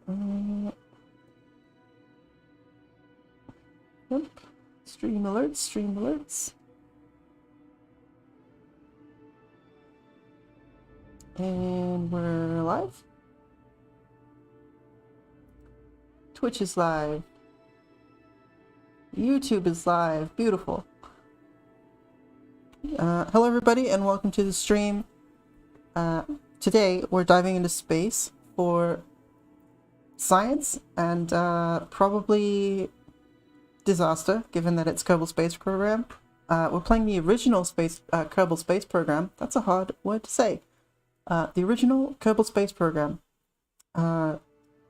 Yep. Stream alerts, stream alerts. And we're live. Twitch is live. YouTube is live. Beautiful. Hello everybody and welcome to the stream. Today we're diving into space for science and probably disaster, given that it's Kerbal Space Program. We're playing the original Kerbal Space Program. That's a hard word to say. The original Kerbal Space Program.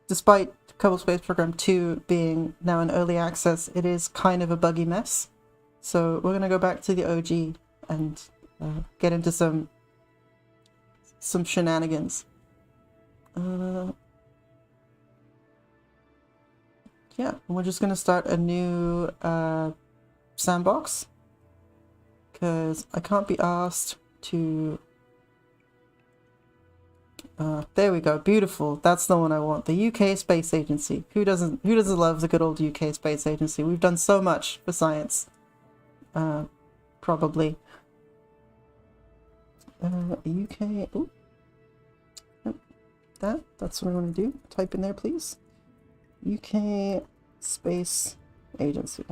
Despite Kerbal Space Program 2 being now in early access, it is kind of a buggy mess. So we're gonna go back to the OG and get into some shenanigans. Yeah, we're just gonna start a new sandbox because I can't be asked to. There we go, beautiful. That's the one I want. The UK Space Agency. Who doesn't love the good old UK Space Agency? We've done so much for science. Probably. UK. Ooh. Yep. That's what I want to do. Type in there, please. UK Space Agency.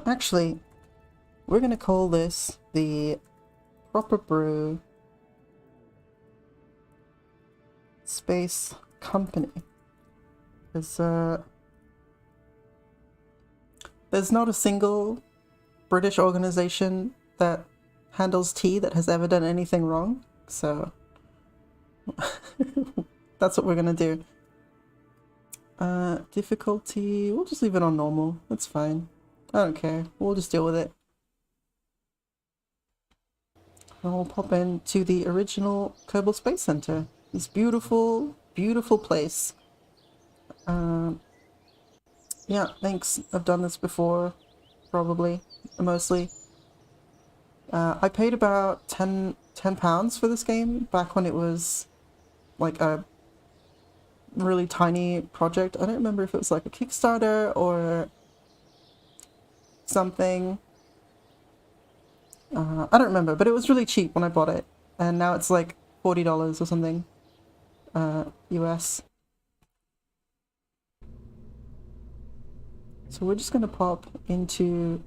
Actually, we're gonna call this the Proper Brew Space Company. Because, there's not a single British organization that handles tea that has ever done anything wrong, so that's what we're gonna do. Difficulty, we'll just leave it on normal, that's fine. I don't care, we'll just deal with it. And we'll pop into the original Kerbal Space Center. This beautiful, beautiful place. Yeah, thanks. I've done this before, probably, mostly. I paid about £10 for this game back when it was like a really tiny project. I don't remember if it was like a Kickstarter or something. I don't remember, but it was really cheap when I bought it, and now it's like $40 or something, US. So we're just gonna pop into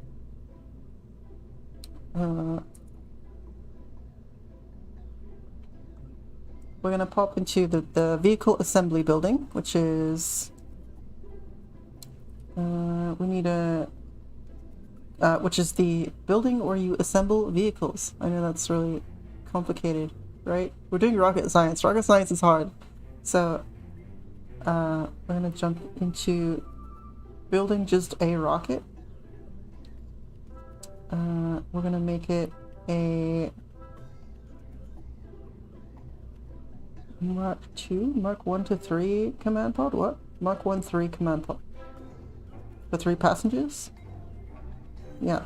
we're gonna pop into the vehicle assembly building, which is we need a which is the building where you assemble vehicles. I know that's really complicated, right? We're doing rocket science. Rocket science is hard. So we're gonna jump into building just a rocket. We're gonna make it a Mark 2, Mark 1 to 3 command pod? What? Mark 1, 3 command pod. For 3 passengers? Yeah.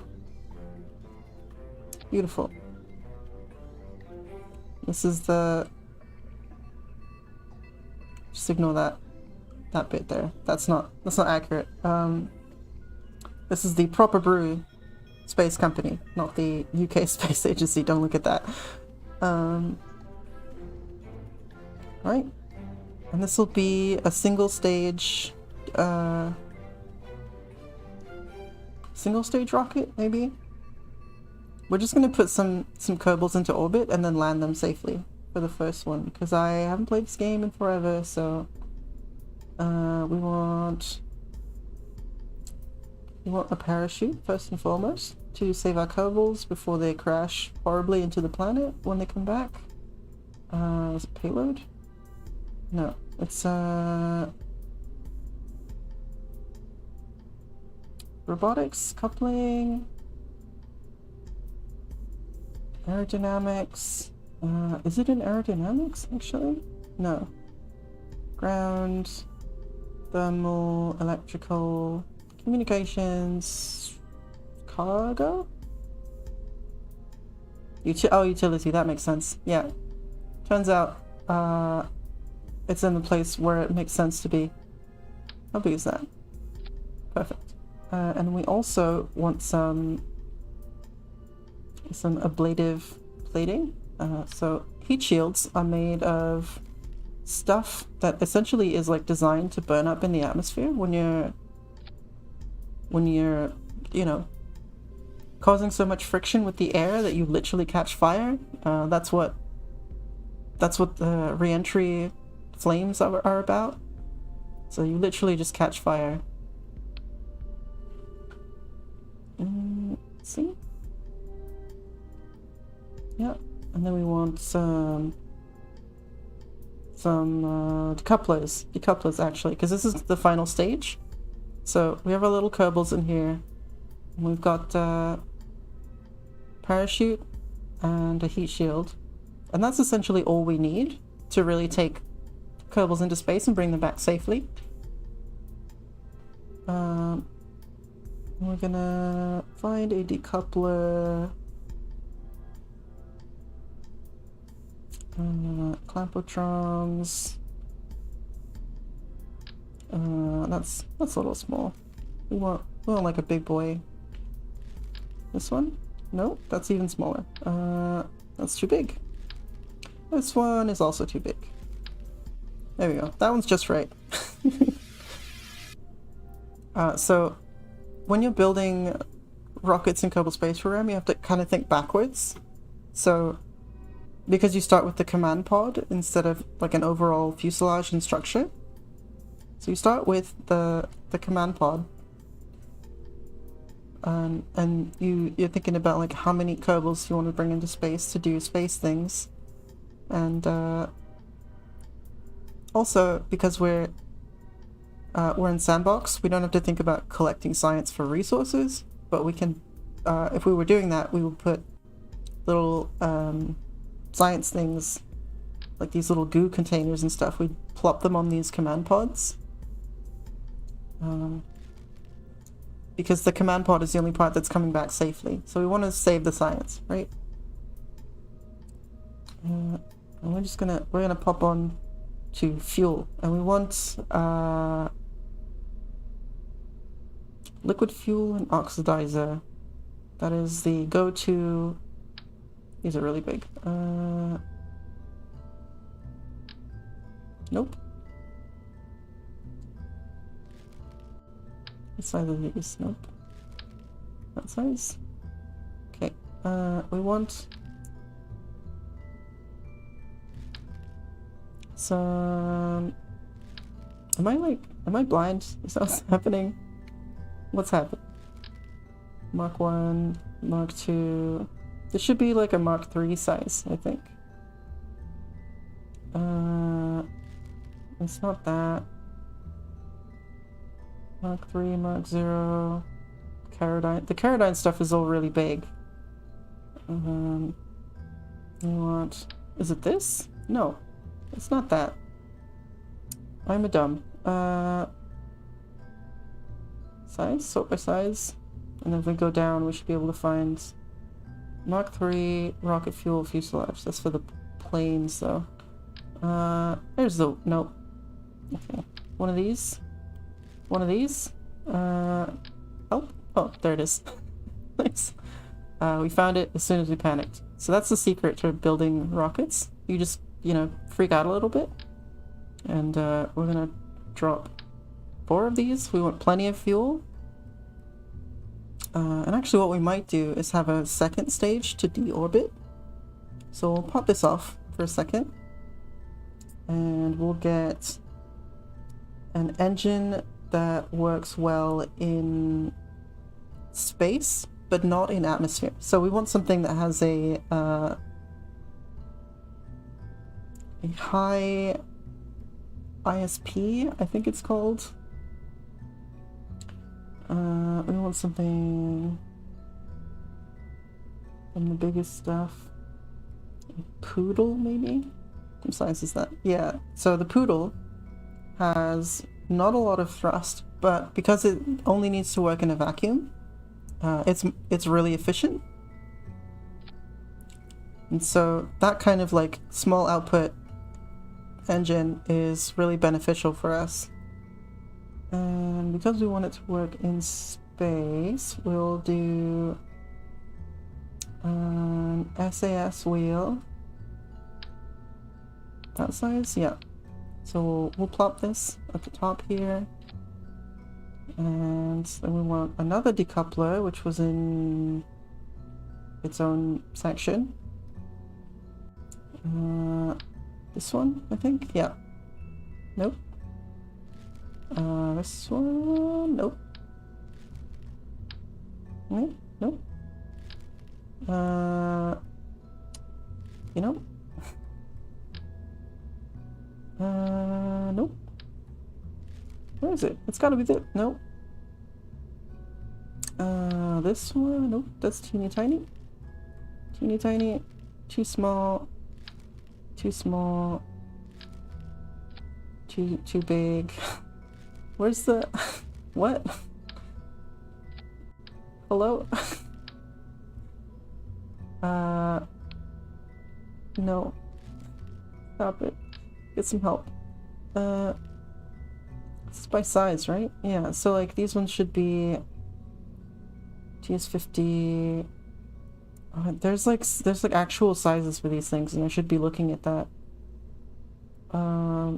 Beautiful. This is the... Just ignore that bit there. That's not accurate. This is the Proper Brew Space Company, not the UK Space Agency. Don't look at that. Right. And this will be a single stage rocket, maybe? We're just gonna put some Kerbals into orbit and then land them safely for the first one, because I haven't played this game in forever, so we want a parachute first and foremost to save our Kerbals before they crash horribly into the planet when they come back. Is it payload? No, it's robotics, coupling, aerodynamics. Is it in aerodynamics actually? No. Ground, thermal, electrical, communications, cargo? Oh, utility, that makes sense. Yeah. Turns out, it's in the place where it makes sense to be. How big is that? Perfect. And we also want some ablative plating. So heat shields are made of stuff that essentially is like designed to burn up in the atmosphere when you're you know, causing so much friction with the air that you literally catch fire. That's what the re-entry flames are about. So you literally just catch fire. Let's see. Yeah, and then we want some decouplers actually, because this is the final stage. So we have our little kerbals in here. We've got parachute and a heat shield, and that's essentially all we need to really take kerbals into space and bring them back safely. We're gonna find a decoupler. Clampotrons. That's a little small. We want like a big boy. This one? Nope, that's even smaller. That's too big. This one is also too big. There we go. That one's just right. So when you're building rockets in Kerbal Space Program, you have to kind of think backwards. So because you start with the command pod instead of like an overall fuselage and structure. So you start with the command pod, and you're thinking about like how many kerbals you want to bring into space to do space things, and also because we're in sandbox, we don't have to think about collecting science for resources, but we can, if we were doing that, we would put little science things, like these little goo containers and stuff. We'd plop them on these command pods. Because the command pod is the only part that's coming back safely. So we want to save the science, right? And we're gonna pop on to fuel, and we want liquid fuel and oxidizer. That is the go-to. These are really big. Nope. What size are these? Nope. That size? Okay. We want some... Am I blind? Is that what's happening? What's happening? Mark 1, Mark 2... This should be like a Mark 3 size, I think. It's not that. Mark 3, Mark 0, Carodyne. The Carodyne stuff is all really big. We want... Is it this? No, it's not that. I'm a dumb. Size? Sort by size. And then if we go down, we should be able to find Mark 3, rocket fuel, fuselage. That's for the planes, though. There's the... Nope. Okay. One of these. One of these. Oh, there it is. Nice. We found it as soon as we panicked. So that's the secret to building rockets. You just, you know, freak out a little bit. And we're gonna drop 4 of these. We want plenty of fuel. And actually what we might do is have a second stage to deorbit. So we'll pop this off for a second. And we'll get an engine that works well in space, but not in atmosphere. So we want something that has a high ISP, I think it's called. We want something from the biggest stuff. A poodle, maybe? What size is that? Yeah, so the poodle has not a lot of thrust, but because it only needs to work in a vacuum, it's really efficient. And so that kind of like small output engine is really beneficial for us. And because we want it to work in space, we'll do an SAS wheel. That size? Yeah. So we'll plop this at the top here. And then we want another decoupler, which was in its own section. This one, I think? Yeah. Nope. This one? Nope. Nope. Nope. You know? Nope. Where is it? It's gotta be the... Nope. This one? Nope. That's teeny tiny. Teeny tiny. Too small. Too small. Too big. Where's the... What? Hello? No. Stop it. Get some help. It's by size, right? Yeah, so like these ones should be TS50. There's like actual sizes for these things, and I should be looking at that. I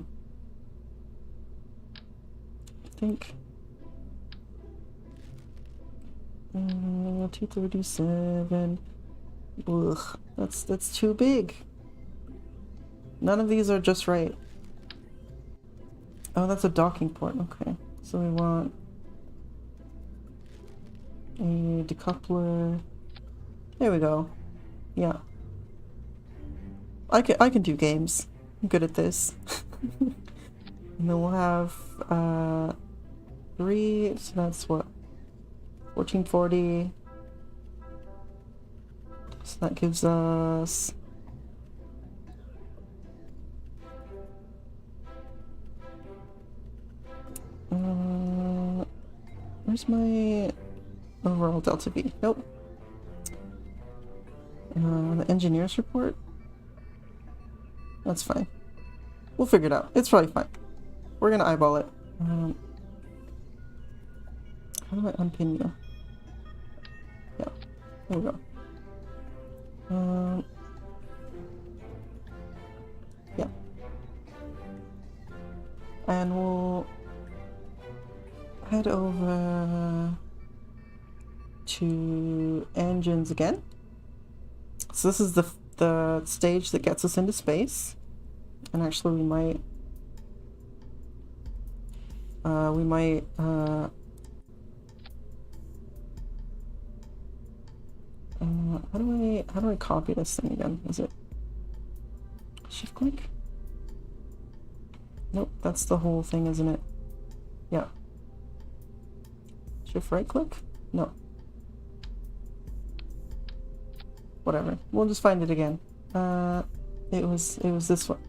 think 237. Ugh, that's too big. None of these are just right. Oh, that's a docking port. Okay, so we want a decoupler. There we go. Yeah. I can do games. I'm good at this. And then we'll have 3, so that's what? 1440. So that gives us where's my overall delta V? Nope. The engineer's report? That's fine. We'll figure it out. It's probably fine. We're gonna eyeball it. How do I unpin you? Yeah, there we go. Yeah. And we'll head over to engines again. So this is the stage that gets us into space. And actually we might how do I copy this thing again? Is it shift click? Nope, that's the whole thing, isn't it? Yeah. Shift right click? No. Whatever. We'll just find it again. It was this one.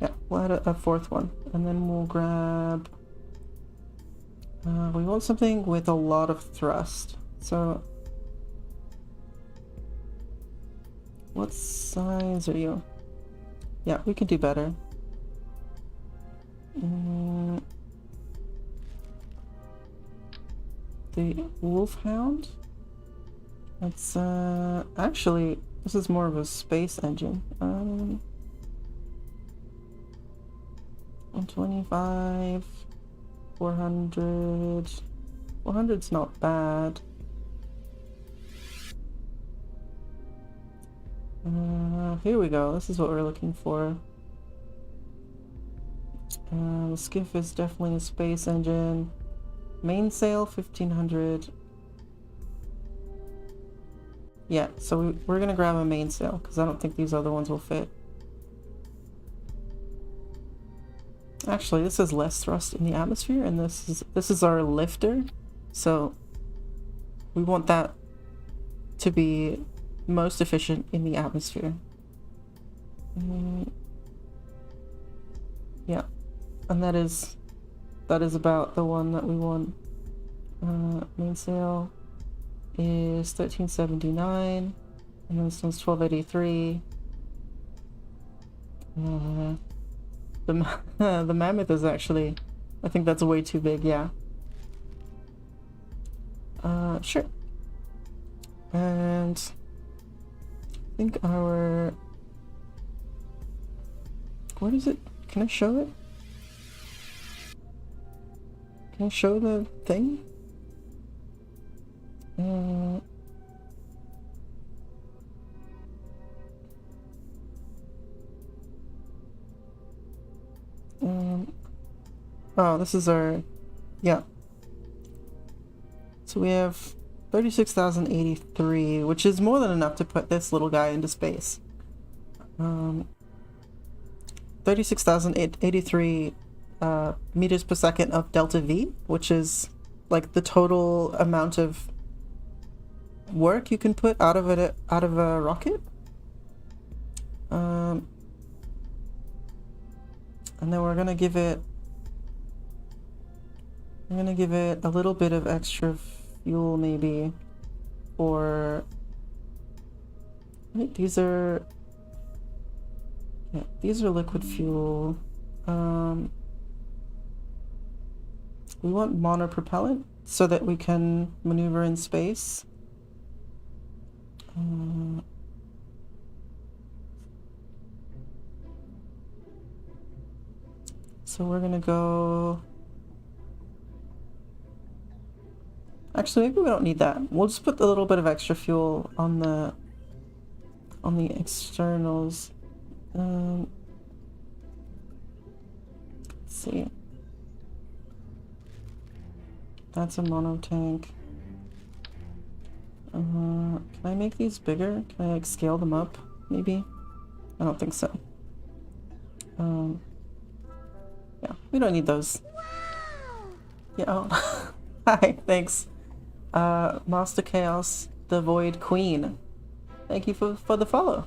Yeah, we'll add a fourth one. And then we'll grab we want something with a lot of thrust. So what size are you? Yeah, we can do better. The Wolfhound? It's actually this is more of a space engine. 125, 400. 400's not bad. Here we go. This is what we're looking for. The skiff is definitely a space engine. Mainsail 1500. Yeah, so we're gonna grab a mainsail because I don't think these other ones will fit. Actually, this has less thrust in the atmosphere, and this is our lifter, so we want that to be most efficient in the atmosphere. Yeah, and that is about the one that we want. Mainsail is 1379, And then this one's 1283. The mammoth is actually, I think that's way too big, yeah. Sure. And I think our... What is it? Can I show it? Can I show the thing? Oh, this is our... Yeah. So we have 36,083, which is more than enough to put this little guy into space. 36,083 meters per second of delta V, which is like the total amount of work you can put out of a rocket. And then we're gonna give it a little bit of extra fuel, maybe, for... Wait, these are... Yeah, these are liquid fuel. We want monopropellant so that we can maneuver in space. So we're gonna go... Actually, maybe we don't need that. We'll just put a little bit of extra fuel on the externals. Let's see. That's a mono tank. Can I make these bigger? Can I like scale them up? Maybe? I don't think so. Yeah, we don't need those. Yeah. Oh. Hi. Thanks. Master Chaos, the Void Queen. Thank you for the follow.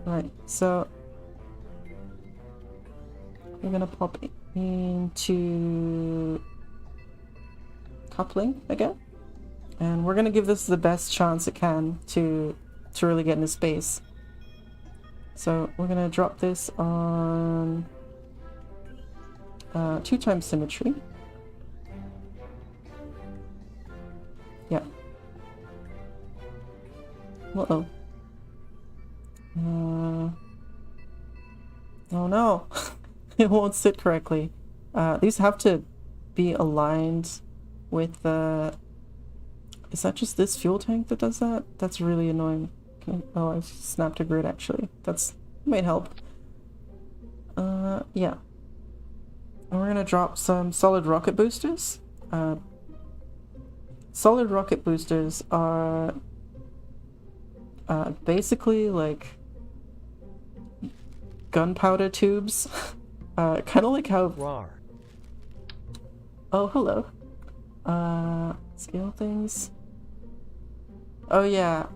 Right, so we're gonna pop into coupling again, and we're gonna give this the best chance it can to really get into space. So we're gonna drop this on 2 times symmetry. Yeah. Uh-oh. Oh no, it won't sit correctly. These have to be aligned with the... Is that just this fuel tank that does that? That's really annoying. Oh, I snapped a grid actually. That might help. Yeah. And we're gonna drop some solid rocket boosters. Solid rocket boosters are basically like gunpowder tubes. Kind of like how... Rawr. Oh, hello. Scale things. Oh yeah.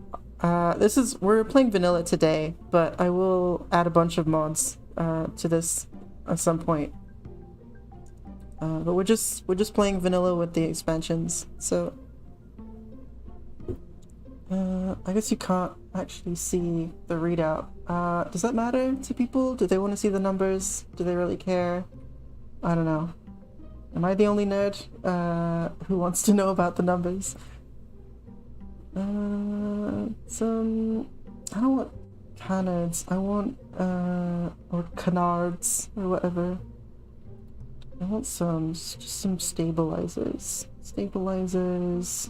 We're playing vanilla today, but I will add a bunch of mods to this at some point. But we're just playing vanilla with the expansions, so I guess you can't actually see the readout. Does that matter to people? Do they want to see the numbers? Do they really care? I don't know. Am I the only nerd who wants to know about the numbers? I don't want canards. I want or canards or whatever. I want just some stabilizers. Stabilizers.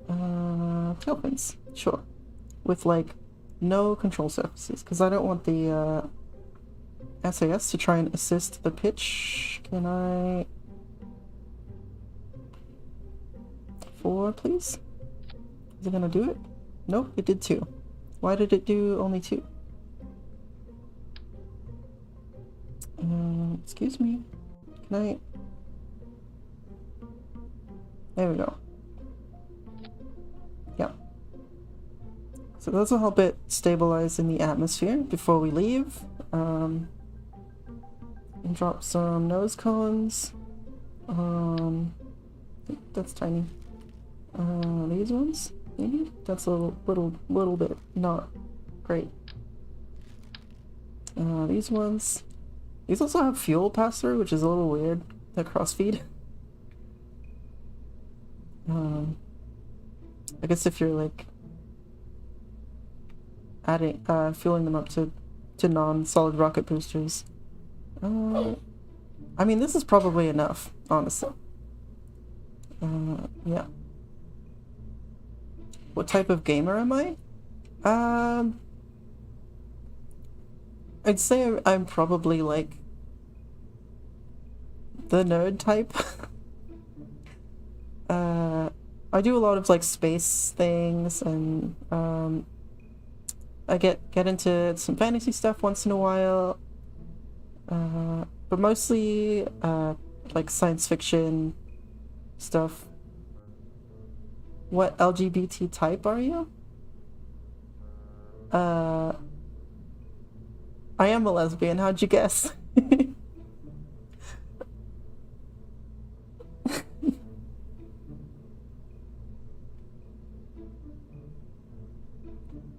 Tailpins, sure. With like no control surfaces, because I don't want the SAS to try and assist the pitch. Can I... 4, please? Is it gonna do it? Nope, it did 2. Why did it do only 2? Excuse me. Can I... There we go. Yeah. So this will help it stabilize in the atmosphere before we leave. And drop some nose cones. That's tiny. These ones? Maybe? That's a little bit not great. These ones. These also have fuel pass through, which is a little weird. The crossfeed. I guess if you're like adding, fueling them up to non-solid rocket boosters. I mean, this is probably enough, honestly. Yeah. What type of gamer am I? I'd say I'm probably like the nerd type. I do a lot of like space things, and I get into some fantasy stuff once in a while. But mostly like science fiction stuff. What LGBT type are you? I am a lesbian, how'd you guess?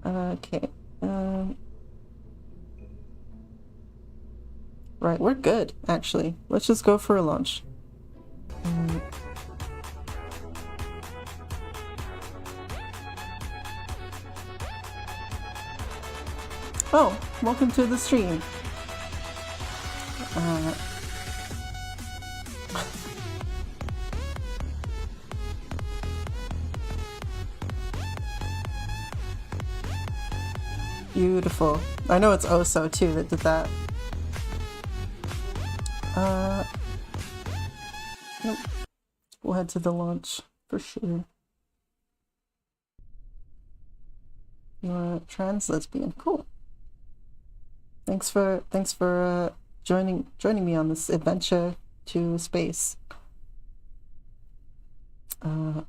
Okay. Right, we're good, actually. Let's just go for a launch. Oh, welcome to the stream. Beautiful. I know it's Oso too that did that. Nope. We'll head to the launch for sure. You're a trans lesbian. Cool. Thanks for joining me on this adventure to space.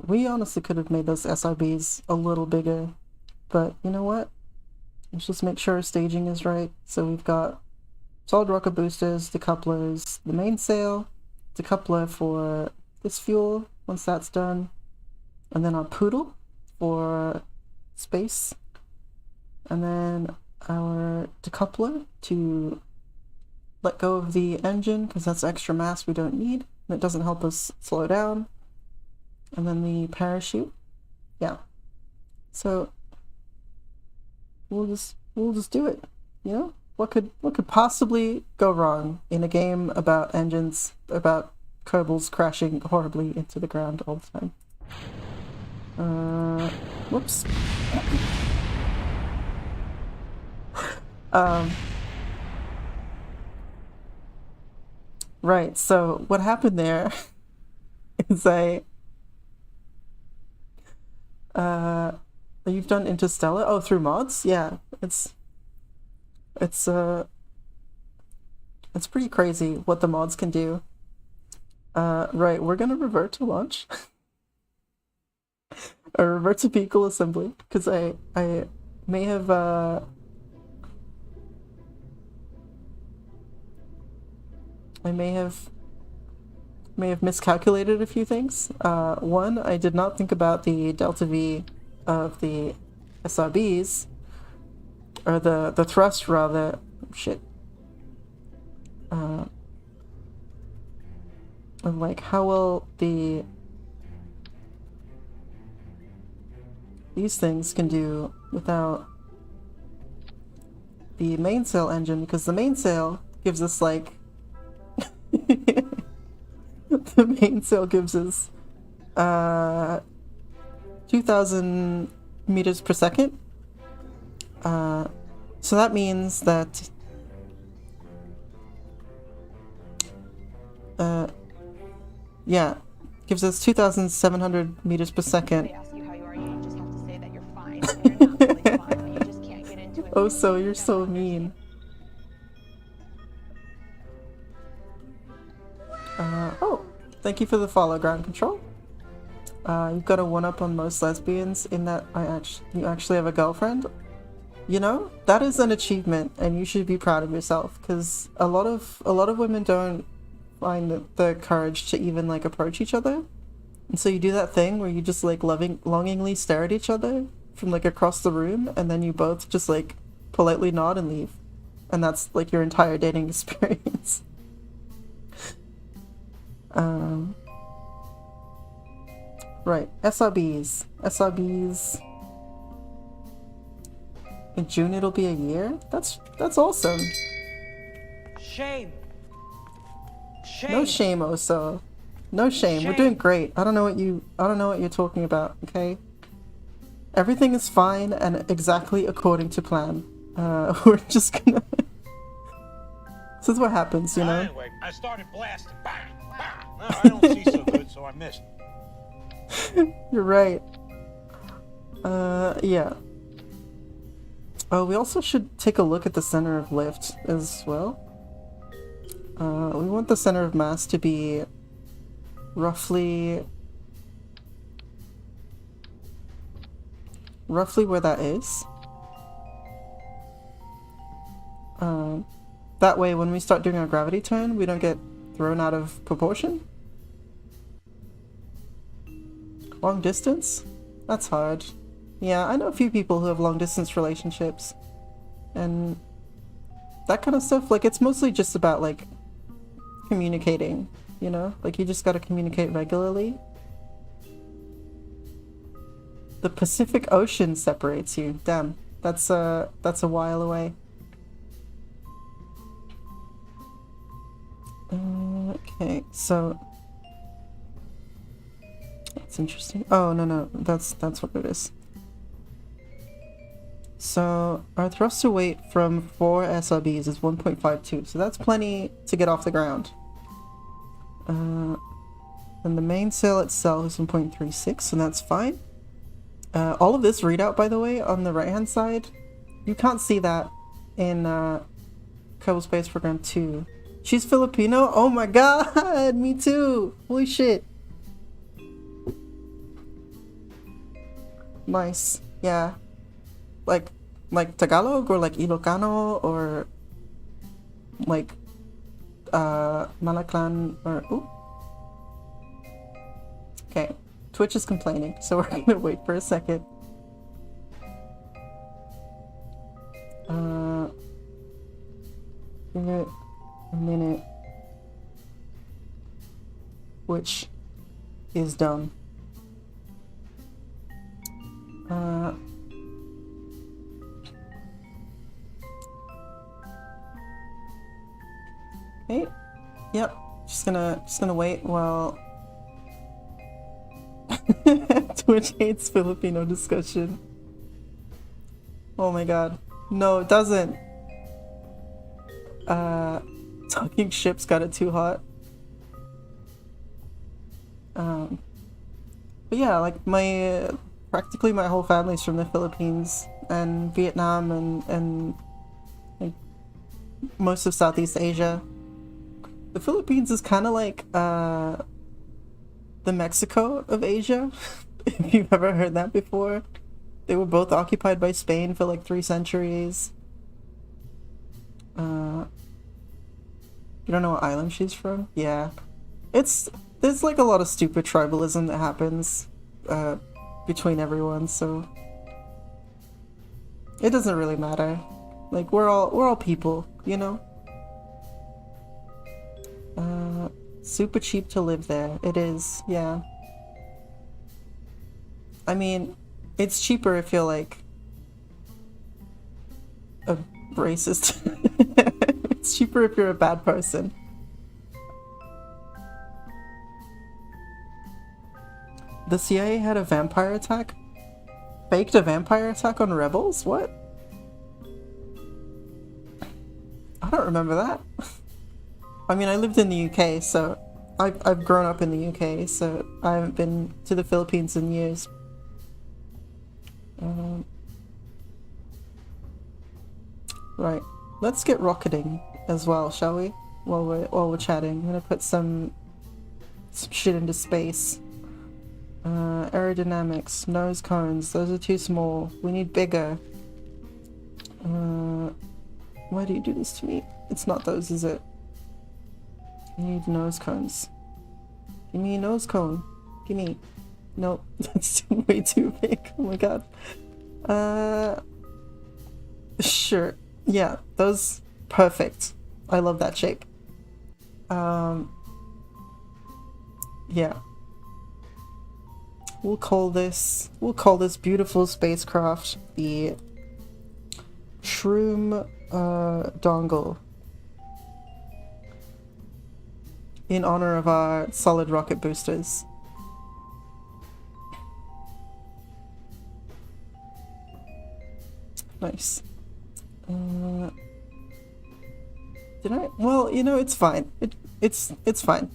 We honestly could have made those SRBs a little bigger, but you know what? Let's just make sure our staging is right. So we've got solid rocket boosters, decouplers, the mainsail, decoupler for this fuel once that's done, and then our poodle for space, and then our decoupler to let go of the engine because that's extra mass we don't need and it doesn't help us slow down, and then the parachute. Yeah, so we'll just do it, you know? What could possibly go wrong in a game about engines, about kerbals crashing horribly into the ground all the time? Whoops. Right, so what happened there is you've done Interstellar? Oh, through mods? Yeah, it's pretty crazy what the mods can do. Right, we're gonna revert to launch. Or revert to vehicle assembly, because I may have miscalculated a few things. One, I did not think about the delta V of the SRBs, or the thrust rather. Shit. Of like how well these things can do without the mainsail engine, because the mainsail gives us like the mainsail gives us 2,000 meters per second. So that means that yeah, gives us 2,700 meters per second. Oh, so you're so mean. Oh, thank you for the follow, ground control. You've got a one-up on most lesbians in that you actually have a girlfriend. You know, that is an achievement, and you should be proud of yourself, because a lot of women don't find the courage to even like approach each other. And so you do that thing where you just like longingly stare at each other from like across the room, and then you both just like politely nod and leave. And that's like your entire dating experience. Right, SRBs. In June it'll be a year? That's awesome. Shame. No shame, Oso. No shame. We're doing great. I don't know what you're talking about, okay? Everything is fine and exactly according to plan. We're just gonna This is what happens, you know? Anyway, I started blasting. Bang! Bang! No, I don't see so good, so I missed. You're right. Yeah. Oh, we also should take a look at the center of lift as well. We want the center of mass to be roughly where that is. That way when we start doing our gravity turn, we don't get thrown out of proportion. Long distance? That's hard. Yeah, I know a few people who have long distance relationships. And that kind of stuff, like, it's mostly just about, like, communicating, you know? Like, you just gotta communicate regularly. The Pacific Ocean separates you. Damn, that's a while away. Okay, so that's interesting. Oh, no, that's what it is. So our thruster weight from 4 SRBs is 1.52, so that's plenty to get off the ground. And the mainsail itself is 1.36, so that's fine. All of this readout, by the way, on the right-hand side, you can't see that in Kerbal Space Program 2. She's Filipino? Oh my god! Me too! Holy shit! Nice. Yeah. Like Tagalog or like Ilocano or like Malaclan or ooh. Okay. Twitch is complaining, so we're gonna wait for a second. Give it a minute. Which is done. Okay. Yep. Just gonna wait while Twitch hates Filipino discussion. Oh my god. No, it doesn't. Talking ships got it too hot. But yeah, like practically my whole family's from the Philippines and Vietnam and like most of Southeast Asia. The Philippines is kind of like the Mexico of Asia, if you've ever heard that before. They were both occupied by Spain for like 3 centuries. You don't know what island she's from? Yeah. There's like a lot of stupid tribalism that happens between everyone, so it doesn't really matter. Like we're all people, you know? Super cheap to live there. It is, yeah. I mean, it's cheaper if you're like a racist. It's cheaper if you're a bad person. The CIA had a vampire attack? Faked a vampire attack on rebels? What? I don't remember that. I mean, I lived in the UK, so I've grown up in the UK, so I haven't been to the Philippines in years. Right, let's get rocketing as well, shall we? While we're chatting, I'm gonna put some shit into space. Aerodynamics, nose cones, those are too small. We need bigger. Why do you do this to me? It's not those, is it? I need nose cones. Give me a nose cone. Give me. Nope, that's way too big. Oh my god. Sure. Yeah, those. Perfect. I love that shape. Yeah. We'll call this beautiful spacecraft the Shroom dongle, in honor of our solid rocket boosters. Nice. Did I? Well, you know, it's fine. It's fine.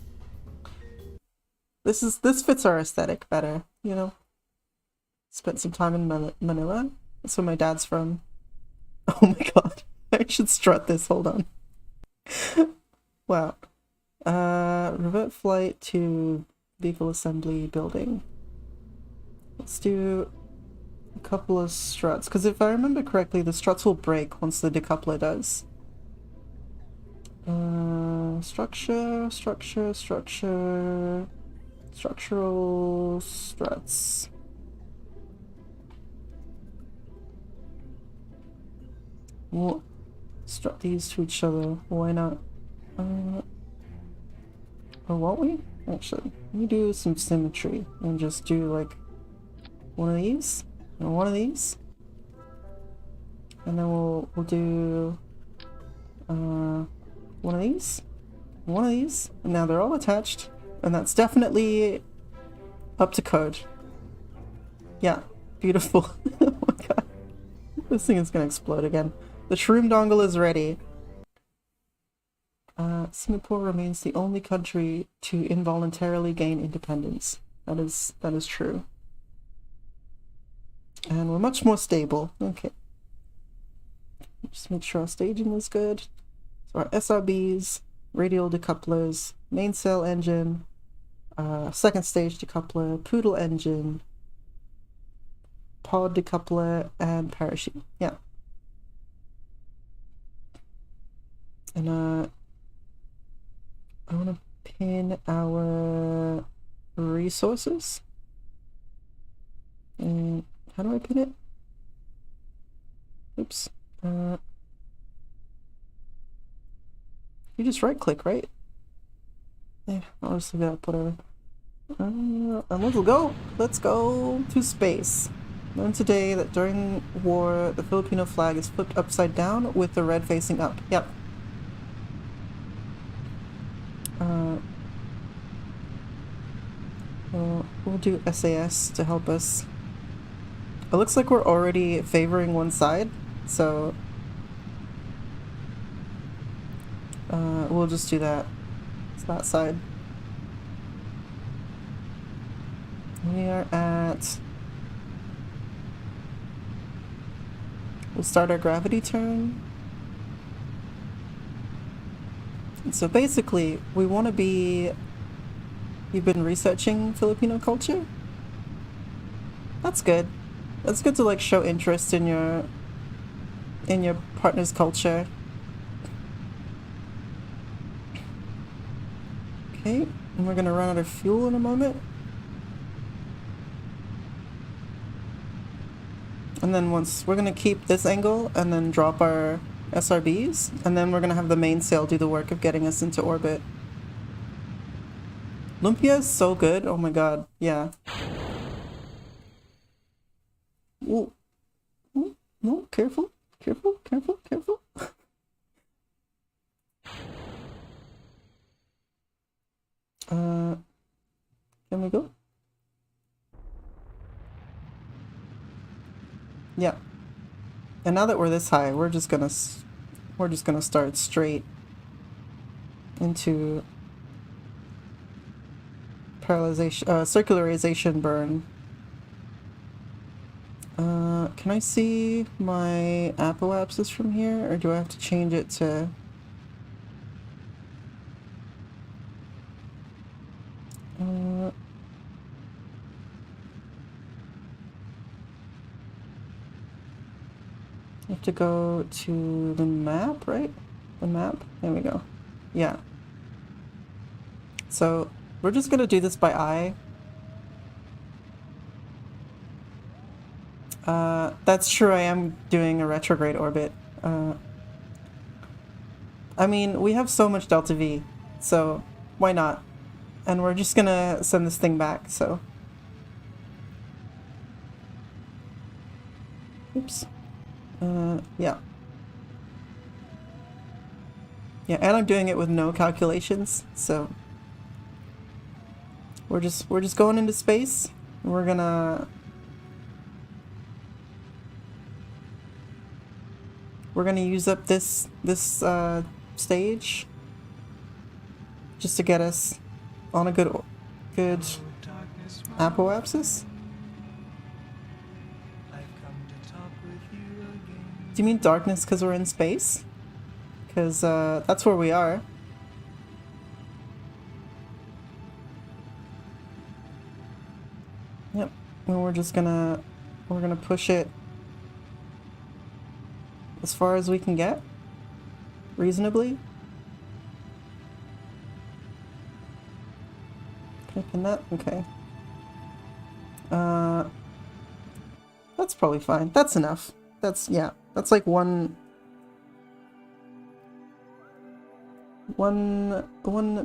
This fits our aesthetic better, you know. Spent some time in Manila. That's where my dad's from. Oh my god. I should strut this, hold on. Wow. Revert flight to vehicle assembly building. Let's do a couple of struts, because if I remember correctly, the struts will break once the decoupler does. Structure, structural struts. We'll strut these to each other, why not? Or won't we? Actually, let me do some symmetry and just do like one of these and one of these, and then we'll do one of these, one of these, and now they're all attached, and that's definitely up to code. Yeah, beautiful. Oh my god, this thing is gonna explode again. The Shroom dongle is ready. Singapore remains the only country to involuntarily gain independence. That is true. And we're much more stable. Okay. Just make sure our staging is good. So our SRBs, radial decouplers, main cell engine, second stage decoupler, poodle engine, pod decoupler, and parachute. Yeah. And I want to pin our resources. And how do I pin it? Oops. You just right click, right? Yeah, I'll just leave that up, whatever. And let's go to space. Learn today that during war, the Filipino flag is flipped upside down with the red facing up. Yep. We'll do SAS to help us. It looks like we're already favoring one side, so we'll just do that. It's that side. We are at... We'll start our gravity turn. And so basically, we want to be... You've been researching Filipino culture? That's good. That's good to like show interest in your partner's culture. Okay, and we're gonna run out of fuel in a moment. And then once we're gonna keep this angle and then drop our SRBs, and then we're gonna have the main sail do the work of getting us into orbit. Lumpia is so good. Oh my god, yeah. Ooh. Ooh. No, careful, careful, careful, careful. Can we go? Yeah. And now that we're this high, we're just gonna start straight into parallelization, circularization burn. Can I see my apoapsis from here, or do I have to change it to... You have to go to the map, right? The map? There we go. Yeah. So we're just gonna do this by eye. That's true, I am doing a retrograde orbit. I mean, we have so much delta V, so why not? And we're just gonna send this thing back, so. Oops. Yeah. Yeah, and I'm doing it with no calculations, so we're just going into space. We're gonna use up this stage just to get us on a good apoapsis. Do you mean darkness because we're in space? Because that's where we are. Yep. And we're gonna push it as far as we can get, reasonably. Can I pin that? Okay. That's probably fine. That's enough. Yeah. That's like one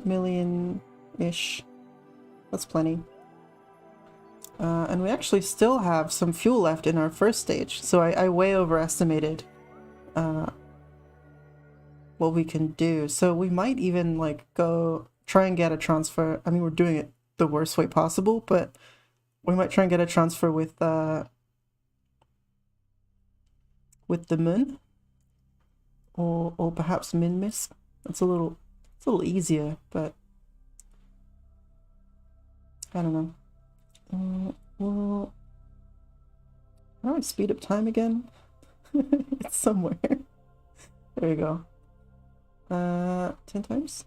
million-ish. That's plenty. And we actually still have some fuel left in our first stage, so I way overestimated what we can do. So we might even like go try and get a transfer. I mean, we're doing it the worst way possible, but we might try and get a transfer with the moon, or perhaps Minmis. It's a little easier, but I don't know. Well, how do I speed up time again? It's somewhere. There you go. 10 times?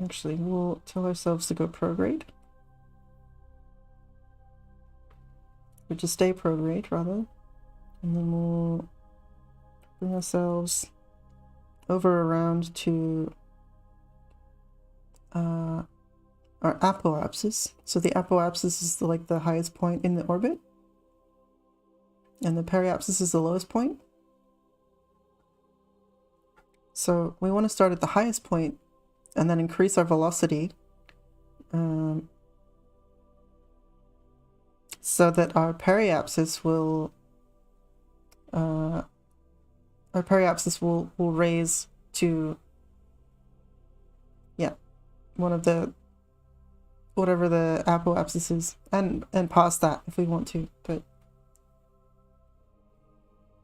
Actually, we'll tell ourselves to go prograde. Or just stay prograde, rather. And then we'll bring ourselves over around to our apoapsis. So the apoapsis is like the highest point in the orbit, and the periapsis is the lowest point. So we want to start at the highest point and then increase our velocity so that our periapsis will raise to, yeah, one of the, whatever the apoapsis is, and past that if we want to. But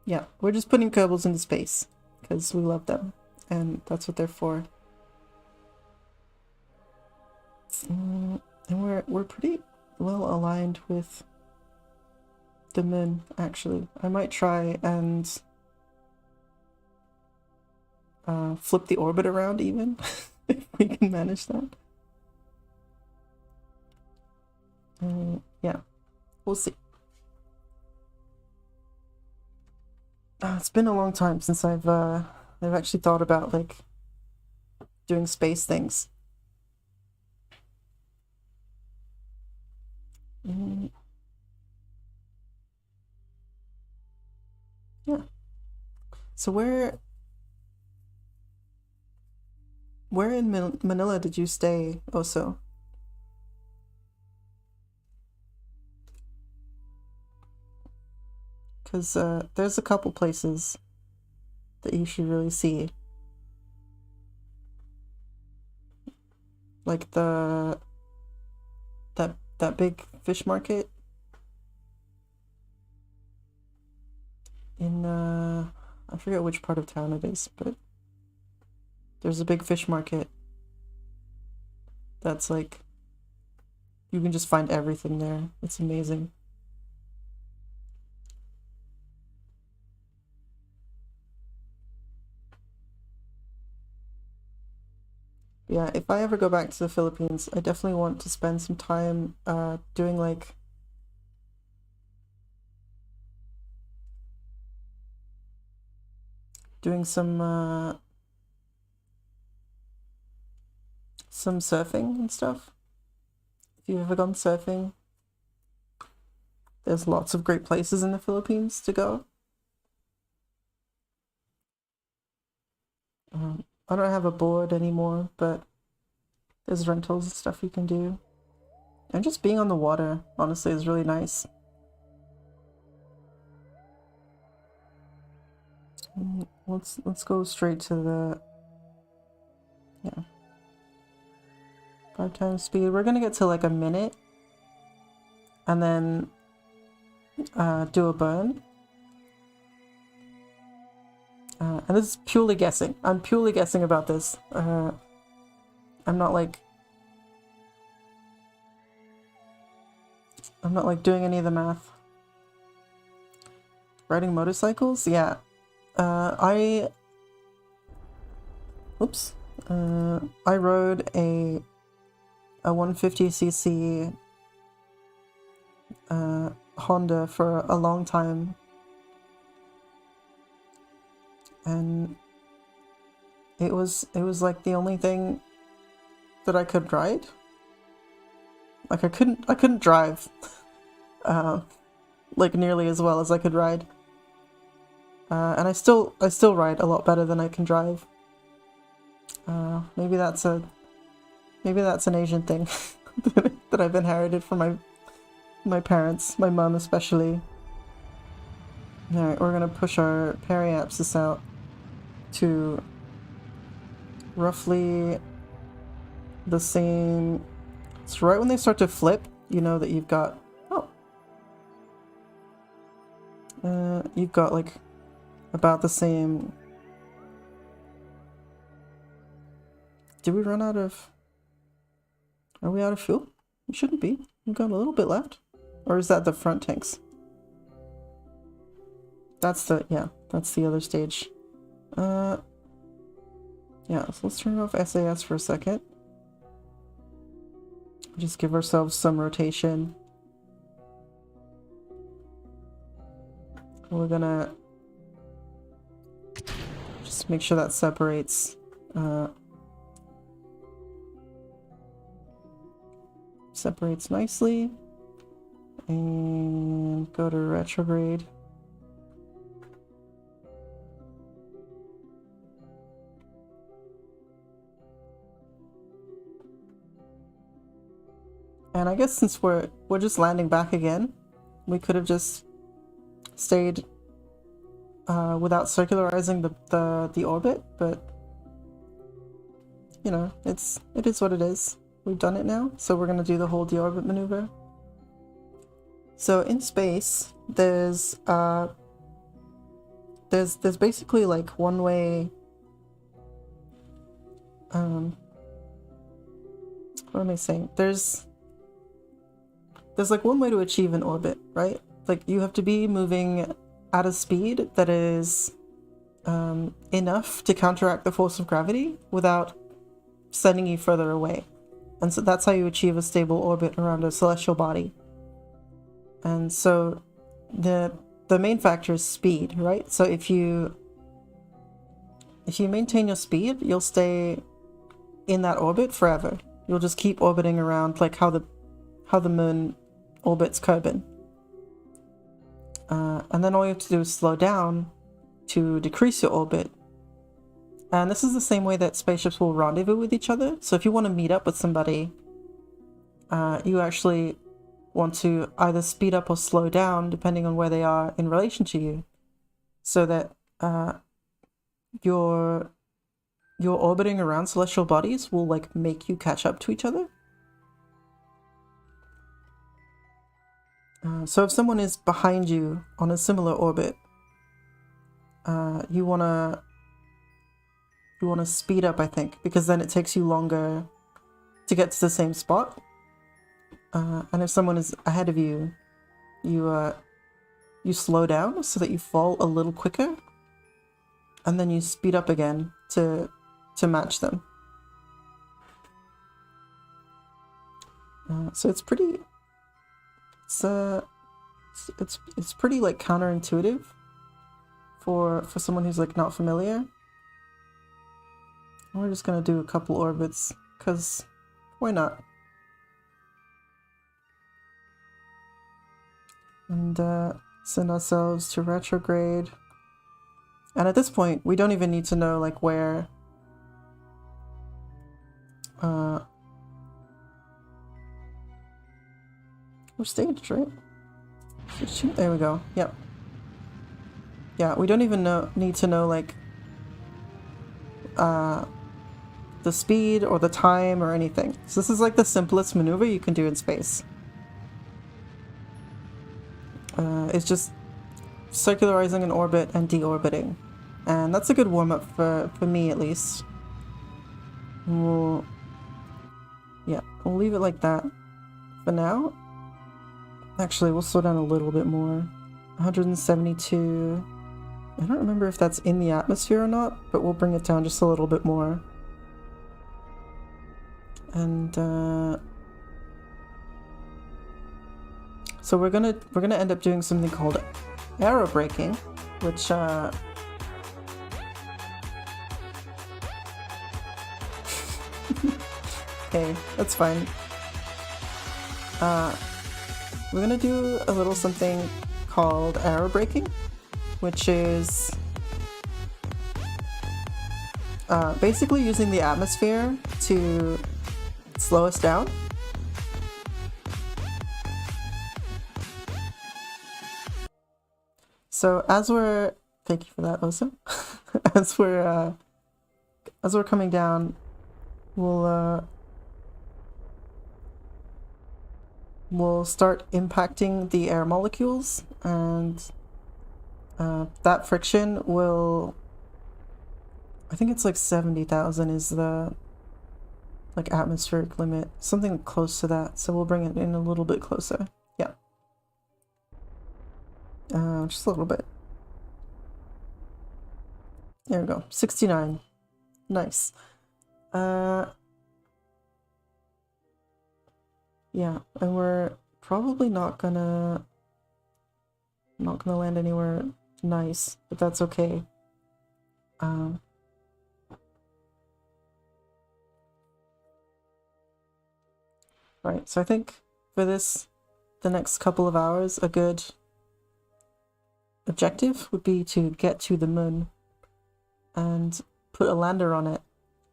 yeah, we're just putting kerbals into space because we love them, and that's what they're for. And we're pretty well aligned with the moon, actually. I might try and flip the orbit around even, if we can manage that. Yeah, we'll see. It's been a long time since I've actually thought about like doing space things. Yeah. So where in Manila did you stay, Oso? Because there's a couple places that you should really see. Like that big fish market in I forget which part of town it is, but there's a big fish market that's like, you can just find everything there. It's amazing. Yeah, if I ever go back to the Philippines, I definitely want to spend some time doing like doing some surfing and stuff. If you've ever gone surfing, there's lots of great places in the Philippines to go. I don't have a board anymore, but there's rentals and stuff you can do. And just being on the water, honestly, is really nice. Let's go straight to the 5 times speed. We're gonna get to like a minute and then do a burn. And this is purely guessing. I'm purely guessing about this. I'm not like doing any of the math. Riding motorcycles? Yeah. I rode a 150cc Honda for a long time, and it was like the only thing that I could ride. Like I couldn't drive like nearly as well as I could ride. And I still ride a lot better than I can drive. Maybe that's an Asian thing that I've inherited from my parents, my mom especially. Alright, we're gonna push our periapsis out to roughly the same. So right when they start to flip, you know that you've got you've got like about the same. Did we run out of... Are we out of fuel? We shouldn't be. We've got a little bit left. Or is that the front tanks? That's the other stage. Yeah, so let's turn off SAS for a second. Just give ourselves some rotation. We're gonna just make sure that separates nicely, and go to retrograde. And I guess since we're just landing back again, we could have just stayed without circularizing the orbit, but you know, it is what it is. We've done it now, so we're gonna do the whole deorbit maneuver. So in space, there's basically like one way. What am I saying? There's like one way to achieve an orbit, right? Like you have to be moving at a speed that is enough to counteract the force of gravity without sending you further away. And so that's how you achieve a stable orbit around a celestial body. And so the main factor is speed, right? So if you maintain your speed, you'll stay in that orbit forever. You'll just keep orbiting around like how the moon orbits Kerbin. And then all you have to do is slow down to decrease your orbit. And this is the same way that spaceships will rendezvous with each other. So if you want to meet up with somebody, you actually want to either speed up or slow down depending on where they are in relation to you, so that your orbiting around celestial bodies will like make you catch up to each other. So if someone is behind you on a similar orbit, you wanna speed up, I think, because then it takes you longer to get to the same spot. And if someone is ahead of you, you slow down so that you fall a little quicker, and then you speed up again to match them. So it's pretty. It's pretty like counterintuitive for someone who's like not familiar. We're just gonna do a couple orbits, because why not? And send ourselves to retrograde. And at this point, we don't even need to know like where we're staged, right? There we go. Yep. Yeah, we don't even need to know like the speed or the time or anything. So this is like the simplest maneuver you can do in space. It's just circularizing an orbit and deorbiting. And that's a good warm-up for me at least. We'll leave it like that for now. Actually, we'll slow down a little bit more. 172. I don't remember if that's in the atmosphere or not, but we'll bring it down just a little bit more. And so we're gonna end up doing something called aerobraking, which okay, that's fine. We're gonna do a little something called aerobraking, which is basically using the atmosphere to slow us down. So as we're, thank you for that, Osa. as we're coming down, we'll start impacting the air molecules, and that friction will, I think it's like 70,000 is the like atmospheric limit, something close to that. So we'll bring it in a little bit closer. Yeah. Just a little bit. There we go. 69. Nice. Yeah, and we're probably not gonna land anywhere nice, but that's okay. Right, so I think for this, the next couple of hours, a good objective would be to get to the moon and put a lander on it,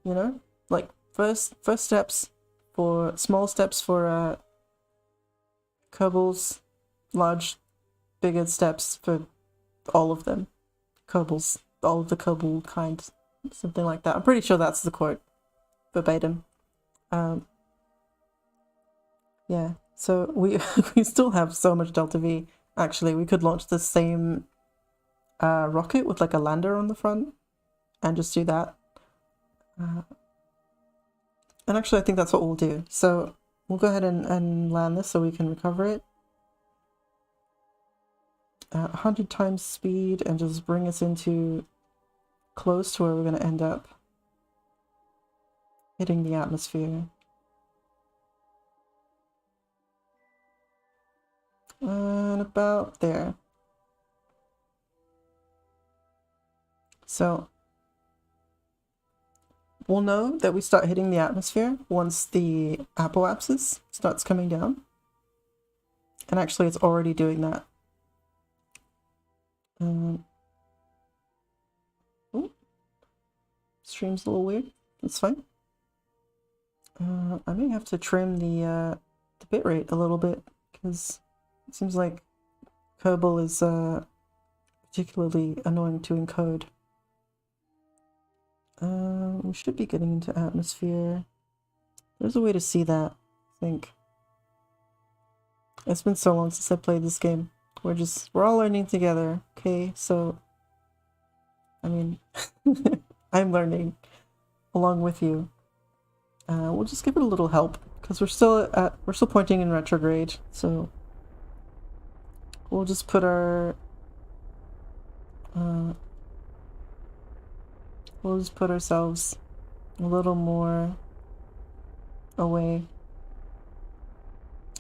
you know? Like, first steps for, small steps for kerbals, bigger steps for all of them. Kerbals, all of the kerbal kind, something like that. I'm pretty sure that's the quote, verbatim. Yeah, so we we still have so much Delta V. Actually, we could launch the same rocket with like a lander on the front and just do that. And actually, I think that's what we'll do. So we'll go ahead and land this so we can recover it. 100 times speed and just bring us into close to where we're going to end up. Hitting the atmosphere. And about there. So we'll know that we start hitting the atmosphere once the apoapsis starts coming down. And actually it's already doing that. Oh, stream's a little weird. That's fine. I may have to trim the bitrate a little bit, because it seems like Kerbal is particularly annoying to encode. We should be getting into atmosphere. There's a way to see that, I think. It's been so long since I played this game. We're all learning together, okay? So, I mean, I'm learning along with you. We'll just give it a little help, because we're still pointing in retrograde, so we'll just put our we'll just put ourselves a little more away.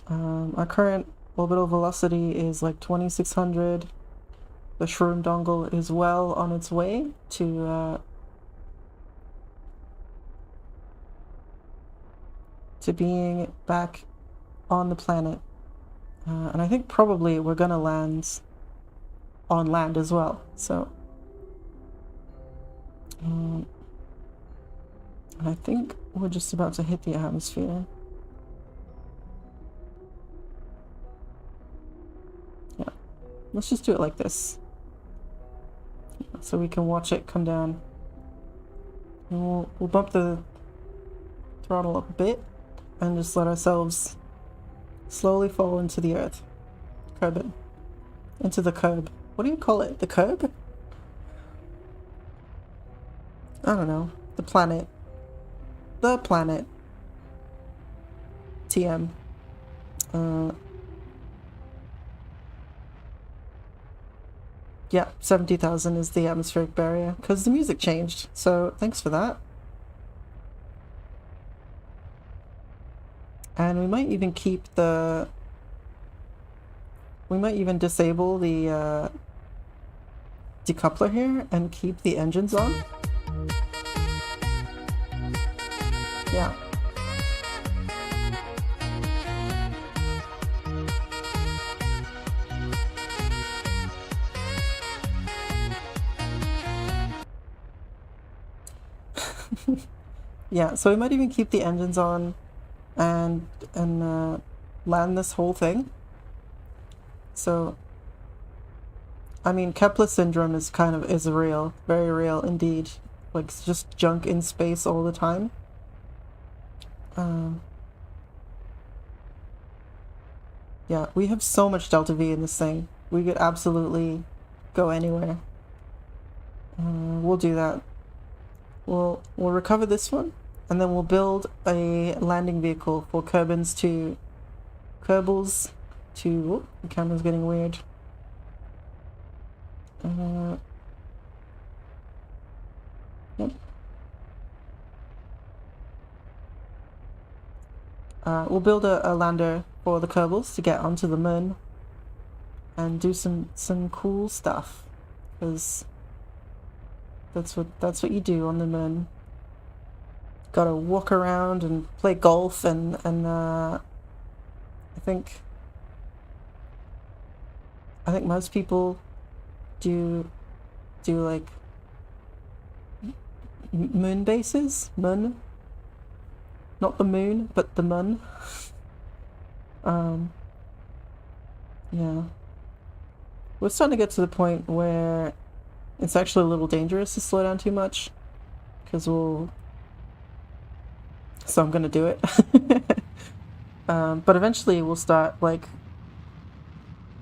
Our current orbital velocity is like 2600. the shroom dongle is well on its way to being back on the planet. And I think probably we're gonna land on land as well, so and I think we're just about to hit the atmosphere. Yeah, let's just do it like this so we can watch it come down. And we'll bump the throttle up a bit and just let ourselves slowly fall into the earth. Curb it. Into the curb. What do you call it? The curb? I don't know. The planet. The planet. TM. Yeah, 70,000 is the atmospheric barrier, because the music changed, so thanks for that. And we might even keep the... We might even disable the decoupler here and keep the engines on. Yeah. Yeah, so we might even keep the engines on and land this whole thing. So, I mean, Kepler syndrome is real, very real indeed. Like, it's just junk in space all the time. Yeah, we have so much delta V in this thing. We could absolutely go anywhere. We'll do that. We'll recover this one, and then we'll build a landing vehicle for kerbals to... Oh, the camera's getting weird. Yep. We'll build a lander for the kerbals to get onto the moon and do some cool stuff, because that's what you do on the moon. Gotta walk around and play golf and I think most people do like moon bases. Moon, not the moon, but the moon. Yeah, we're starting to get to the point where it's actually a little dangerous to slow down too much, because so I'm gonna do it. But eventually we'll start, like,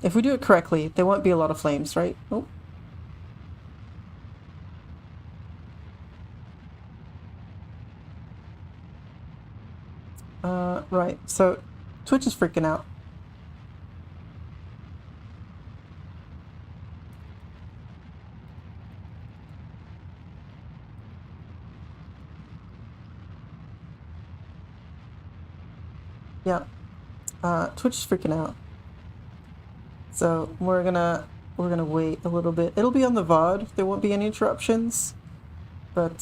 if we do it correctly, there won't be a lot of flames, right? Oh. Right, so Twitch is freaking out. Yeah, Twitch is freaking out. So we're gonna wait a little bit. It'll be on the VOD. There won't be any interruptions. But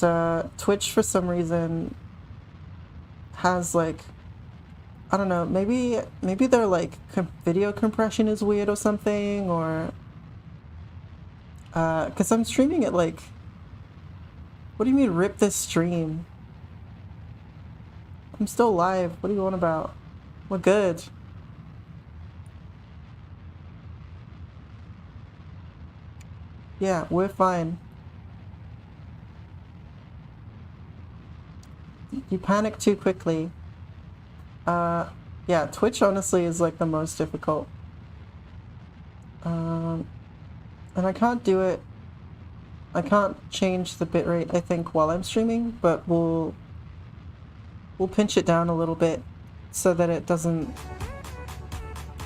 Twitch, for some reason, has, like, I don't know, maybe their, like, video compression is weird or something, or because I'm streaming it, like, what do you mean rip this stream? I'm still live. What do you want about? We're good. Yeah, we're fine. You panic too quickly. Yeah, Twitch honestly is, like, the most difficult. And I can't do it. I can't change the bitrate, I think, while I'm streaming, but we'll pinch it down a little bit so that it doesn't...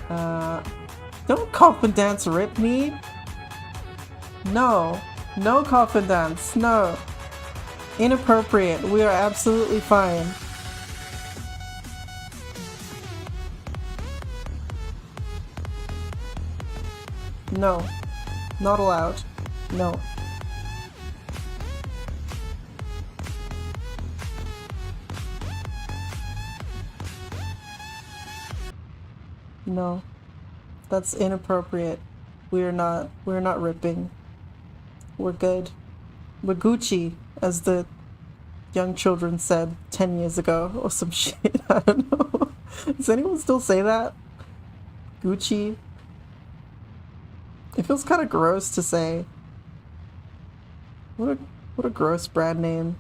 Don't coffin dance rip me! No. No coffin dance. No. Inappropriate. We are absolutely fine. No. Not allowed. No. No. That's inappropriate. We're not ripping. We're good. We're Gucci, as the young children said 10 years ago, or some shit. I don't know. Does anyone still say that? Gucci? It feels kind of gross to say. What a gross brand name.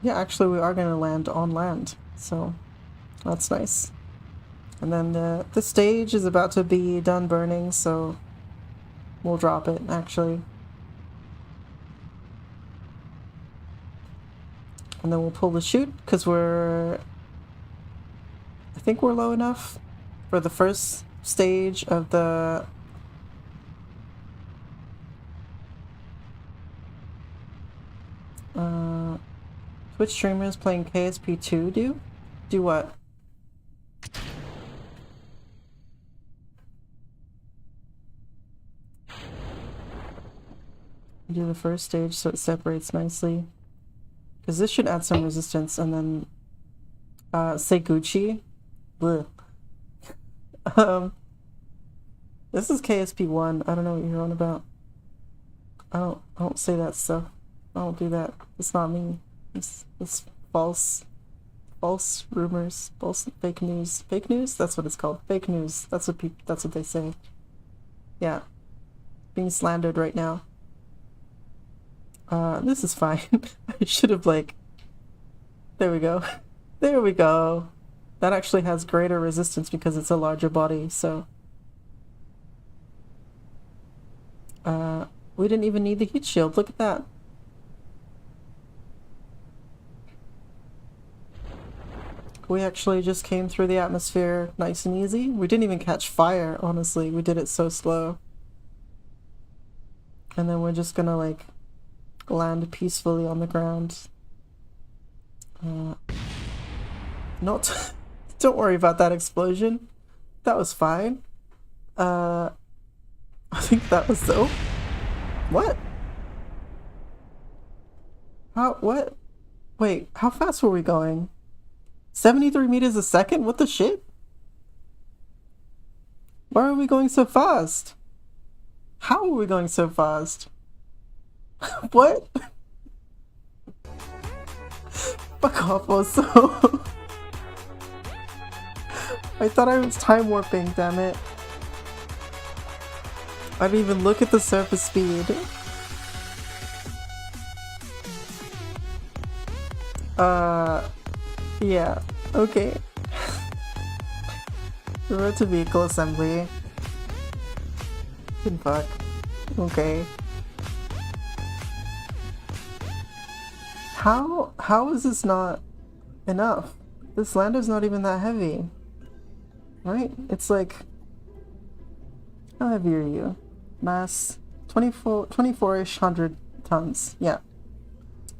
Yeah, actually we are going to land on land, so that's nice. And then the stage is about to be done burning, so we'll drop it, actually. And then we'll pull the chute, because I think we're low enough for the first stage of the... Twitch streamers playing KSP2 do? Do what? Do the first stage so it separates nicely. Because this should add some resistance, and then say Gucci. Bleh. This is KSP1. I don't know what you're on about. I don't say that stuff. I don't do that. It's not me. It's false rumors, false fake news. Fake news? That's what it's called. Fake news. That's what they say. Yeah. Being slandered right now. This is fine. I should have there we go. There we go. That actually has greater resistance because it's a larger body, so we didn't even need the heat shield. Look at that. We actually just came through the atmosphere nice and easy. We didn't even catch fire, honestly. We did it so slow. And then we're just gonna land peacefully on the ground. Not don't worry about that explosion. That was fine. I think that was so. What? What? Wait, how fast were we going? 73 meters a second? What the shit? Why are we going so fast? How are we going so fast? What? Fuck off, also. I thought I was time warping, damn it. I didn't even look at the surface speed. Yeah, okay. Road to vehicle assembly. Good fuck. Okay. How is this not enough? This lander's not even that heavy. Right? It's how heavy are you? Mass 24-ish hundred tons. Yeah.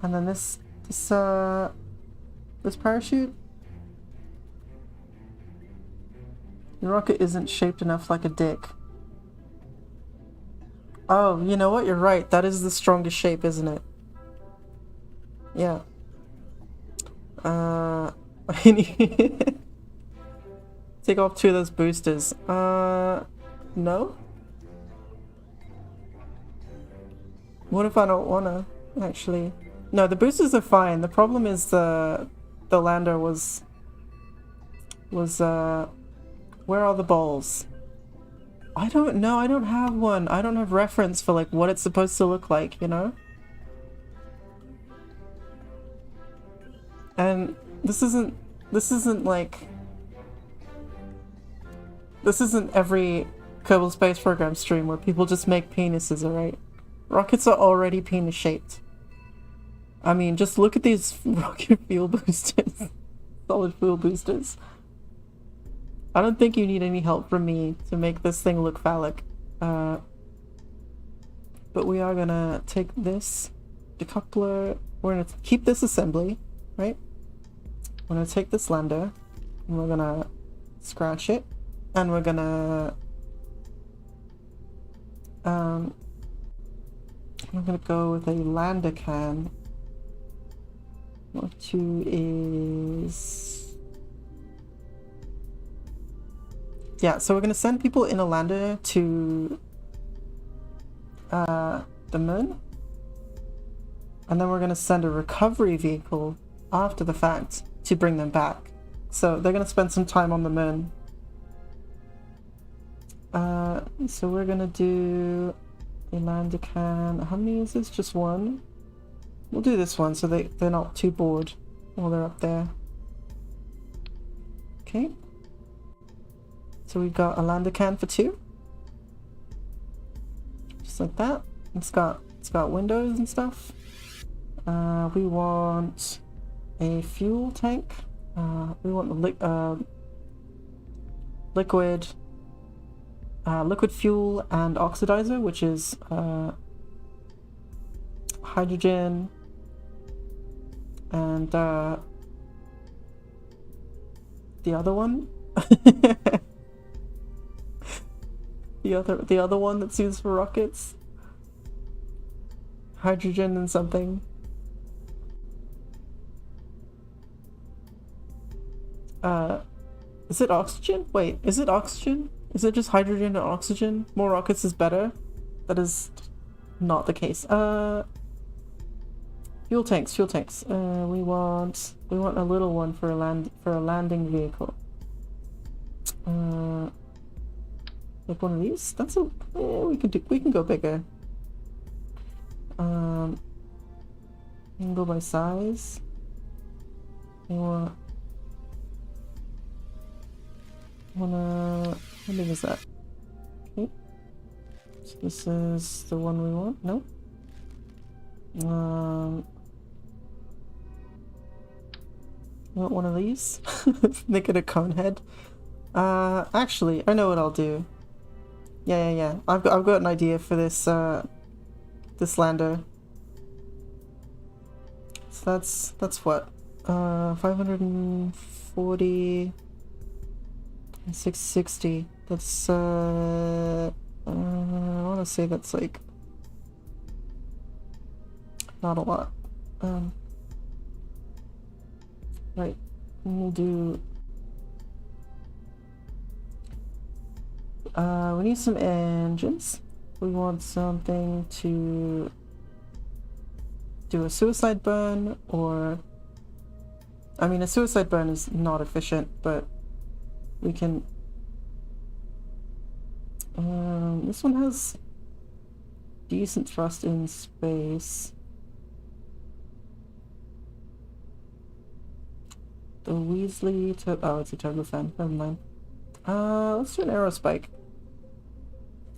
And then this parachute? The rocket isn't shaped enough like a dick. Oh, you know what? You're right. That is the strongest shape, isn't it? Yeah. Take off 2 of those boosters. No? What if I don't wanna, actually? No, the boosters are fine. The problem is the lander was where are the balls? I don't know. I don't have one. I don't have reference for what it's supposed to look like, you know? And this isn't every Kerbal Space Program stream where people just make penises, alright? Rockets are already penis shaped. I mean, just look at these rocket fuel boosters. Solid fuel boosters. I don't think you need any help from me to make this thing look phallic. But we are gonna take this decoupler. We're gonna keep this assembly, right? We're gonna take this lander and we're gonna scratch it, and we're gonna go with a lander can. What 2 is... Yeah, so we're gonna send people in a lander to the moon, and then we're gonna send a recovery vehicle after the fact to bring them back. So they're gonna spend some time on the moon. So we're gonna do a lander can. How many is this? Just one? We'll do this one so they're not too bored while they're up there. Okay. So we've got a lander can for 2. Just like that. It's got windows and stuff. We want a fuel tank. We want the liquid fuel and oxidizer, which is hydrogen and the other one. the other one that's used for rockets. Hydrogen and something. Is it oxygen? Wait, is it oxygen? Is it just hydrogen and oxygen? More rockets is better? That is not the case. Fuel tanks. We want a little one for a landing vehicle. Like one of these? That's a we can go bigger. You can go by size. How big is that? Okay. So this is the one we want? No? You want one of these? Make it a cone head. Actually, I know what I'll do. Yeah. I've got an idea for this this lander. So that's what? 540 and 660. That's I want to say that's like not a lot. Right. We'll do we need some engines. We want something to do a suicide burn, or I mean a suicide burn is not efficient, but we can this one has decent thrust in space. The Weasley oh, it's a turbofan, never mind. Let's do an aerospike.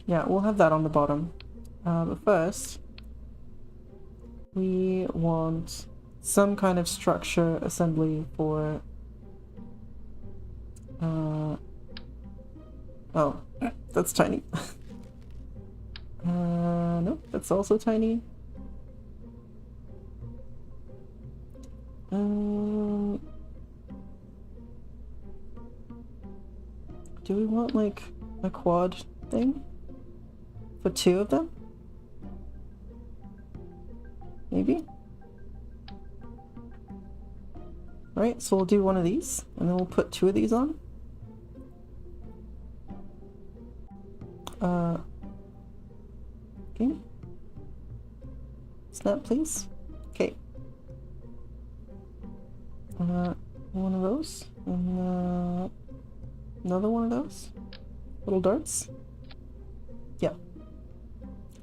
Yeah, we'll have that on the bottom. But first, we want some kind of structure assembly for... oh, that's tiny. Nope, that's also tiny. Do we want like a quad thing? For 2 of them? Maybe? Right, so we'll do one of these, and then we'll put 2 of these on. Okay. Snap, please. Okay. One of those, and another one of those. Little darts. Yeah.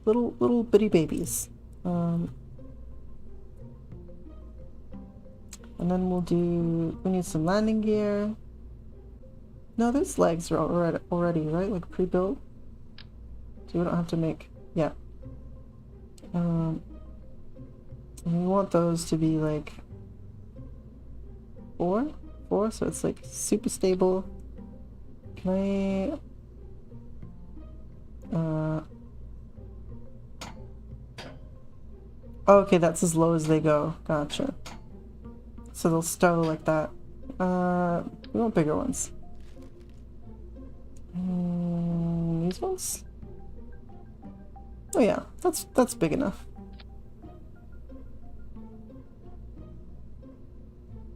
Little bitty babies. And then we need some landing gear. No, those legs are already, right? Like pre-built. So we don't have to make, yeah. And we want those to be like 4, so it's like super stable. Can I, oh, okay, that's as low as they go. Gotcha. So they'll stow like that. We want bigger ones. These ones? Oh yeah, that's big enough.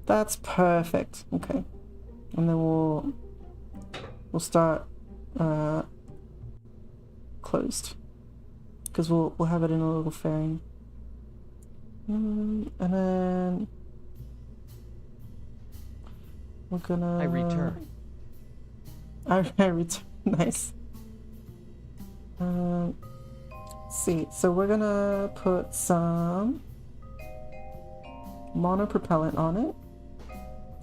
That's perfect. Okay. And then we'll start closed. Because we'll have it in a little fairing. And then we're gonna I return. I return. Nice. Let's see. So we're gonna put some monopropellant on it.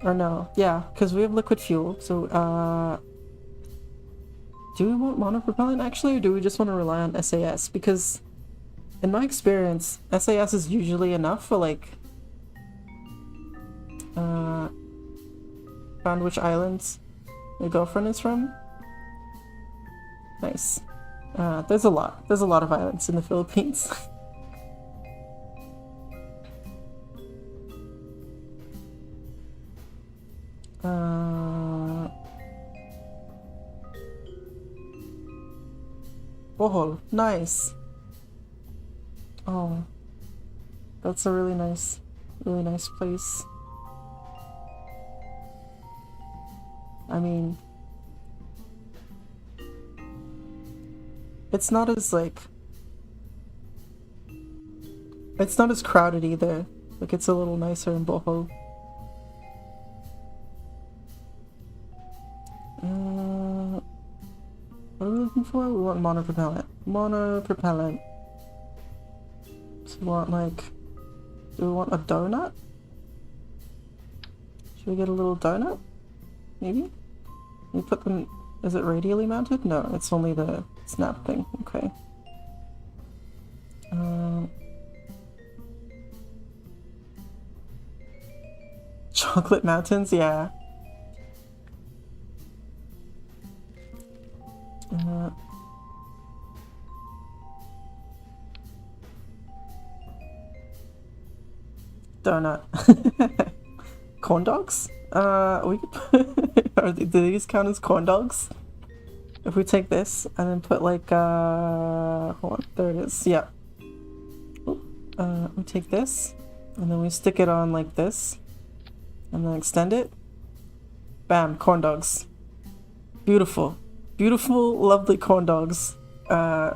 Or no, yeah, because we have liquid fuel. So do we want monopropellant actually, or do we just want to rely on SAS? Because in my experience, SAS is usually enough for like found which islands your girlfriend is from. Nice. There's a lot of islands in the Philippines. Bohol, nice. Oh, that's a really nice place. I mean, it's not as like, it's not as crowded either. Like, it's a little nicer in Bohol. What are we looking for? We want monopropellant. Monopropellant. So we want like, do we want a donut? Should we get a little donut? Maybe? We put them, is it radially mounted? No, it's only the snap thing. Okay. Chocolate mountains, yeah. Donut. Corn dogs? We could put do these count as corn dogs? If we take this and then put like hold on, there it is. Yeah. We take this and then we stick it on like this and then extend it. Bam, corn dogs. Beautiful. Beautiful, lovely corn dogs. Yeah.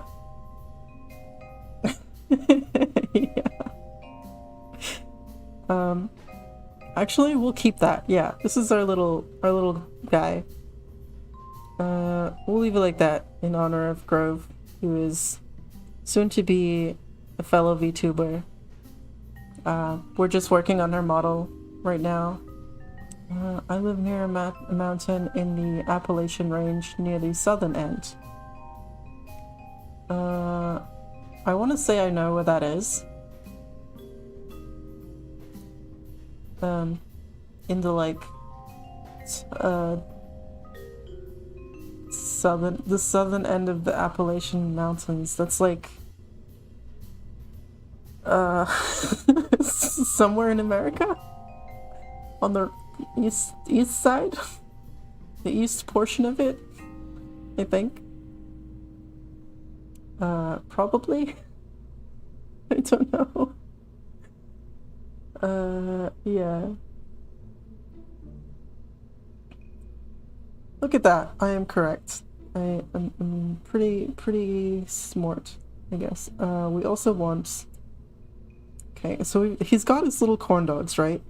Actually, we'll keep that. Yeah, this is our little guy. We'll leave it like that in honor of Grove, who is soon to be a fellow VTuber. We're just working on her model right now. I live near a mountain in the Appalachian Range near the southern end. I want to say I know where that is. In the like southern end of the Appalachian Mountains. That's like somewhere in America, on the east side, the east portion of it, I think. Probably. I don't know. Yeah. Look at that. I am correct. I'm pretty smart, I guess. We also want. Okay, so he's got his little corn dogs, right?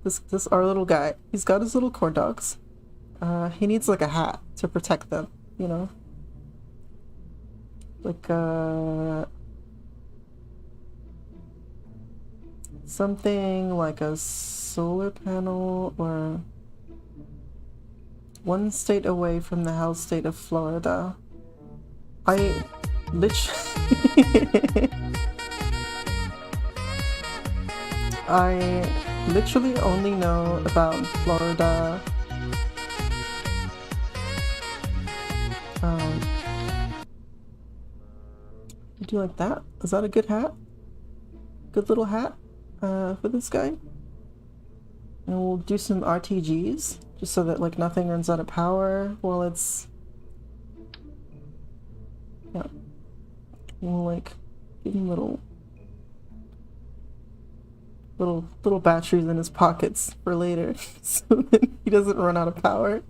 This our little guy. He's got his little corn dogs. He needs like a hat to protect them, you know? Like something like a solar panel or one state away from the hell state of Florida. I literally only know about Florida. Do you like that? Is that a good hat? Good little hat for this guy? And we'll do some RTGs just so that like nothing runs out of power while it's We'll like give him little batteries in his pockets for later, so that he doesn't run out of power.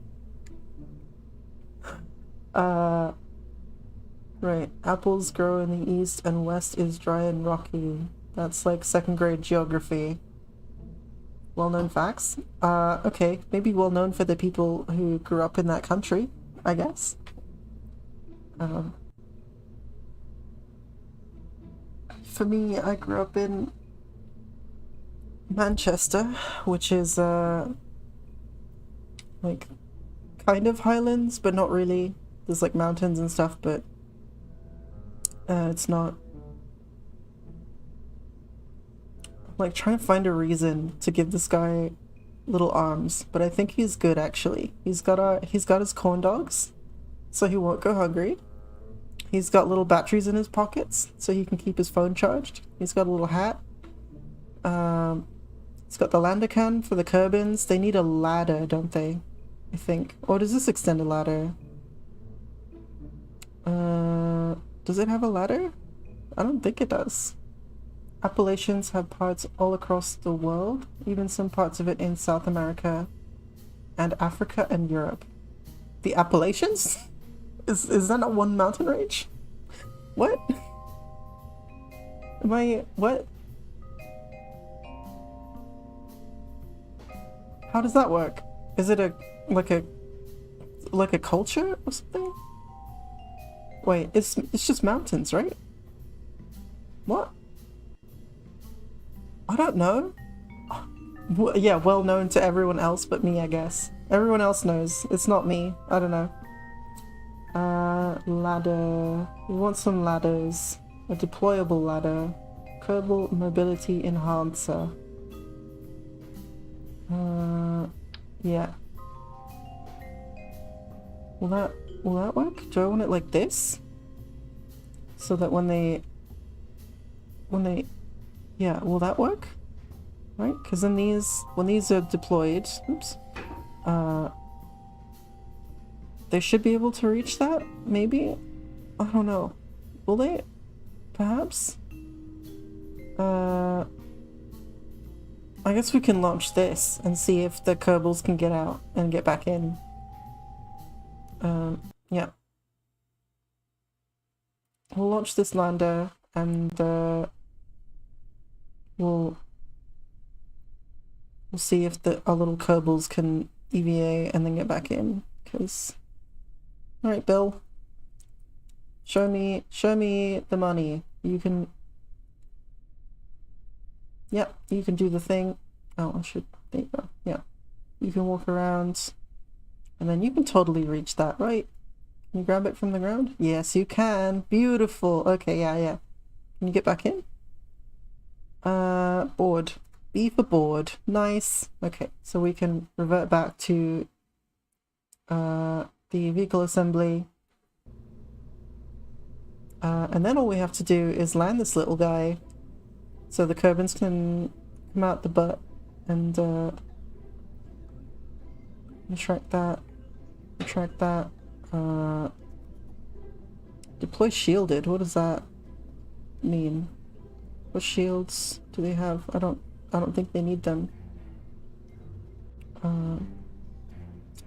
Right. Apples grow in the east and west is dry and rocky. That's like second grade geography. Well-known facts. Okay, maybe well known for the people who grew up in that country, I guess. For me, I grew up in Manchester, which is like kind of highlands, but not really. There's like mountains and stuff, but it's not. I'm like trying to find a reason to give this guy little arms, but I think he's good actually. He's got his corn dogs, so he won't go hungry. He's got little batteries in his pockets, so he can keep his phone charged. He's got a little hat. He's got the lander can for the kerbals. They need a ladder, don't they? I think. Or does this extend a ladder? Does it have a ladder? I don't think it does. Appalachians have parts all across the world, even some parts of it in South America and Africa and Europe. The Appalachians? Is that not one mountain range? What? What? How does that work? Is it like a culture or something? Wait, it's just mountains, right? What? I don't know. Yeah, well known to everyone else but me, I guess. Everyone else knows. It's not me. I don't know. Ladder. We want some ladders. A deployable ladder. Kerbal mobility enhancer. Yeah. Will that work? Do I want it like this? So that when they yeah, will that work? Right? Because then when these are deployed, oops, they should be able to reach that, maybe? I don't know. Will they? Perhaps? I guess we can launch this and see if the kerbals can get out and get back in. Yeah. We'll launch this lander and we'll see if our little kerbals can EVA and then get back in. Cause, all right, Bill. Show me the money. You can. Yep, you can do the thing. Oh, I should. There you go. Yeah, you can walk around, and then you can totally reach that, right? Can you grab it from the ground? Yes, you can. Beautiful. Okay, yeah. Can you get back in? Board. B for board. Nice. Okay, so we can revert back to the vehicle assembly. And then all we have to do is land this little guy so the kerbals can come out the butt and retract that. Deploy shielded. What does that mean? What shields do they have? I don't think they need them.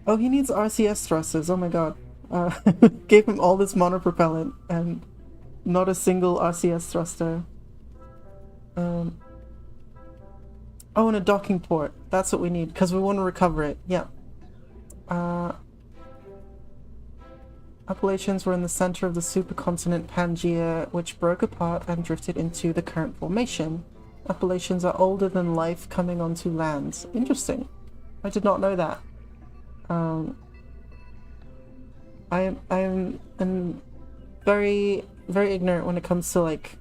Oh, he needs RCS thrusters. Oh my god. Gave him all this monopropellant and not a single RCS thruster. Oh, and a docking port. That's what we need because we want to recover it. Yeah. Appalachians were in the center of the supercontinent Pangaea, which broke apart and drifted into the current formation. Appalachians are older than life coming onto land. Interesting. I did not know that. I am very, very ignorant when it comes to like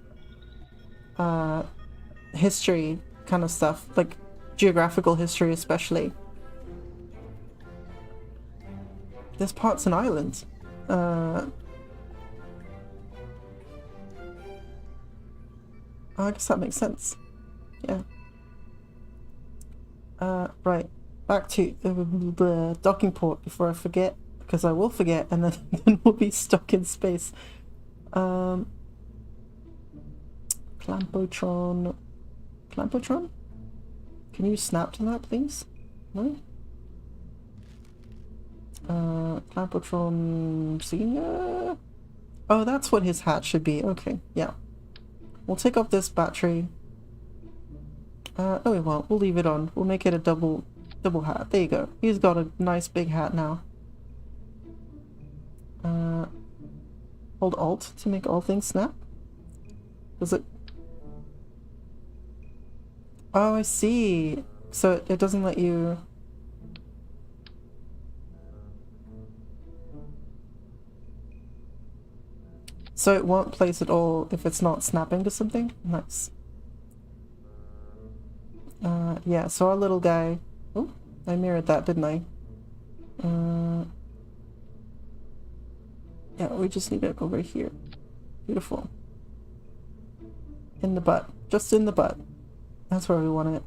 history kind of stuff, like geographical history especially. This part's an island. I guess that makes sense. Yeah. Right. Back to the docking port before I forget, because I will forget and then we'll be stuck in space. Clampotron. Clampotron? Can you snap to that, please? No? Clampotron Senior? Oh, that's what his hat should be. Okay, yeah. We'll take off this battery. No, we won't. We'll leave it on. We'll make it a double hat. There you go. He's got a nice big hat now. Hold Alt to make all things snap. Does it? Oh, I see. So it doesn't let you... So it won't place at all if it's not snapping to something? Nice. Yeah, so our little guy... Oh, I mirrored that, didn't I? Yeah, we just need it over here. Beautiful. In the butt. Just in the butt. That's where we want it.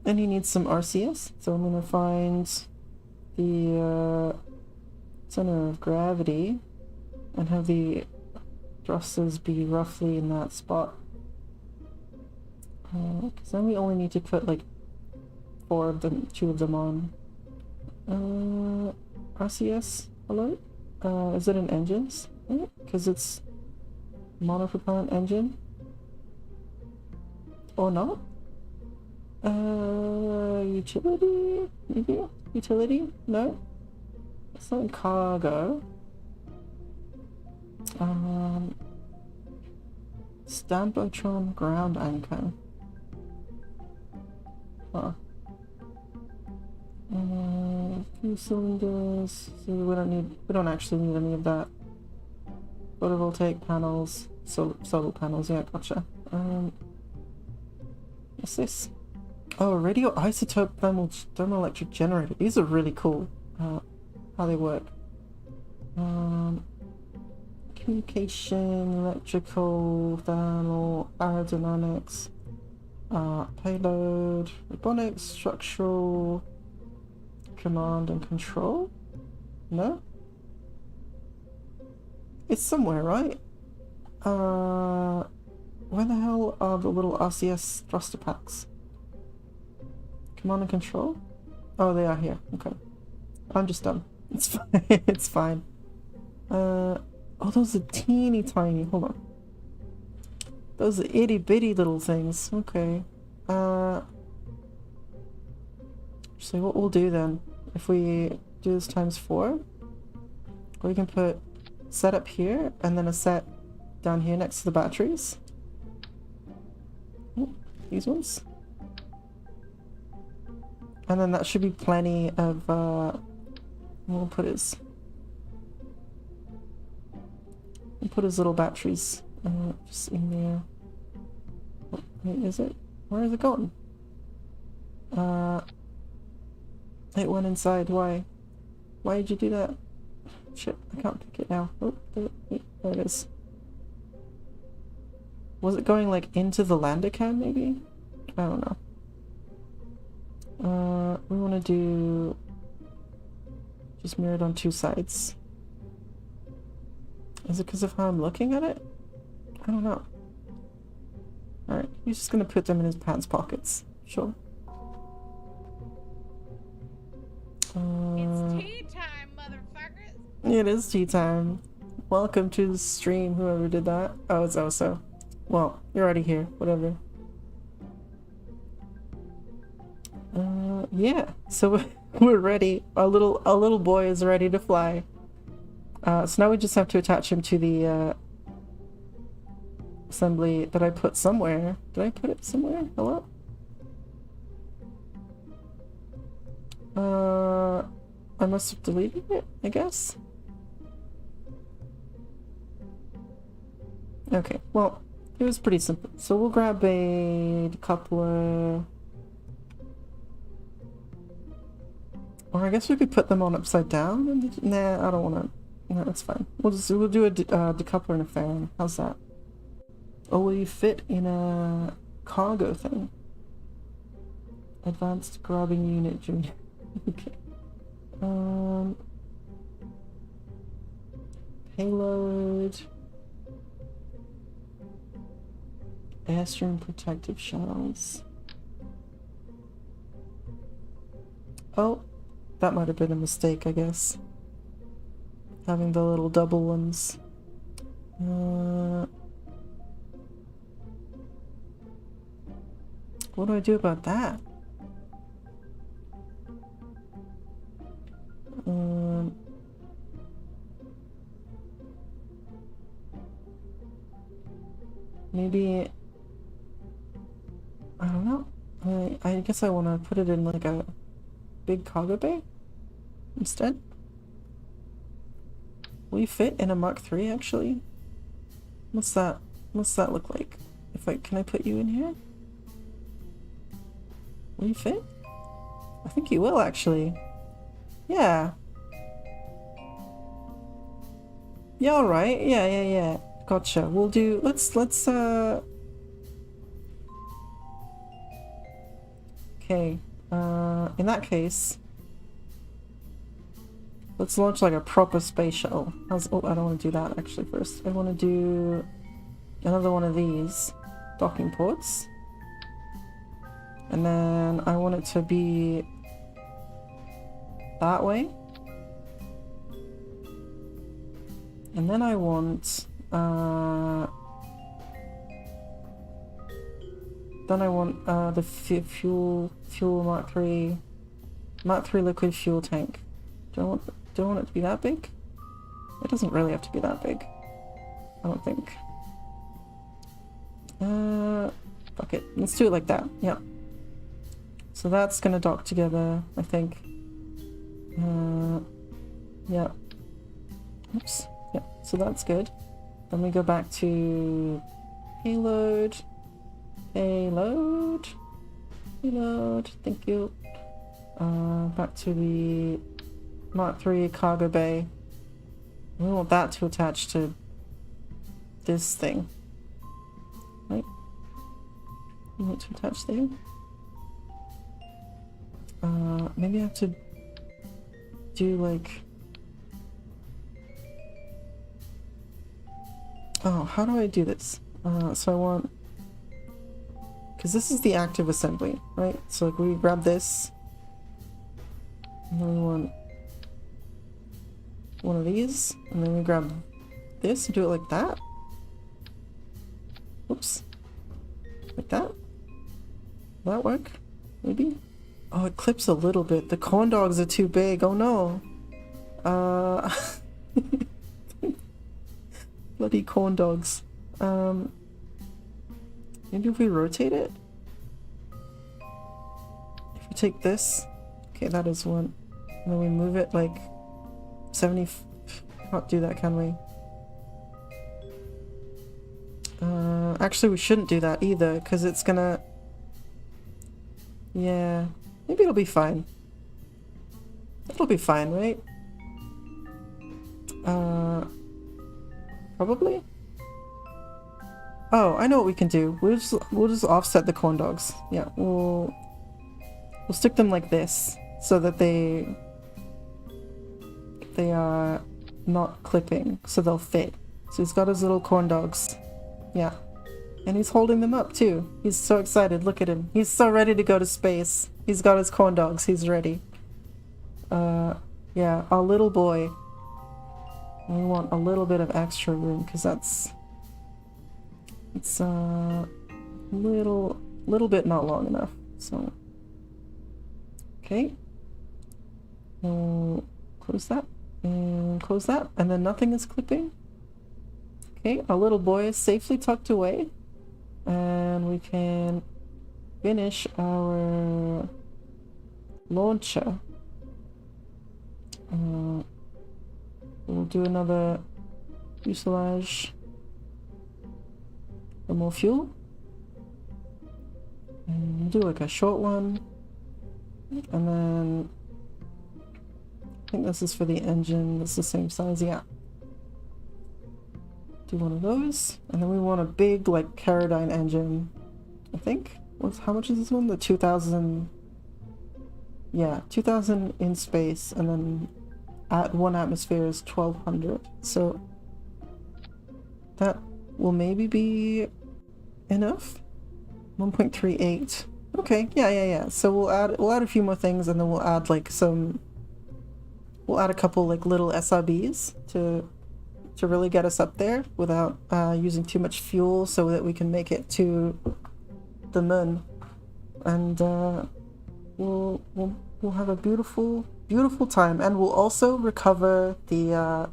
And he needs some RCS, so I'm gonna find the center of gravity and have the thrusters be roughly in that spot. Because then we only need to put like 4 of them, 2 of them on. RCS alert? Is it an engines? Because it's monopropellant engine? Or not? Utility? Maybe? Utility? No? It's not cargo. Stambotron ground anchor. Huh. Few cylinders. So we don't actually need any of that. Photovoltaic panels. Solar panels, yeah, gotcha. What's this? Oh, radioisotope thermoelectric generator. These are really cool. How they work. Communication, electrical, thermal, aerodynamics, payload, robotics, structural, command and control? No? It's somewhere, right? Where the hell are the little RCS thruster packs? Command and control? Oh, they are here. Okay. I'm just dumb. It's fine. It's fine. Oh, those are teeny tiny. Hold on. Those are itty bitty little things. Okay. So what we'll do then, if we do this times 4, we can put set up here and then a set down here next to the batteries. Oh, these ones. And then that should be plenty of, we'll put his little batteries just in there. Wait, is it? Where is it going? It went inside. Why? Why did you do that? Shit, I can't pick it now. Oh, there it is. Was it going like into the lander cam maybe? I don't know. We want to do just mirrored on 2 sides. Is it because of how I'm looking at it? I don't know. Alright, he's just gonna put them in his pants pockets. Sure. It's tea time, motherfuckers! It is tea time. Welcome to the stream, whoever did that. Oh, it's Oso. Well, you're already here. Whatever. Yeah. So we're ready. Our little boy is ready to fly. So now we just have to attach him to the assembly that I put somewhere. Did I put it somewhere? Hello? I must have deleted it, I guess. Okay, well, it was pretty simple. So we'll grab a decoupler. Or I guess we could put them on upside down. And nah, I don't want to. No, that's fine. We'll do a decoupler and a fan. How's that? Oh, will you fit in a cargo thing? Advanced grabbing unit, Junior. Okay. Payload. Airstream protective shells. Oh, that might have been a mistake, I guess. Having the little double ones. What do I do about that? Maybe, I don't know. I guess I want to put it in like a big cargo bay instead. Will you fit in a Mark III actually? What's that look like? Can I put you in here? Will you fit? I think you will actually. Yeah. Yeah, alright. Yeah. Gotcha. We'll do, let's okay. In that case, let's launch like a proper space shuttle. Oh, I don't want to do that actually first. I want to do another one of these docking ports. And then I want it to be that way. And then I want the fuel Mark III liquid fuel tank. Do I want it to be that big? It doesn't really have to be that big, I don't think. Fuck it. Let's do it like that. Yeah. So that's gonna dock together, I think. Yeah. Oops. Yeah. So that's good. Then we go back to payload. Payload. Thank you. Back to the Mark III cargo bay. We want that to attach to this thing. Right? You want to attach there? Maybe I have to do like... Oh, how do I do this? So I want... Because this is the active assembly, right? So like we grab this. And then we want one of these. And then we grab this and do it like that. Oops. Like that? Will that work? Maybe? Oh, it clips a little bit. The corn dogs are too big. Oh no. Bloody corn dogs. Maybe if we rotate it? If we take this. Okay, that is one. And then we move it like 70. Can't do that, can we? Actually, we shouldn't do that either, because it's gonna... Yeah. Maybe it'll be fine. It'll be fine, right? Probably? Oh, I know what we can do. We'll just offset the corn dogs. Yeah, we'll stick them like this so that they are not clipping, so they'll fit. So he's got his little corn dogs. Yeah. And he's holding them up too. He's so excited. Look at him. He's so ready to go to space. He's got his corn dogs. He's ready. Yeah, our little boy. We want a little bit of extra room because it's a little bit not long enough. So okay. We'll close that and close that, and then nothing is clipping. Okay, our little boy is safely tucked away, and we can finish our launcher. We'll do another fuselage for more fuel, and we'll do like a short one, and then I think this is for the engine. It's the same size. Yeah, do one of those, and then we want a big like Caradyne engine. I think. How much is this one? The 2000. Yeah, 2000 in space, and then at 1 atmosphere is 1200. So that will maybe be enough? 1.38. Okay, yeah. So we'll add a few more things, and then we'll add like we'll add a couple like little SRBs to really get us up there without using too much fuel, so that we can make it to the moon. And we'll have a beautiful time, and we'll also recover the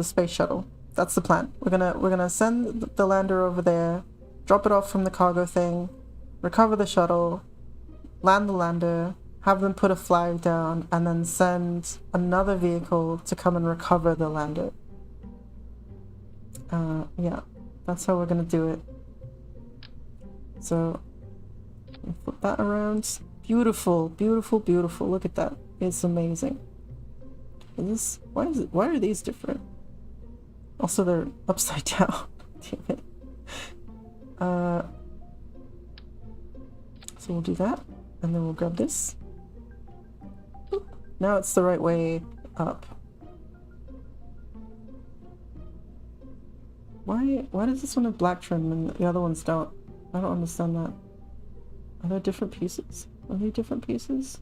space shuttle. That's the plan. We're gonna send the lander over there, drop it off from the cargo thing, recover the shuttle, land the lander, have them put a flag down, and then send another vehicle to come and recover the lander. Yeah, that's how we're gonna do it. So flip that around. Beautiful. Look at that. It's amazing. Why are these different? Also, they're upside down. Damn it. So we'll do that, and then we'll grab this. Boop. Now it's the right way up. Why does this one have black trim and the other ones don't? I don't understand that. Are there different pieces? Are they different pieces?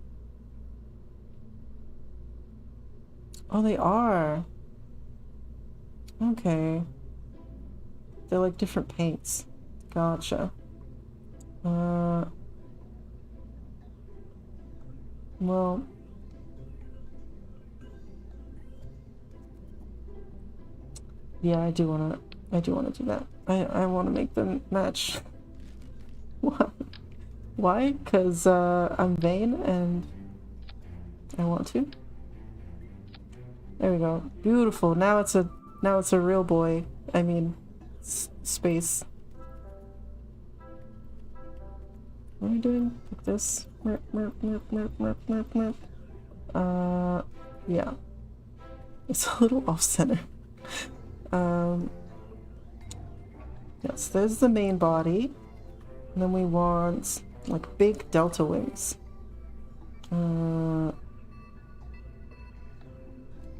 Oh, they are. Okay. They're like different paints. Gotcha. Well, yeah, I do wanna do that. I wanna make them match. What? Why? 'Cause I'm vain and I want to. There we go. Beautiful. Now it's a real boy. I mean, space. What are you doing? Like this? Yeah. It's a little off-center. Yes, there's the main body. And then we want, like, big delta wings.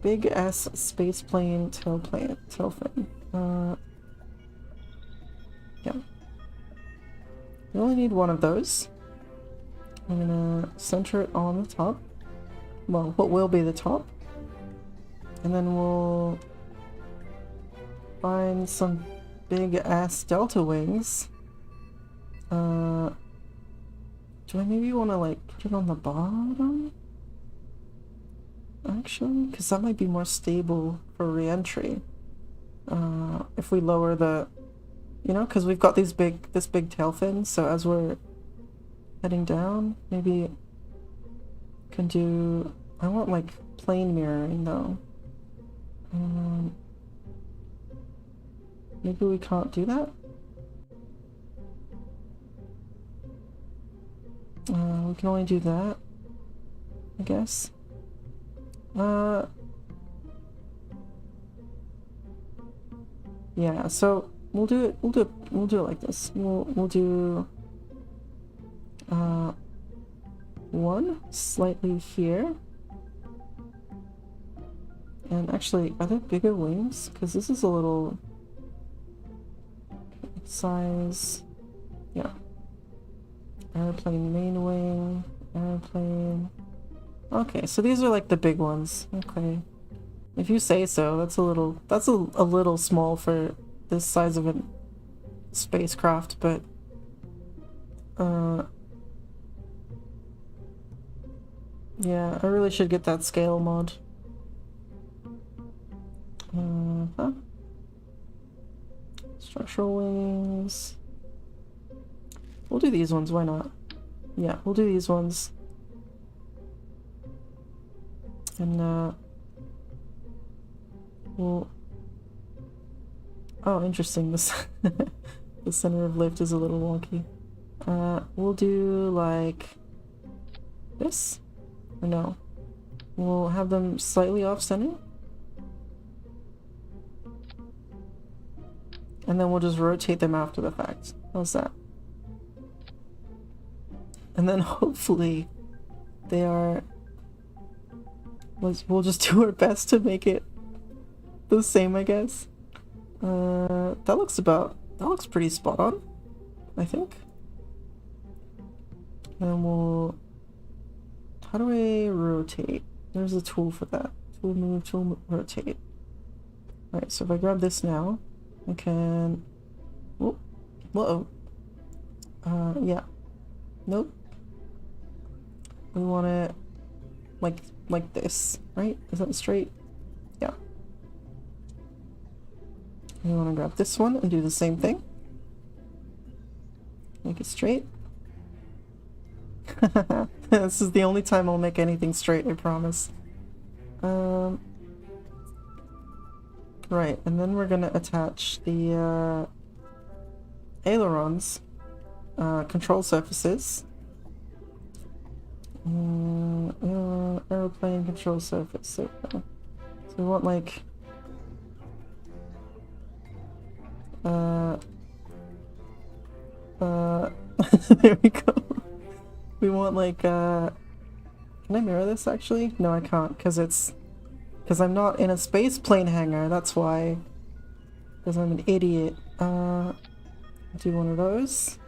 Big S space plane tail fin. Yeah. We only need one of those. I'm gonna center it on the top. Well, what will be the top. And then we'll find some big ass delta wings. Do I maybe want to like put it on the bottom? Actually, because that might be more stable for re-entry. If we lower the, because we've got this big tail fin, so as we're heading down, maybe can do. I want like plane mirroring though. Maybe we can't do that. We can only do that, I guess. Yeah, so we'll do it like this. We'll do one slightly here. And actually, are there bigger wings? Because this is a little size. Yeah. Airplane main wing, airplane. Okay, so these are like the big ones. Okay. If you say so, that's a little small for this size of a spacecraft, but yeah, I really should get that scale mod. Structural wings. We'll do these ones, why not? Yeah, we'll do these ones. And we'll... Oh, interesting, this the center of lift is a little wonky. We'll do like this? Or no? We'll have them slightly off-center. And then we'll just rotate them after the fact. How's that? And then hopefully they are... We'll just do our best to make it the same, I guess. That looks pretty spot on, I think. And we'll... How do I rotate? There's a tool for that. Tool move, rotate. Alright, so if I grab this now, I can... Whoop. Whoa. Yeah. Nope. We want it like this, right? Is that straight? Yeah. We want to grab this one and do the same thing. Make it straight. This is the only time I'll make anything straight, I promise. Right, and then we're gonna attach the ailerons, control surfaces. Aeroplane control surface. So we want like there we go. We want like can I mirror this actually? No, I can't because I'm not in a space plane hangar, that's why. Because I'm an idiot. Do one of those.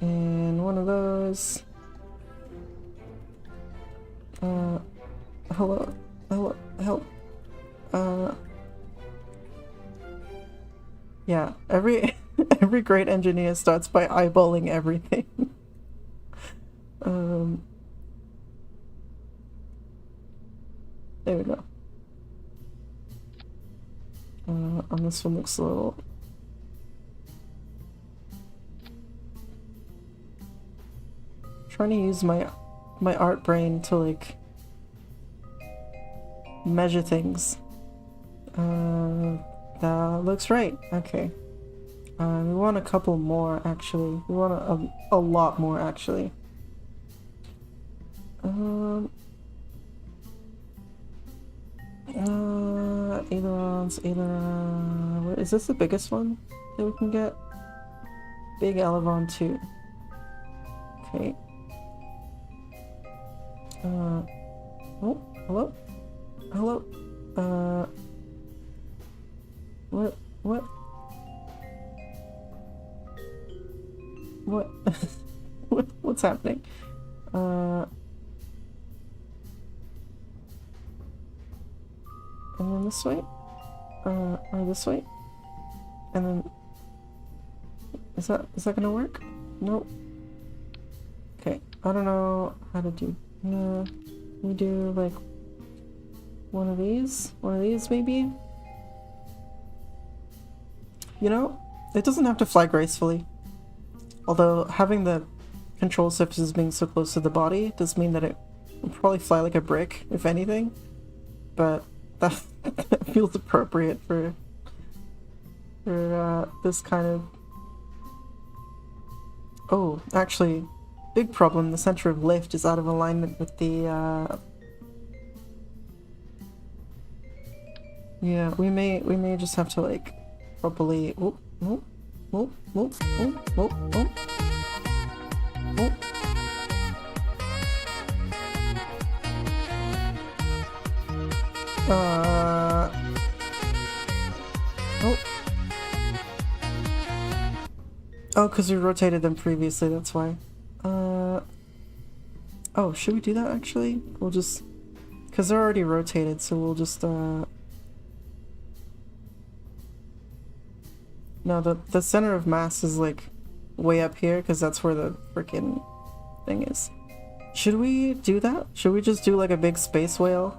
And one of those. Hello. Help. Yeah, every great engineer starts by eyeballing everything. There we go. And this one looks a little... trying to use my art brain to like measure things. That looks right. Okay. We want a couple more actually. We want a lot more actually. Ailerons, aileron. Is this the biggest one that we can get? Big aileron 2. Okay. Oh, hello? Hello? What? What's happening? And then this way? Or this way? And then... Is that gonna work? Nope. Okay, I don't know how to do... No, we do like... One of these maybe? You know, it doesn't have to fly gracefully. Although having the control surfaces being so close to the body does mean that it will probably fly like a brick, if anything. But that feels appropriate for this kind of... Oh, actually, big problem, the center of lift is out of alignment with the yeah, we may just have to like properly whoop. Oh, because we rotated them previously, that's why. Oh, should we do that actually? We'll just... Because they're already rotated, so we'll just, No, the center of mass is, like, way up here, because that's where the frickin' thing is. Should we do that? Should we just do, like, a big space whale?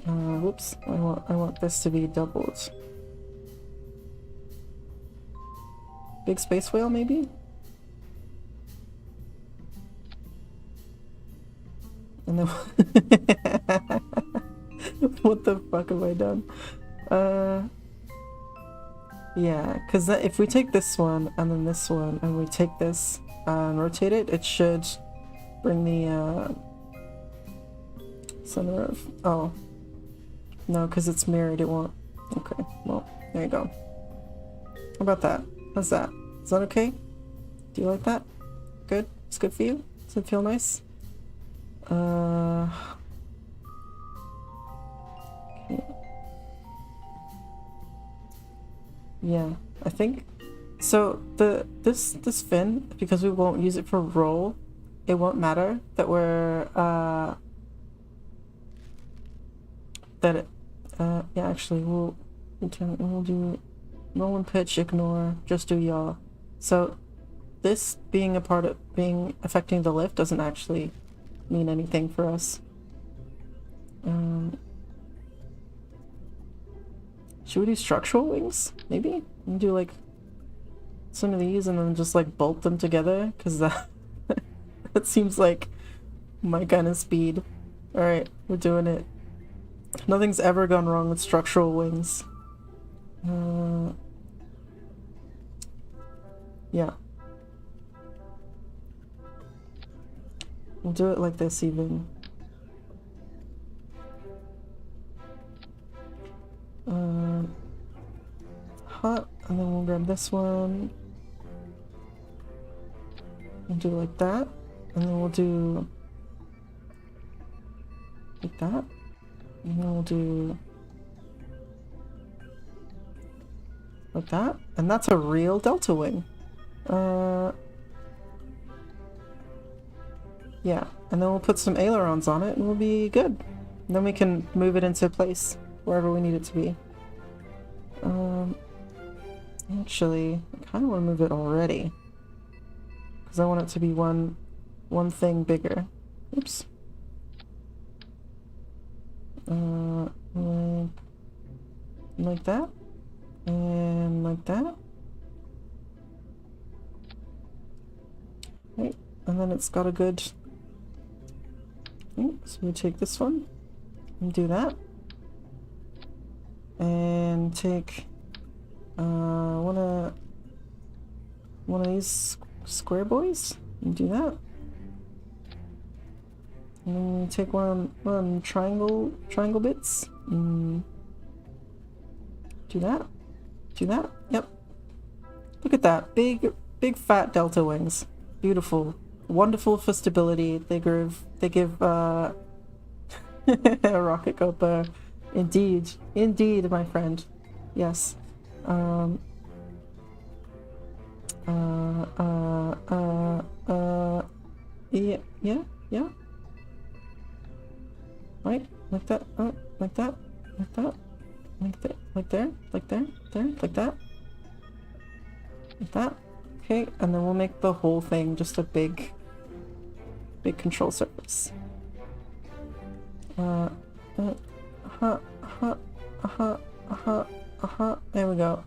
Whoops. I want this to be doubled. Big space whale, maybe? And then... What the fuck have I done? Yeah, because if we take this one, and then this one, and we take this, and rotate it, it should bring the, center of... Oh. No, because it's mirrored, it won't. Okay, well, there you go. How about that? How's that? Is that okay? Do you like that? Good? It's good for you? Does it feel nice? Okay. Yeah, I think so. This fin, because we won't use it for roll, it won't matter that we're yeah, actually we'll do roll and pitch, ignore, just do yaw. So this being a part of affecting the lift doesn't actually mean anything for us. Should we do structural wings? Maybe? And do like some of these and then just like bolt them together? Because that, that seems like my kind of speed. Alright, we're doing it. Nothing's ever gone wrong with structural wings. Yeah. We'll do it like this even. Hot, and then we'll grab this one. We'll do it like that, and then we'll do like that, and then we'll do like that, and that's a real delta wing. Yeah, and then we'll put some ailerons on it and we'll be good. And then we can move it into place wherever we need it to be. Actually, I kind of want to move it already because I want it to be one thing bigger. Oops. Like that, and like that. Right, and then it's got a good. Okay, so we take this one and do that, and take one of these square boys and do that, and then we take one triangle bits and do that, yep. Look at that, big fat delta wings, beautiful, wonderful for stability. They give a rocket copa, indeed, my friend, yes. Yeah. Right, like that, like that, like that, like that, like there, like there, like that, like that. Okay, and then we'll make the whole thing just a big control surface. There we go.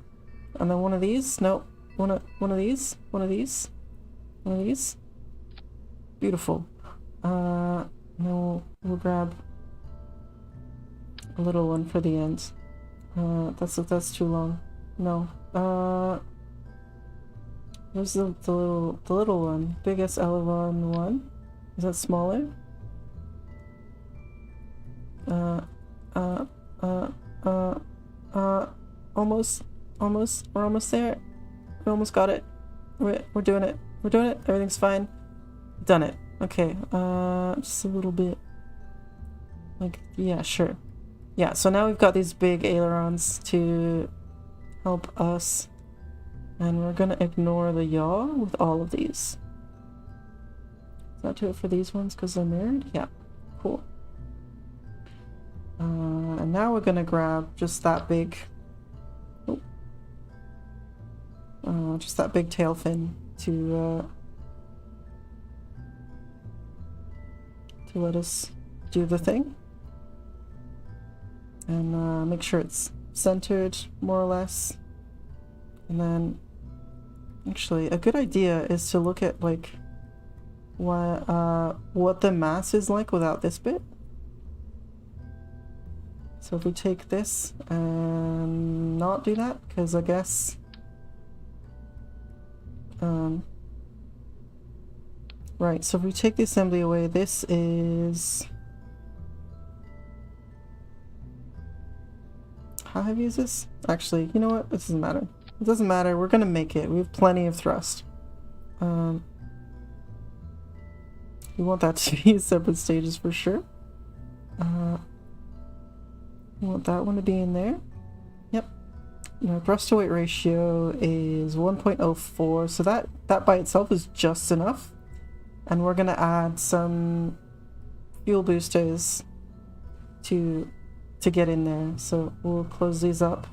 And then one of these. Nope. One of these. Beautiful. Now we'll grab a little one for the end. That's too long. No. Where's the little one? Biggest Elevon one. Is that smaller? Almost. We're almost there. We almost got it. We're doing it. Everything's fine. Done it. Okay. Just a little bit. Like, yeah, sure. Yeah, so now we've got these big ailerons to help us. And we're gonna ignore the yaw with all of these. Does that do it for these ones because they're mirrored? Yeah. Cool. And now we're gonna grab just that big tail fin to let us do the thing. And make sure it's centered more or less. And then actually a good idea is to look at like what the mass is like without this bit. So if we take this and not do that, because I guess right, so if we take the assembly away, this is how heavy is this? Actually, you know what? This doesn't matter. It doesn't matter. We're gonna make it. We have plenty of thrust. We want that to be separate stages for sure. We want that one to be in there. Yep. your thrust to weight ratio is 1.04, so that by itself is just enough. And we're gonna add some fuel boosters to get in there. So we'll close these up.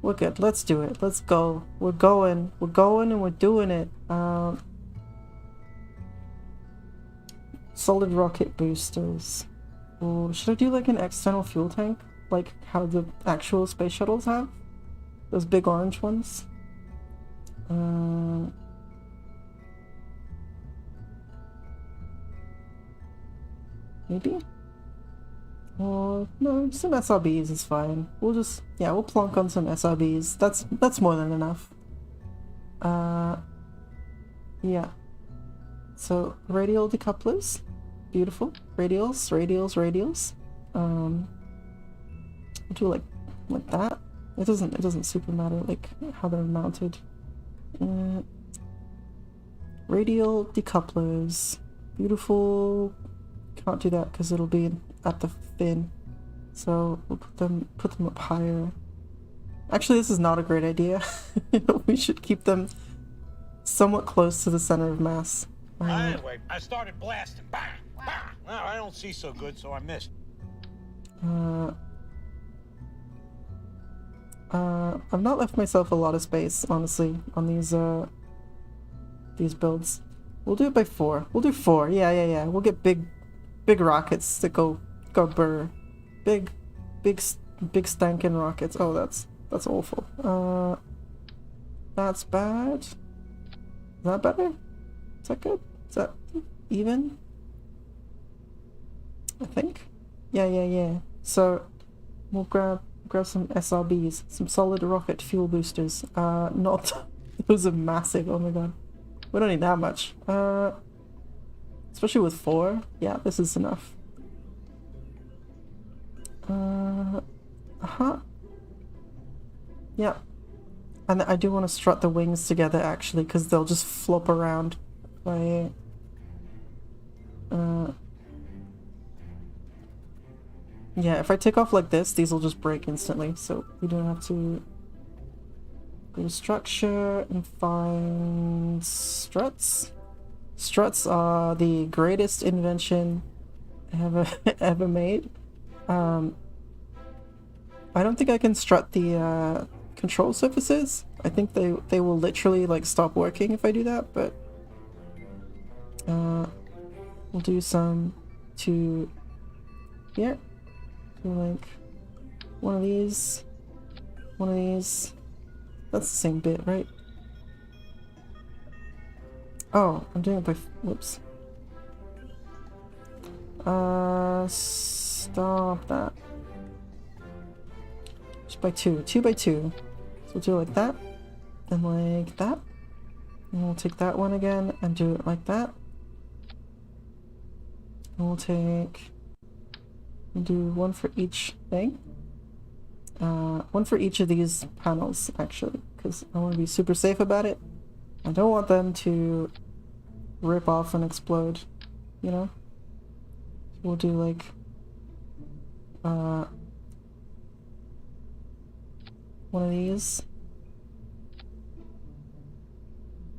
We're good. Let's do it. Let's go. We're going. We're going and we're doing it. Solid rocket boosters. Oh, should I do like an external fuel tank? Like how the actual space shuttles have? Those big orange ones? Maybe? Oh, no, some SRBs is fine. We'll just, yeah, we'll plonk on some SRBs. That's more than enough. Yeah. So, radial decouplers. Beautiful. Radials, radials, radials. We'll do like that. It doesn't super matter like how they're mounted. Radial decouplers. Beautiful. Can't do that because it'll be at the fin. So we'll put them up higher. Actually, this is not a great idea. We should keep them somewhat close to the center of mass. Anyway, I started blasting. Bang! Bang! Well, I don't see so good, so I missed. I've not left myself a lot of space, honestly, on these builds. We'll do it by 4. We'll do 4. Yeah. We'll get big rockets that go burr. Big stankin' rockets. Oh, that's awful. That's bad. Is that better? Is that good? Is that even? I think. Yeah. So we'll grab some SRBs, some solid rocket fuel boosters. Not those are massive. Oh my god, we don't need that much. Especially with 4. Yeah, this is enough. Yeah, and I do want to strut the wings together actually, because they'll just flop around. By yeah, if I take off like this, these will just break instantly, so we don't have to go to structure and find struts. Struts are the greatest invention ever made. I don't think I can strut the control surfaces. I think they will literally like stop working if I do that, but we'll do some to here. So like one of these. That's the same bit, right? Oh, I'm doing it by whoops. Stop that. Just by 2 by 2. So we'll do it like that, and like that. And we'll take that one again and do it like that. And we'll do one for each thing. One for each of these panels, actually, because I want to be super safe about it. I don't want them to rip off and explode, you know? So we'll do like one of these.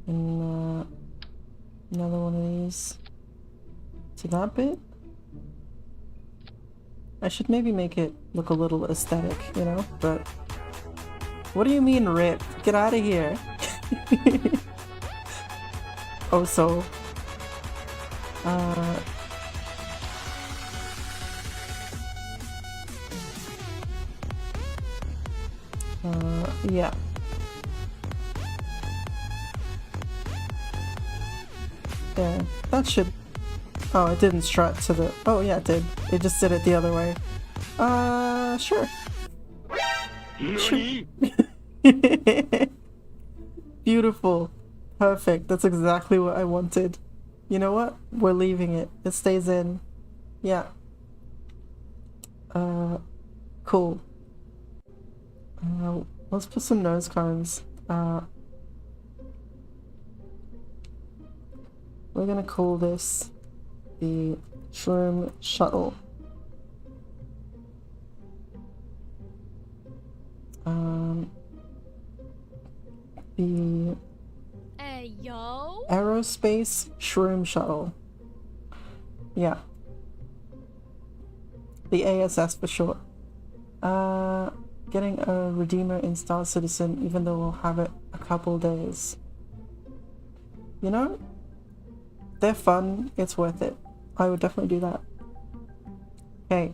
And another one of these to that bit. I should maybe make it look a little aesthetic, you know, but what do you mean rip? Get out of here. Oh, so yeah. There. That should... Oh, it didn't strut to the... Oh, yeah, it did. It just did it the other way. Sure. Sure. Beautiful. Perfect. That's exactly what I wanted. You know what? We're leaving it. It stays in. Yeah. Cool. Let's put some nose cones. We're gonna call this the Shroom Shuttle. The Hey, yo. Aerospace Shroom Shuttle. Yeah. The ASS for short. Getting a Redeemer in Star Citizen, even though we'll have it a couple days. You know? They're fun, it's worth it. I would definitely do that. Okay,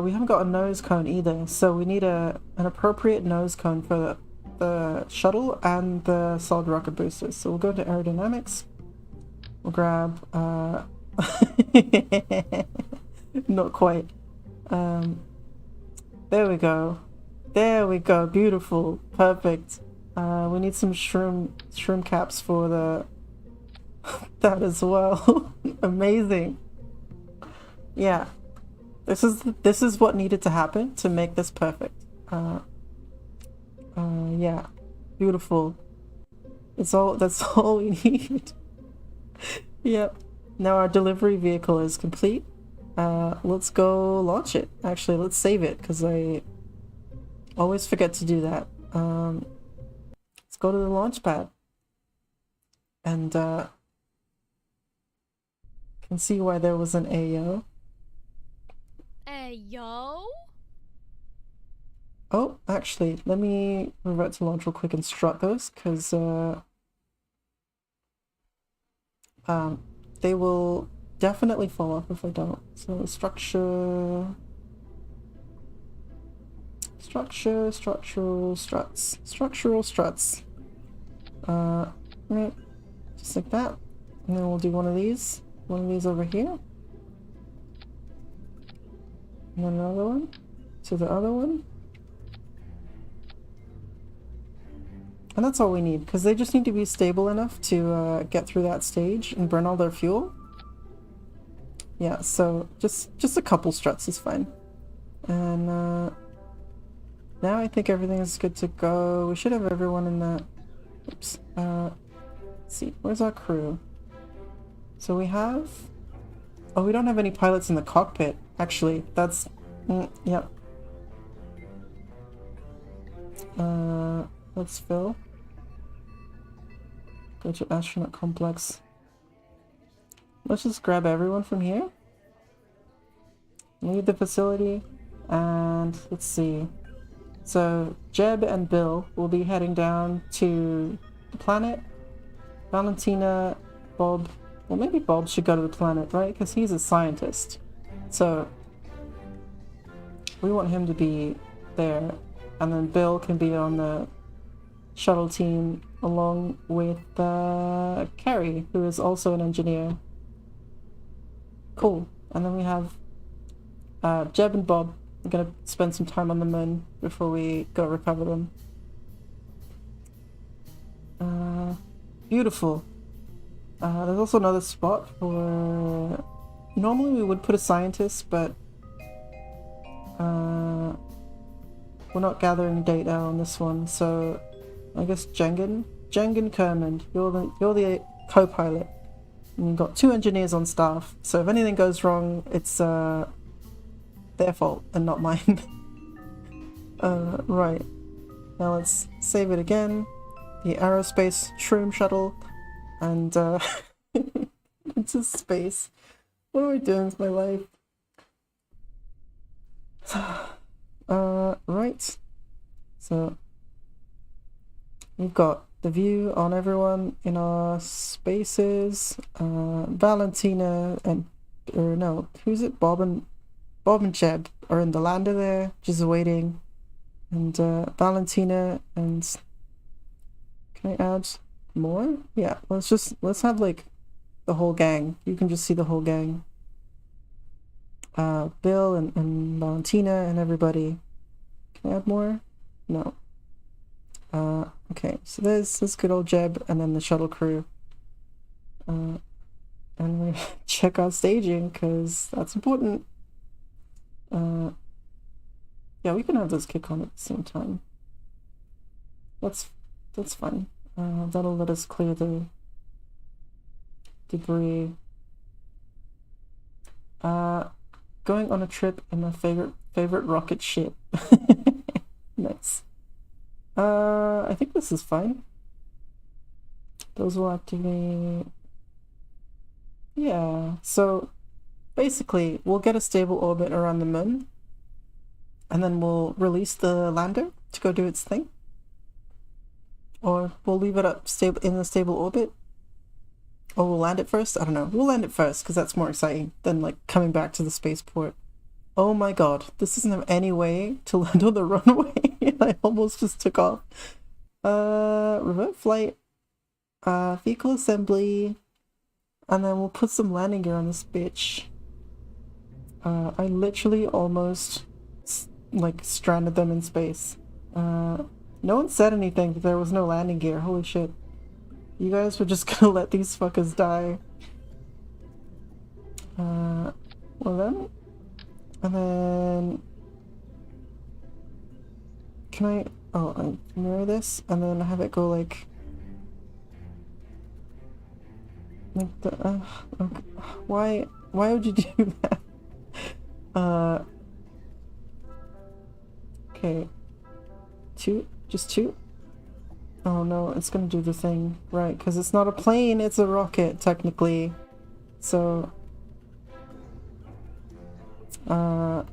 we haven't got a nose cone either, so we need an appropriate nose cone for the shuttle and the solid rocket boosters. So we'll go to aerodynamics. We'll grab, not quite. There we go. There we go. Beautiful. Perfect. We need some shroom caps for the that as well. Amazing. Yeah. This is what needed to happen to make this perfect. Yeah. Beautiful. That's all we need. Yep. Now our delivery vehicle is complete. Let's go launch it. Actually, let's save it because I always forget to do that. Let's go to the launch pad and can see why there was an AO. Hey, yo. Oh, actually, let me revert to launch real quick and strut those because they will definitely fall off if I don't. So structural struts. Right, just like that. And then we'll do one of these over here. And then another one to the other one. And that's all we need, because they just need to be stable enough to get through that stage and burn all their fuel. Yeah, so just a couple struts is fine. And now I think everything is good to go. We should have everyone in that. Oops. Let's see, where's our crew? So we have... Oh, we don't have any pilots in the cockpit. Actually, that's... yep. Let's fill. Go to astronaut complex. Let's just grab everyone from here. Leave the facility. And let's see. So Jeb and Bill will be heading down to the planet. Valentina, Bob... Well, maybe Bob should go to the planet, right? Because he's a scientist. So we want him to be there. And then Bill can be on the shuttle team along with Carrie, who is also an engineer. Cool. And then we have Jeb and Bob. We're gonna spend some time on the moon before we go recover them. Beautiful. There's also another spot for... Normally we would put a scientist, but we're not gathering data on this one, so I guess Jengen Kermond, you're the co-pilot. And you've got 2 engineers on staff, so if anything goes wrong, it's their fault and not mine. Right. Now let's save it again. The aerospace shroom shuttle. And into space. What am I doing with my life? Right. So we've got the view on everyone in our spaces. Valentina and no, who's it? Bob and Jeb are in the lander there, just waiting. And Valentina and can I add more? Yeah, let's have like the whole gang. You can just see the whole gang. Bill and Valentina and everybody. Can I add more? No. Okay, so there's this good old Jeb and then the shuttle crew. And we check our staging because that's important. Yeah, we can have those kick on at the same time. That's fine. That'll let us clear the debris. Going on a trip in my favorite rocket ship. Nice. I think this is fine. Those will activate. Yeah, so basically we'll get a stable orbit around the moon, and then we'll release the lander to go do its thing. Or we'll leave it up in the stable orbit. Or we'll land it first? I don't know. We'll land it first because that's more exciting than like coming back to the spaceport. Oh my god, this doesn't have any way to land on the runway. I almost just took off. Revert flight. Vehicle assembly. And then we'll put some landing gear on this bitch. I literally almost like stranded them in space. No one said anything that there was no landing gear. Holy shit. You guys were just gonna let these fuckers die. Well then. And then... Can I... Oh, I mirror this? And then have it go like... Like the... okay. Why would you do that? Okay. Two? Just two? Oh no, it's gonna do the thing. Right, because it's not a plane, it's a rocket, technically. So... No,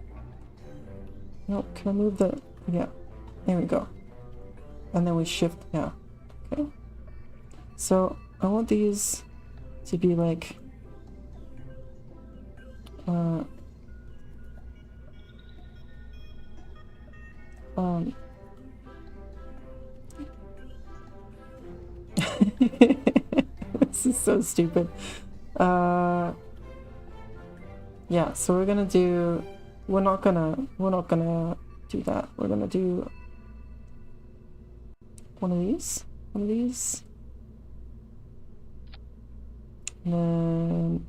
can I move the... Yeah, there we go. And then we shift... Yeah, okay. So, I want these to be like... This is so stupid. Yeah, so we're gonna do... We're not gonna do that. We're gonna do one of these. And then,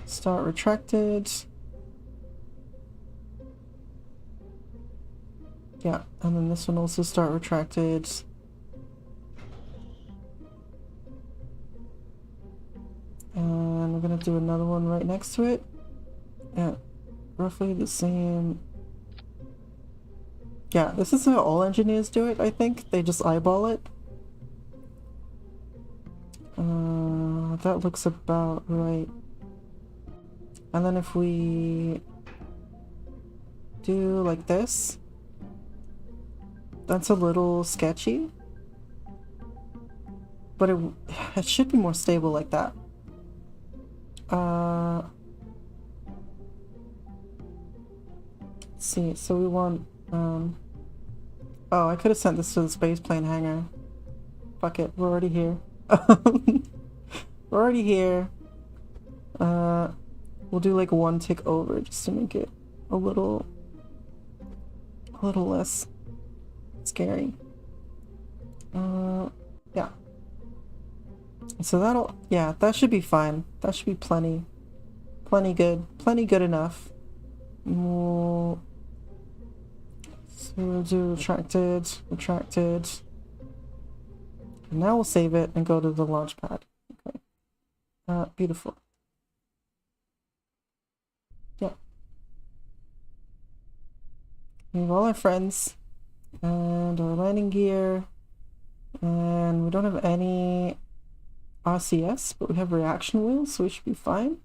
start retracted. Yeah, and then this one also start retracted. And we're gonna do another one right next to it. Yeah, roughly the same. Yeah, this is how all engineers do it, I think. They just eyeball it. That looks about right. And then if we do like this, that's a little sketchy. But it should be more stable like that. Let's see, so we want, oh, I could have sent this to the spaceplane hangar. Fuck it, we're already here. We're already here. We'll do like one tick over just to make it a little less scary. Yeah. So yeah, that should be fine. That should be plenty good enough. So we'll do retracted. And now we'll save it and go to the launch pad. Okay. Beautiful. Yeah. We have all our friends and our landing gear, and we don't have any RCS, but we have reaction wheels, so we should be fine.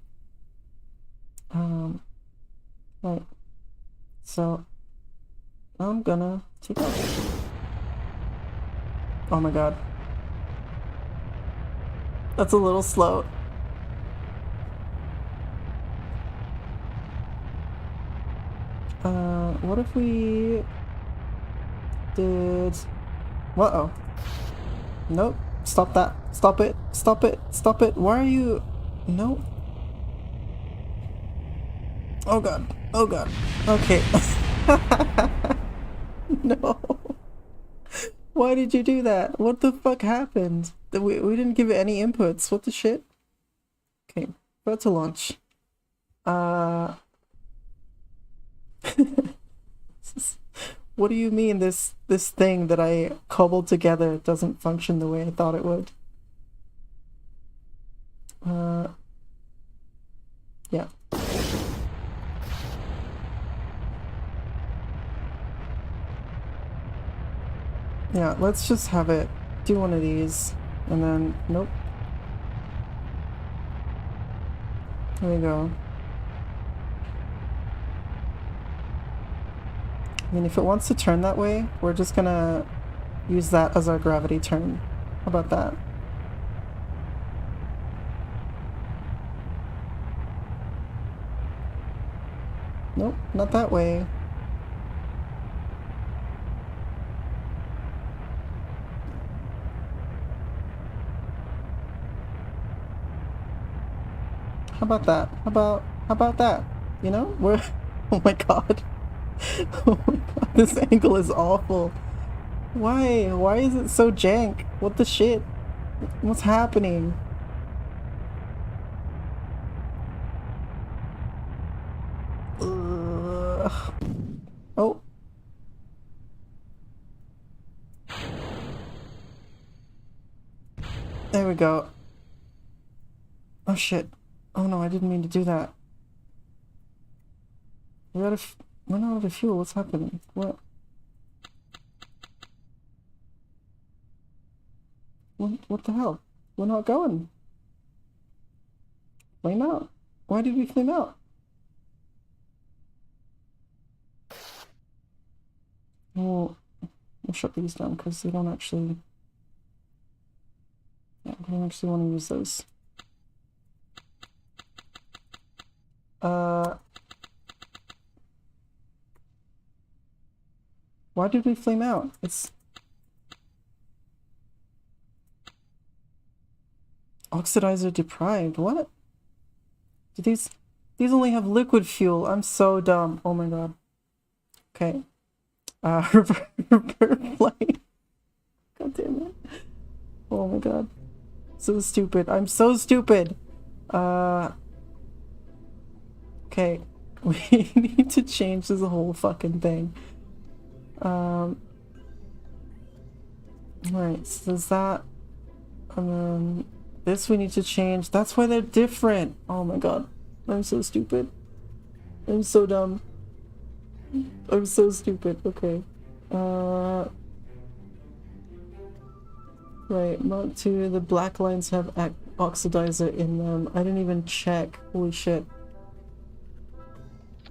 Right. So I'm gonna take off. Oh my god. That's a little slow. What if we did... Uh-oh. Nope. Stop that. Stop it. Stop it. Stop it. Why are you... No. Oh god. Oh god. Okay. No. Why did you do that? What the fuck happened? We didn't give it any inputs. What the shit? Okay. About to launch. What do you mean this thing that I cobbled together doesn't function the way I thought it would? Yeah. Yeah, let's just have it do one of these, and then, nope. There we go. I mean, if it wants to turn that way, we're just gonna use that as our gravity turn. How about that? Nope, not that way. How about that? How about that? You know? We're oh my god. Oh my god, this angle is awful. Why? Why is it so jank? What the shit? What's happening? Ugh. Oh. There we go. Oh shit. Oh no, I didn't mean to do that. We're not out of fuel. What's happening? What? What the hell? We're not going. Flame out. Why did we flame out? We'll shut these down because they don't actually... Yeah, we don't actually want to use those. Why did we flame out? It's... Oxidizer deprived. What? Do these only have liquid fuel? I'm so dumb. Oh my god. Okay. Revert flight. God damn it. Oh my god. So stupid. I'm so stupid. Okay. We need to change this whole fucking thing. Alright, so there's that. And then this we need to change. That's why they're different. Oh my god. I'm so stupid. I'm so dumb. I'm so stupid. Okay. Right, Mark 2, the black lines have oxidizer in them. I didn't even check. Holy shit.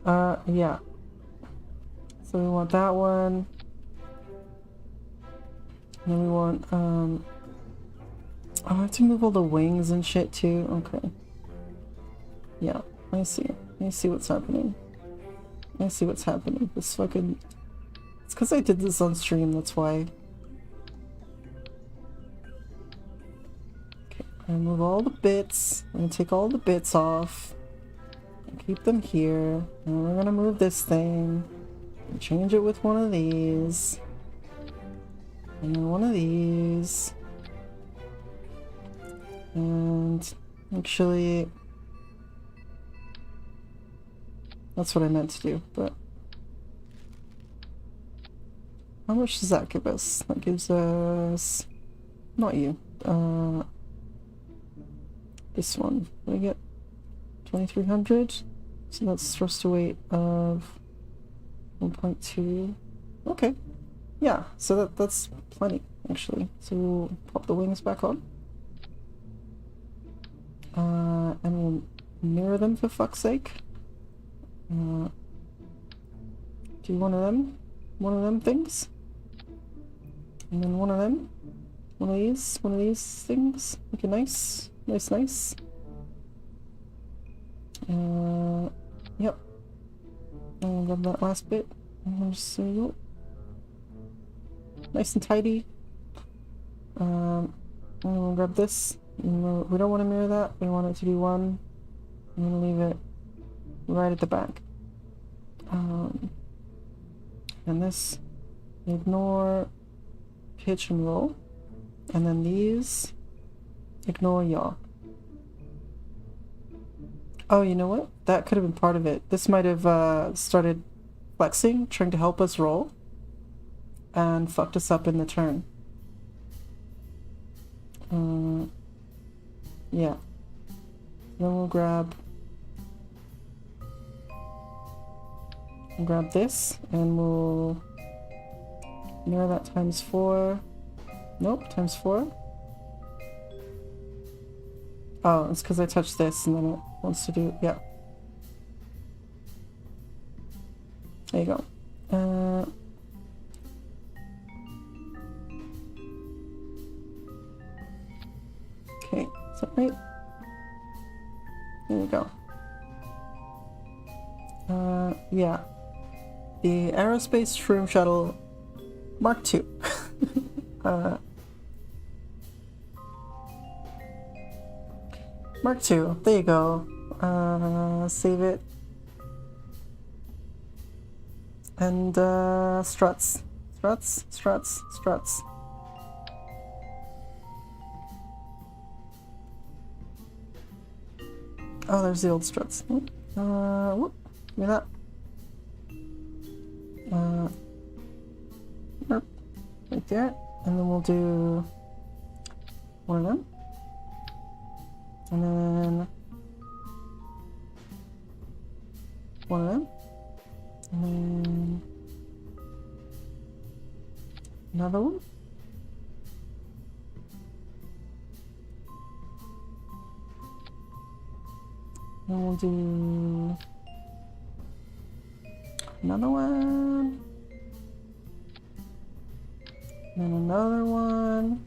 Yeah. So we want that one. And then we want, oh, I have to move all the wings and shit too. Okay. Yeah, I see. I see what's happening. I see what's happening. This fucking... It's because I did this on stream, that's why. Okay, I'm gonna move all the bits. I'm gonna take all the bits off. And keep them here. And we're gonna move this thing. And change it with one of these. And then one of these. And actually... That's what I meant to do, but... How much does that give us? That gives us... Not you. This one. We get 2300? So that's thrust to weight of 1.2. Okay. Yeah, so that's plenty, actually. So we'll pop the wings back on. And we'll mirror them for fuck's sake. Do one of them things, and then one of them, one of these things. Make it nice. Yep. And we'll grab that last bit. And just there we go. Nice and tidy. And we'll grab this. We don't want to mirror that. We want it to be one. I'm gonna leave it right at the back. And this, ignore pitch and roll. And then these, ignore yaw. Oh, you know what? That could have been part of it. This might have started flexing, trying to help us roll, and fucked us up in the turn. Yeah. Then we'll grab this, and we'll Mirror that times 4. Nope, times 4. Oh, it's because I touched this and then it wants to do, yeah. There you go. Okay, is that right? There we go. Yeah. The Aerospace Shroom Shuttle Mark II. Mark II, there you go. Save it. And, struts. Struts, struts, struts. Oh, there's the old struts. Whoop, give me that. Right there. And then we'll do one of them. And then one of them. And then another one. And we'll do another one. And then another one.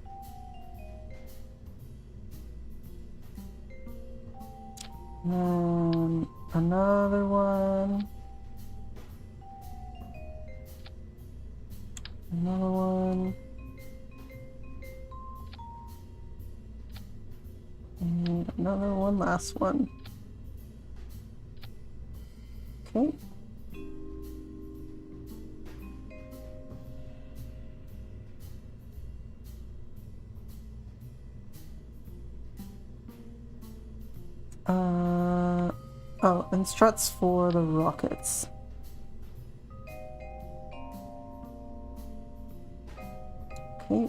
And then another one. Another one. And another one, last one. Okay. Oh, and struts for the rockets. Okay.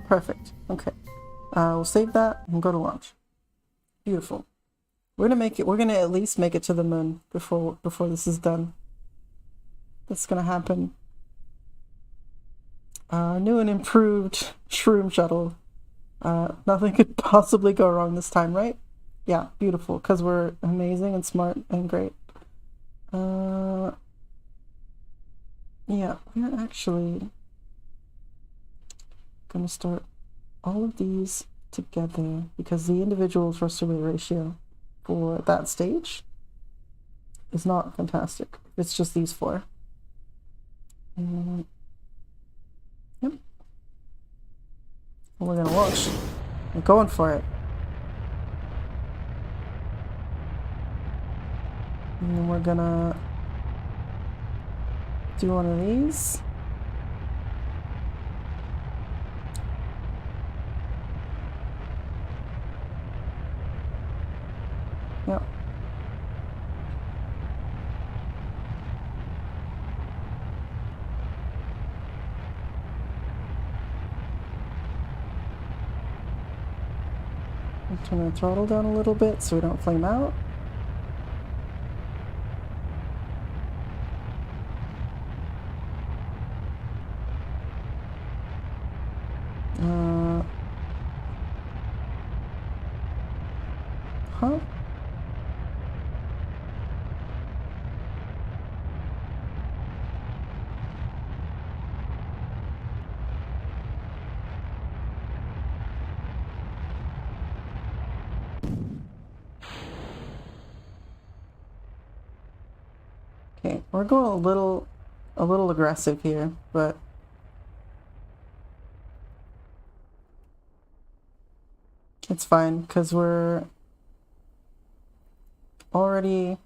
Perfect. Okay. We'll save that and go to launch. Beautiful. We're gonna at least make it to the moon before this is done. That's gonna happen. New and improved Shroom Shuttle. Nothing could possibly go wrong this time, right? Yeah, beautiful, because we're amazing and smart and great. Yeah, we're actually gonna start all of these together because the individual thrust to weight ratio for that stage is not fantastic. It's just these 4. Yep. And we're gonna launch. We're going for it. And then we're gonna do one of these. Yep. Turn the throttle down a little bit so we don't flame out. Huh? Okay, we're going a little aggressive here, but it's fine because we're already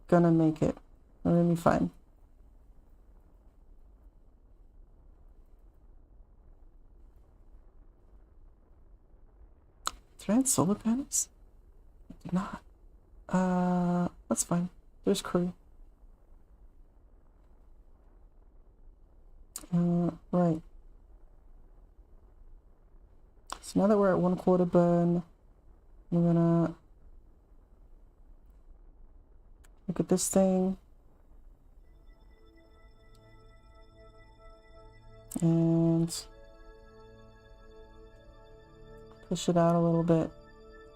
gonna make it. We're gonna be fine. Did I add solar panels? I did not. That's fine. There's crew. Right. So now that we're at 1/4 burn, we're gonna look at this thing. And push it out a little bit.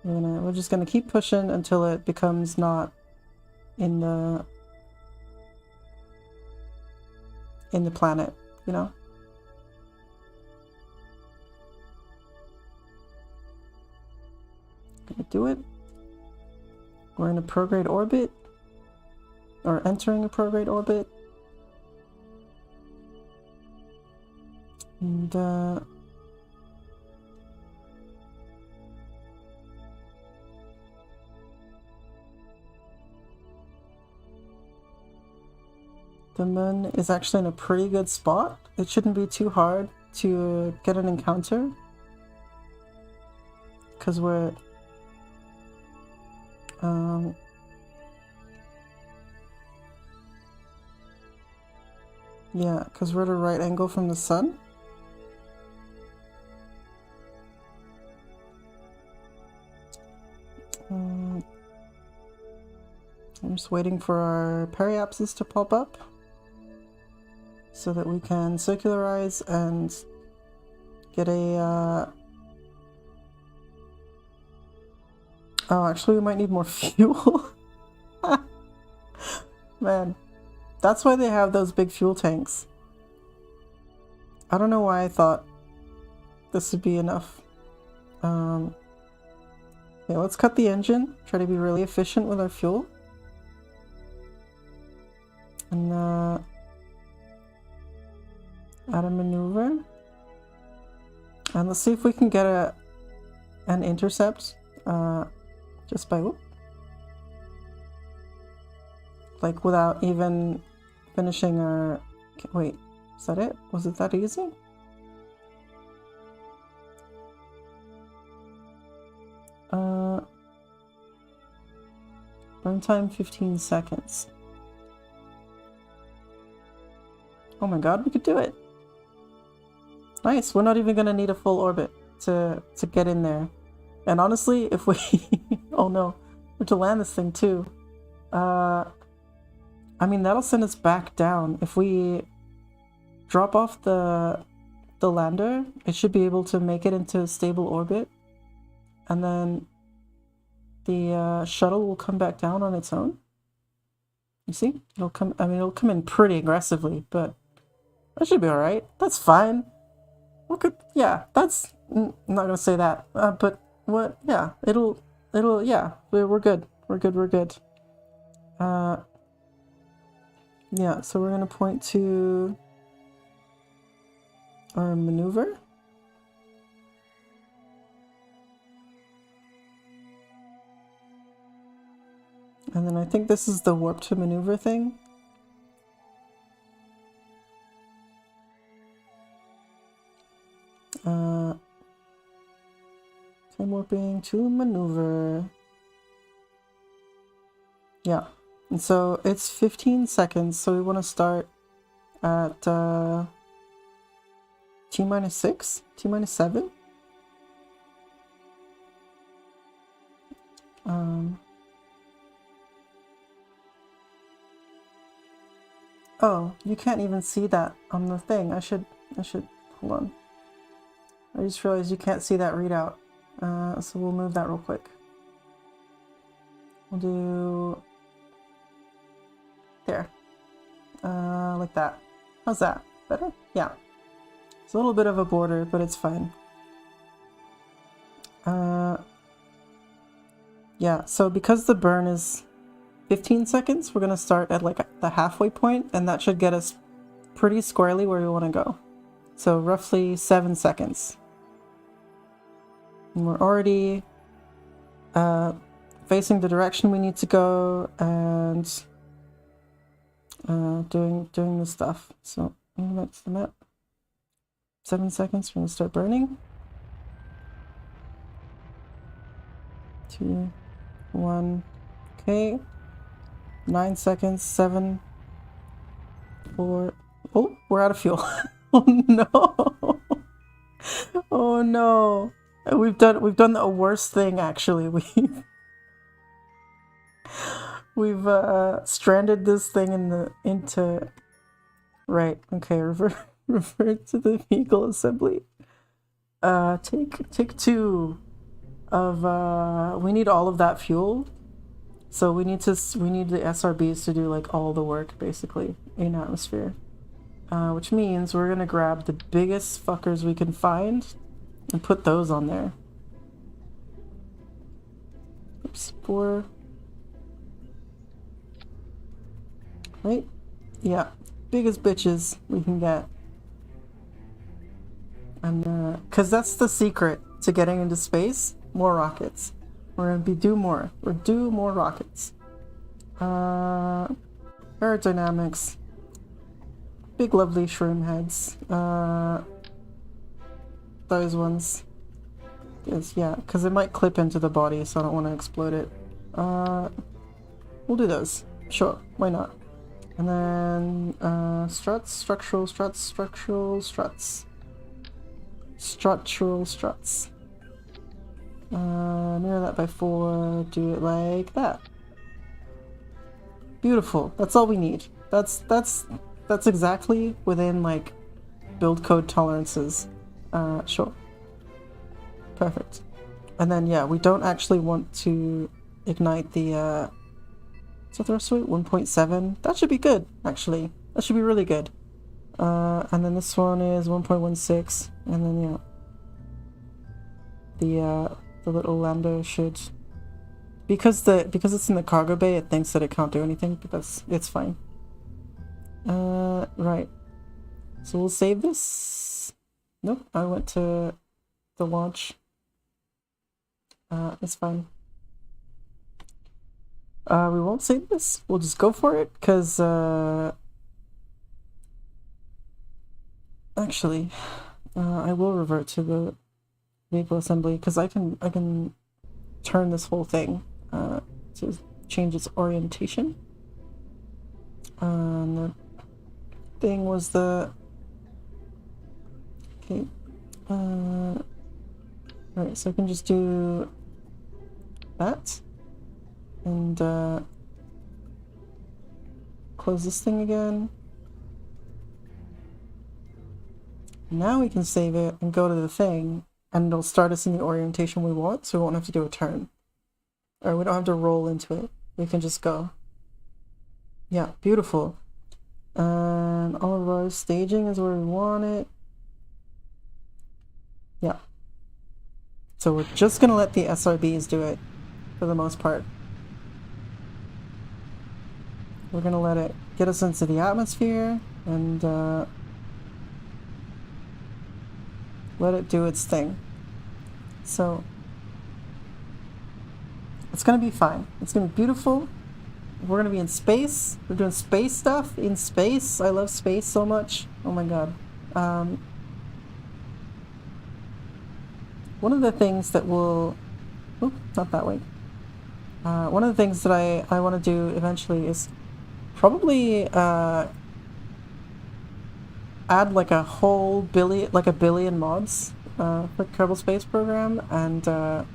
We're just gonna keep pushing until it becomes not in the planet, you know? Gonna do it. We're in a prograde orbit, or entering a prograde orbit. And the moon is actually in a pretty good spot. It shouldn't be too hard to get an encounter, because we're yeah, because we're at a right angle from the sun. I'm just waiting for our periapses to pop up so that we can circularize and get a oh, actually we might need more fuel. Man, that's why they have those big fuel tanks. I don't know why I thought this would be enough. Okay, let's cut the engine, try to be really efficient with our fuel. And add a maneuver. And let's see if we can get an intercept just by like without even finishing our... Okay, wait, is that it? Was it that easy? Burn time 15 seconds. Oh my god, we could do it. Nice, we're not even gonna need a full orbit to get in there. And honestly, if we... oh no, we're to land this thing too. I mean, that'll send us back down. If we drop off the lander, it should be able to make it into a stable orbit. And then the shuttle will come back down on its own. You see? It'll come... I mean, it'll come in pretty aggressively, but that should be alright. That's fine. We could... Yeah, that's... I'm not gonna say that. But what... Yeah, it'll... Yeah, we're good. We're good. Yeah, so we're gonna point to our maneuver. And then I think this is the warp to maneuver thing. Time warping to maneuver. Yeah. And so it's 15 seconds, so we want to start at T-6, T-7. Oh, you can't even see that on the thing. I should hold on. I just realized you can't see that readout. So we'll move that real quick. We'll do there. Like that. How's that? Better? Yeah. It's a little bit of a border, but it's fine. Yeah, so because the burn is 15 seconds, we're gonna start at like the halfway point, and that should get us pretty squarely where we want to go. So roughly 7 seconds. And we're already facing the direction we need to go and doing the stuff. So that's the map. 7 seconds, we're gonna start burning. 2, 1, okay. 9 seconds, 7, 4. Oh, we're out of fuel. Oh no! Oh no! We've done the worst thing actually. We've stranded this thing into right. Okay, revert to the vehicle assembly. Take two of we need all of that fuel. So we need the SRBs to do like all the work basically in atmosphere. Which means we're gonna grab the biggest fuckers we can find and put those on there. Oops, 4. Right? Yeah, biggest bitches we can get. And cause that's the secret to getting into space. More rockets. We're gonna do more rockets. Aerodynamics. Big lovely shroom heads. Those ones. Yes, yeah, because it might clip into the body, so I don't want to explode it. We'll do those. Sure, why not? And then struts, structural struts, structural struts. Structural struts. Mirror that by 4, do it like that. Beautiful. That's all we need. That's exactly within like build code tolerances. Sure. Perfect. And then yeah, we don't actually want to ignite the is that thrust weight 1.7? That should be good, actually. That should be really good. And then this one is 1.16, and then yeah, the little lander should, because it's in the cargo bay, it thinks that it can't do anything, but it's fine. Right. So we'll save this. Nope, I went to the launch. It's fine. We won't save this. We'll just go for it, because actually, I will revert to the vehicle assembly, because I can turn this whole thing to change its orientation. The thing was the okay. Right, so I can just do that and close this thing again. Now we can save it and go to the thing, and it'll start us in the orientation we want, so we won't have to do a turn. Or we don't have to roll into it. We can just go. Yeah, beautiful. And all of our staging is where we want it. Yeah. So we're just gonna let the SRBs do it for the most part. We're gonna let it get us into the atmosphere and let it do its thing. So it's gonna be fine. It's gonna be beautiful. We're gonna be in space. We're doing space stuff in space. I love space so much. Oh my god. One of the things that will... Oop, not that way. One of the things that I want to do eventually is probably add like a whole billion, like a billion mods for Kerbal Space Program, and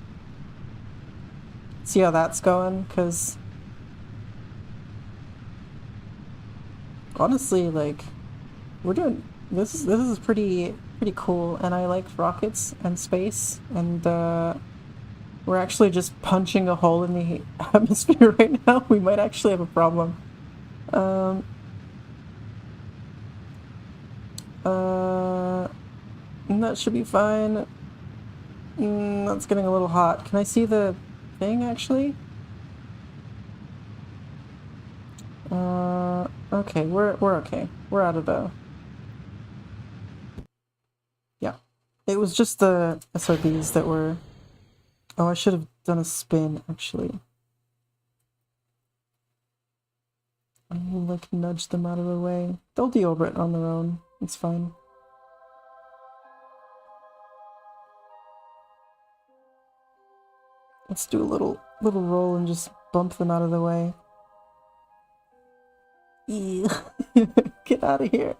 see how that's going, because honestly, like, we're doing this is pretty cool, and I like rockets and space, and we're actually just punching a hole in the atmosphere right now. We might actually have a problem. And that should be fine. That's getting a little hot. Can I see the thing actually? Okay, we're okay. We're out of the... Yeah. It was just the SRBs that were... Oh, I should have done a spin, actually. I will, like, nudge them out of the way. They'll deorbit on their own. It's fine. Let's do a little roll and just bump them out of the way. Ew. Get out of here.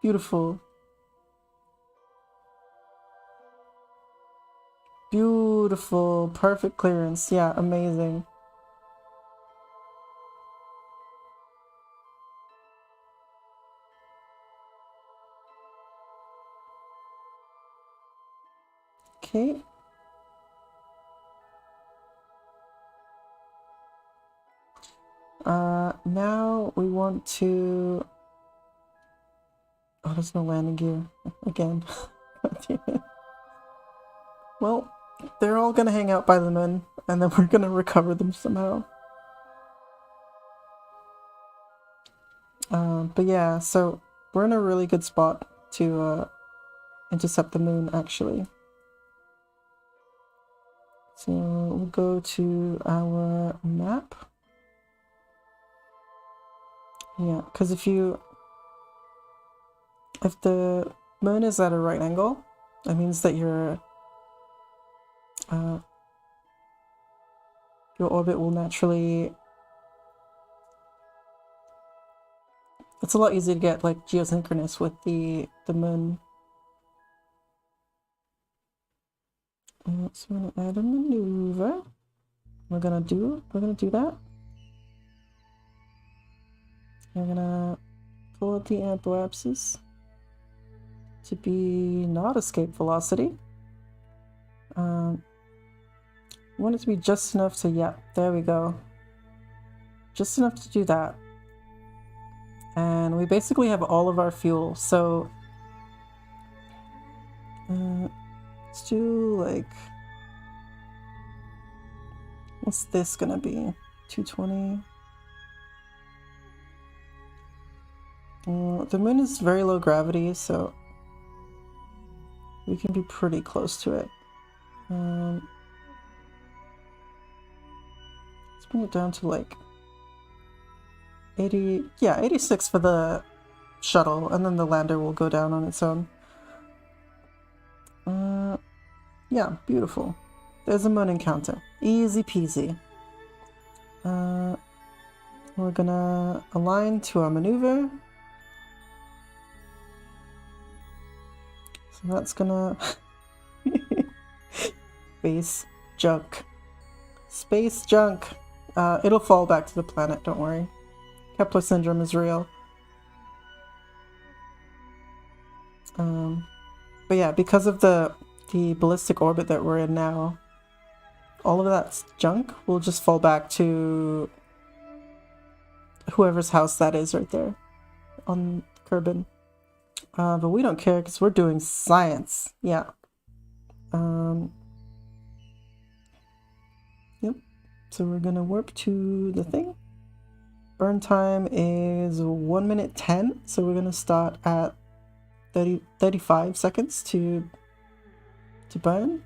Beautiful. Beautiful. Perfect clearance. Yeah, amazing. Okay. Now we want to... Oh, there's no landing gear again. Well, they're all gonna hang out by the moon, and then we're gonna recover them somehow. But yeah, so we're in a really good spot to intercept the moon, actually. So we'll go to our map. Yeah, because if the moon is at a right angle, that means that your orbit will naturally... It's a lot easier to get like geosynchronous with the moon. So we're gonna add a maneuver. We're gonna do that. We're gonna pull up the apoapsis to be not escape velocity. Want it to be just enough to, yeah, there we go. Just enough to do that. And we basically have all of our fuel, so let's do like, what's this gonna be? 220. The moon is very low gravity, so we can be pretty close to it. Let's bring it down to like 80, yeah, 86 for the shuttle, and then the lander will go down on its own. Yeah, beautiful. There's a moon encounter. Easy peasy. We're gonna align to our maneuver. So that's gonna... Space junk. Space junk. It'll fall back to the planet, don't worry. Kepler syndrome is real. But yeah, because of the ballistic orbit that we're in now, all of that junk will just fall back to whoever's house that is right there on Kerbin. But we don't care because we're doing science. Yeah. Yep. So we're gonna warp to the thing. Burn time is 1 minute 10, so we're gonna start at 35 seconds to burn.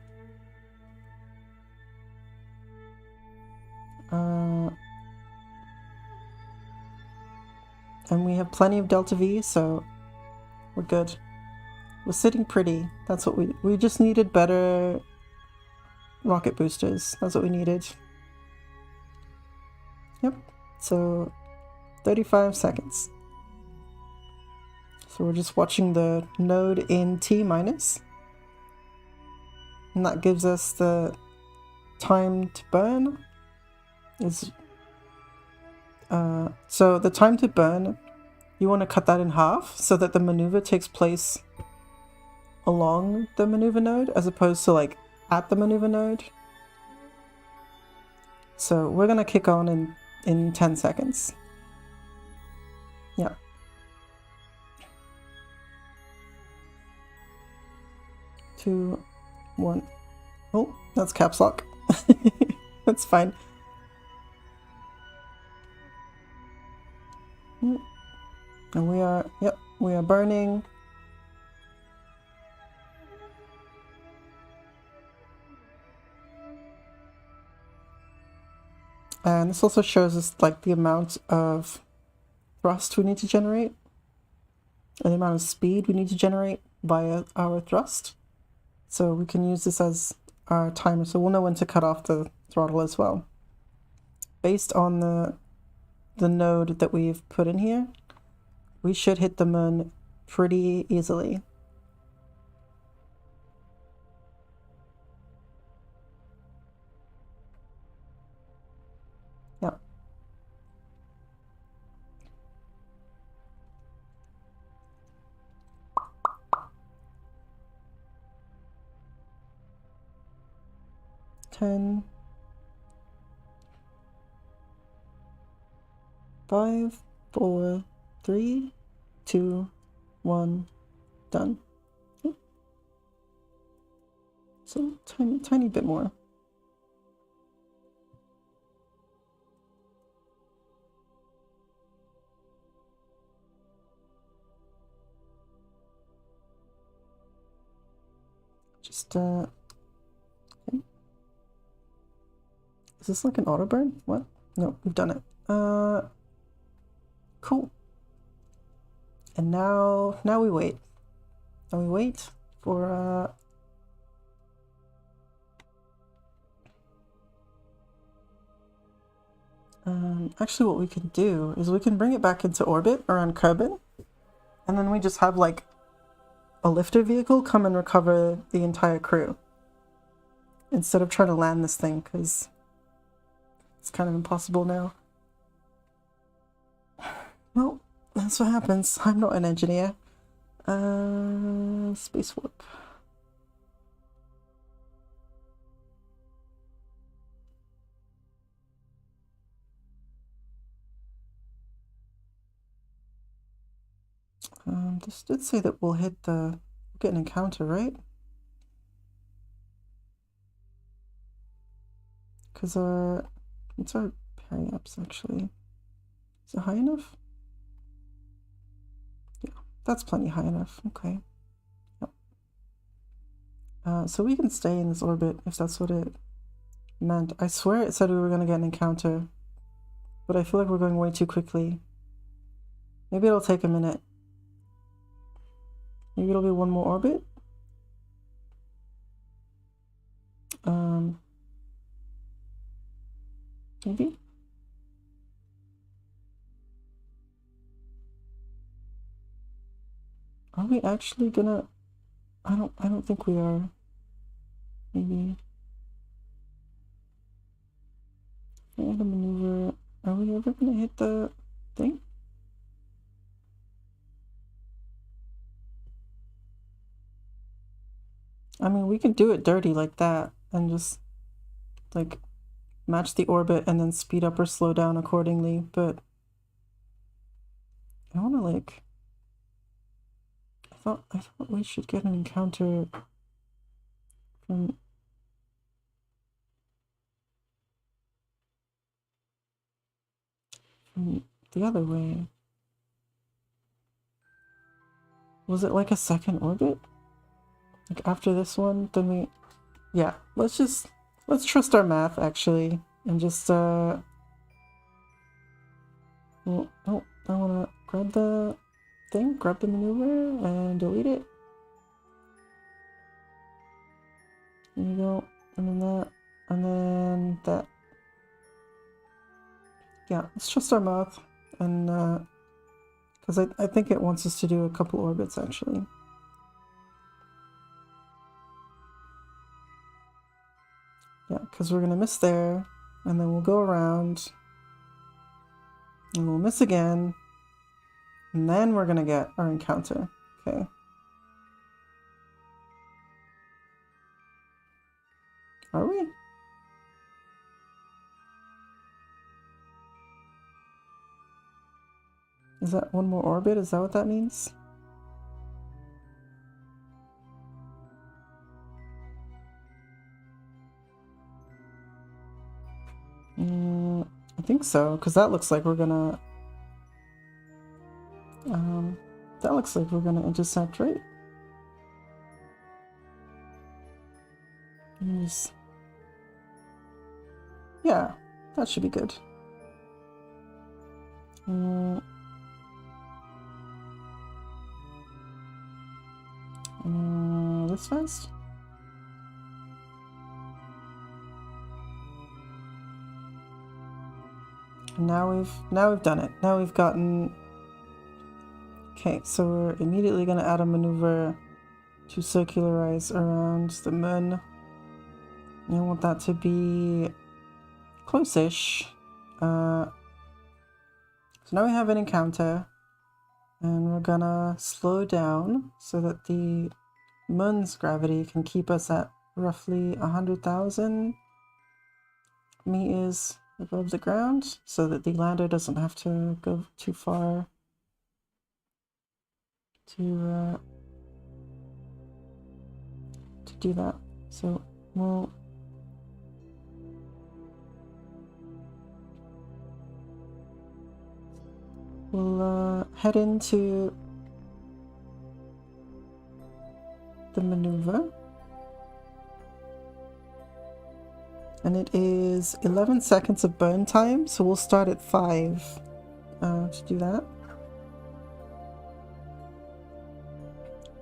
And we have plenty of delta V, so we're good. We're sitting pretty. That's what we just needed better rocket boosters. That's what we needed. Yep. So 35 seconds. So we're just watching the node in T minus. And that gives us the time to burn. So the time to burn, you want to cut that in half so that the maneuver takes place along the maneuver node as opposed to like at the maneuver node. So we're gonna kick on in 10 seconds. Yeah. Two, one. Oh, that's caps lock. That's fine. And we are, yep, we are burning. And this also shows us like the amount of thrust we need to generate, and the amount of speed we need to generate via our thrust. So we can use this as our timer, so we'll know when to cut off the throttle as well. Based on the node that we've put in here, we should hit the moon pretty easily. Yep. Ten. 5, 4, 3, 2, 1, done. So tiny bit more. Just okay. Is this like an auto burn? What? No, we've done it. Cool. And now we wait. And we wait for actually what we can do is we can bring it back into orbit around Kerbal, and then we just have like a lifter vehicle come and recover the entire crew instead of trying to land this thing, because it's kind of impossible now. Well, that's what happens. I'm not an engineer. Space warp. This did say that we'll hit the... get an encounter, right? Because what's our peri-ups actually? Is it high enough? Yeah, that's plenty high enough. Okay. Yep. So we can stay in this orbit if that's what it meant. I swear it said we were going to get an encounter, but I feel like we're going way too quickly. Maybe it'll take a minute. Maybe it'll be one more orbit. Maybe. Are we actually gonna... I don't think we are. Maybe. Add a maneuver. Are we ever gonna hit the thing? I mean, we can do it dirty like that and just like match the orbit and then speed up or slow down accordingly, but I wanna like... I thought we should get an encounter from the other way. Was it like a second orbit? Like after this one, then we... Yeah, let's trust our math actually, and just well, oh, I wanna grab the thing, grab the maneuver, and delete it. There you go, and then that, and then that. Yeah, let's trust our math, and because I think it wants us to do a couple orbits actually. Yeah, because we're gonna miss there, and then we'll go around, and we'll miss again, and then we're gonna get our encounter. Okay. Are we? Is that one more orbit? Is that what that means? I think so, because that looks like we're gonna... that looks like we're gonna intercept, right? Yes. Yeah, that should be good. This fast? Now we've done it. Now we've gotten... Okay, so we're immediately going to add a maneuver to circularize around the moon. You want that to be close-ish. So now we have an encounter, and we're gonna slow down so that the moon's gravity can keep us at roughly 100,000 meters above the ground, so that the lander doesn't have to go too far to do that. So we'll head into the maneuver, and it is 11 seconds of burn time, so we'll start at 5 to do that.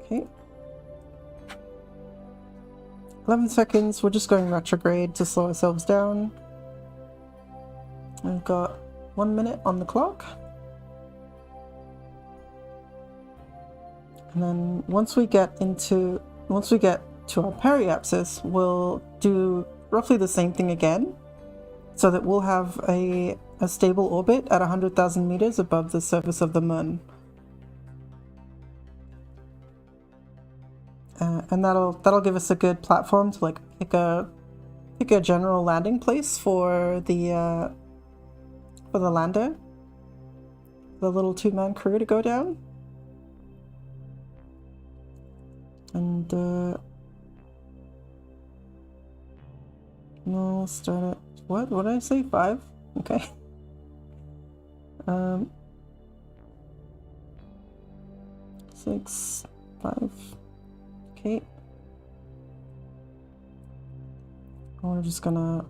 Okay. 11 seconds, we're just going retrograde to slow ourselves down. We've got 1 minute on the clock. And then once we get to our periapsis, we'll do roughly the same thing again, so that we'll have a stable orbit at 100,000 meters above the surface of the moon. And that'll give us a good platform to like pick a general landing place for the lander, the little 2-man crew to go down. And we'll start at what did I say? 5? Okay. 6, 5. Okay. We're just gonna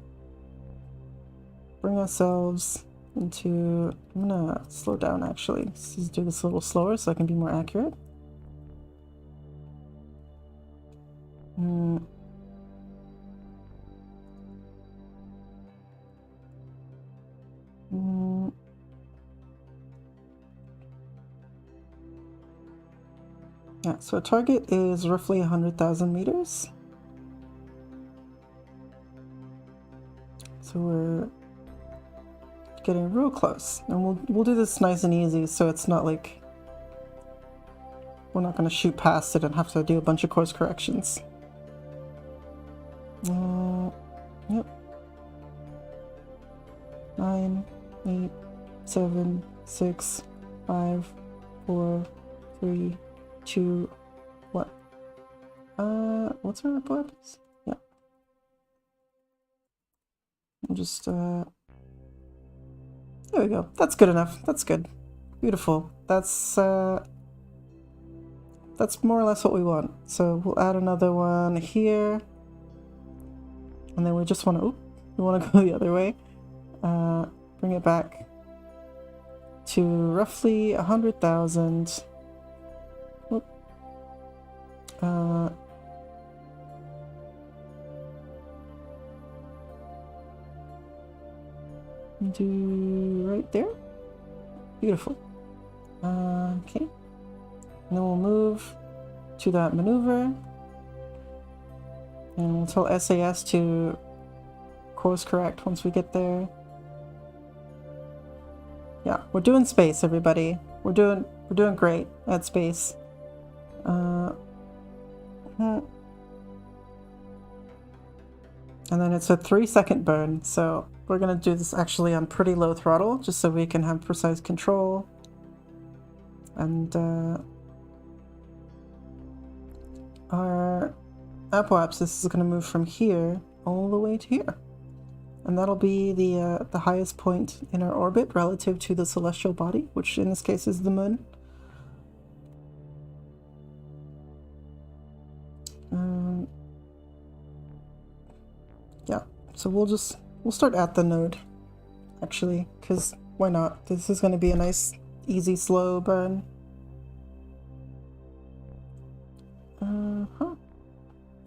bring ourselves into. I'm gonna slow down actually. Let's just do this a little slower so I can be more accurate. Yeah, so our target is roughly 100,000 meters. So we're getting real close, and we'll do this nice and easy, so it's not like we're not going to shoot past it and have to do a bunch of course corrections. Yep. 9, 8, 7, 6, 5, 4, 3, 2, what? What's our weapons? Yeah. I'll just, there we go. That's good enough. That's good. Beautiful. That's more or less what we want. So we'll add another one here. And then we just want to, we want to go the other way. Bring it back to roughly 100,000. Do right there. Beautiful. Okay. And then we'll move to that maneuver. And we'll tell SAS to course correct once we get there. Yeah, we're doing space, everybody. We're doing great at space. And then it's a 3-second burn, so we're gonna do this actually on pretty low throttle, just so we can have precise control. And our apoapsis is gonna move from here all the way to here. And that'll be the highest point in our orbit relative to the celestial body, which in this case is the moon. Yeah, so we'll start at the node, actually, because why not? This is going to be a nice, easy, slow burn.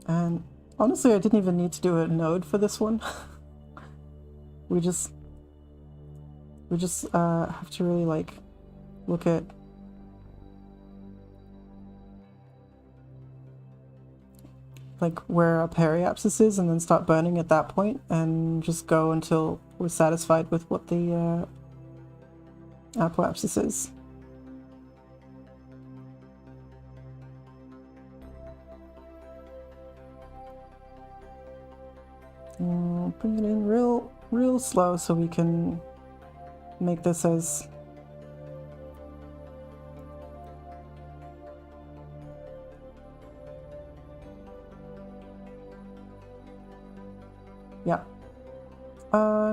And honestly, I didn't even need to do a node for this one. We just have to really like look at like where our periapsis is, and then start burning at that point, and just go until we're satisfied with what the apoapsis is. Bring it in real slow so we can make this as yeah.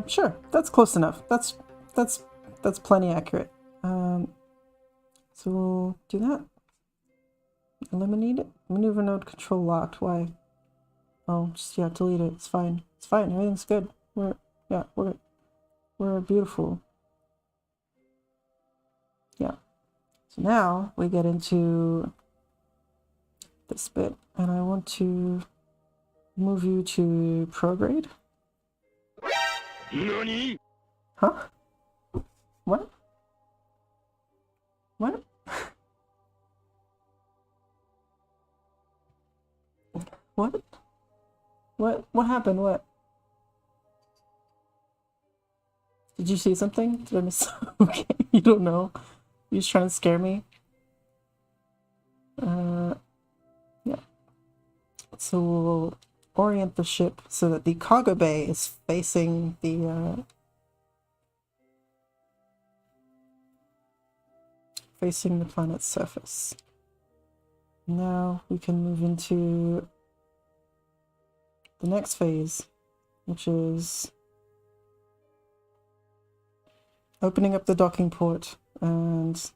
Sure, that's close enough. That's plenty accurate. So we'll do that. Eliminate it. Maneuver node control locked. Why? Oh, just yeah, delete it. It's fine. It's fine. Everything's good. We're beautiful. Yeah. So now we get into this bit, and I want to move you to prograde. NANI? Huh? What? What? What? What happened? What? Did you see something? Did I miss? Okay, you don't know. You're just trying to scare me. Yeah. So we'll orient the ship so that the cargo bay is facing the planet's surface. Now we can move into the next phase, which is opening up the docking port and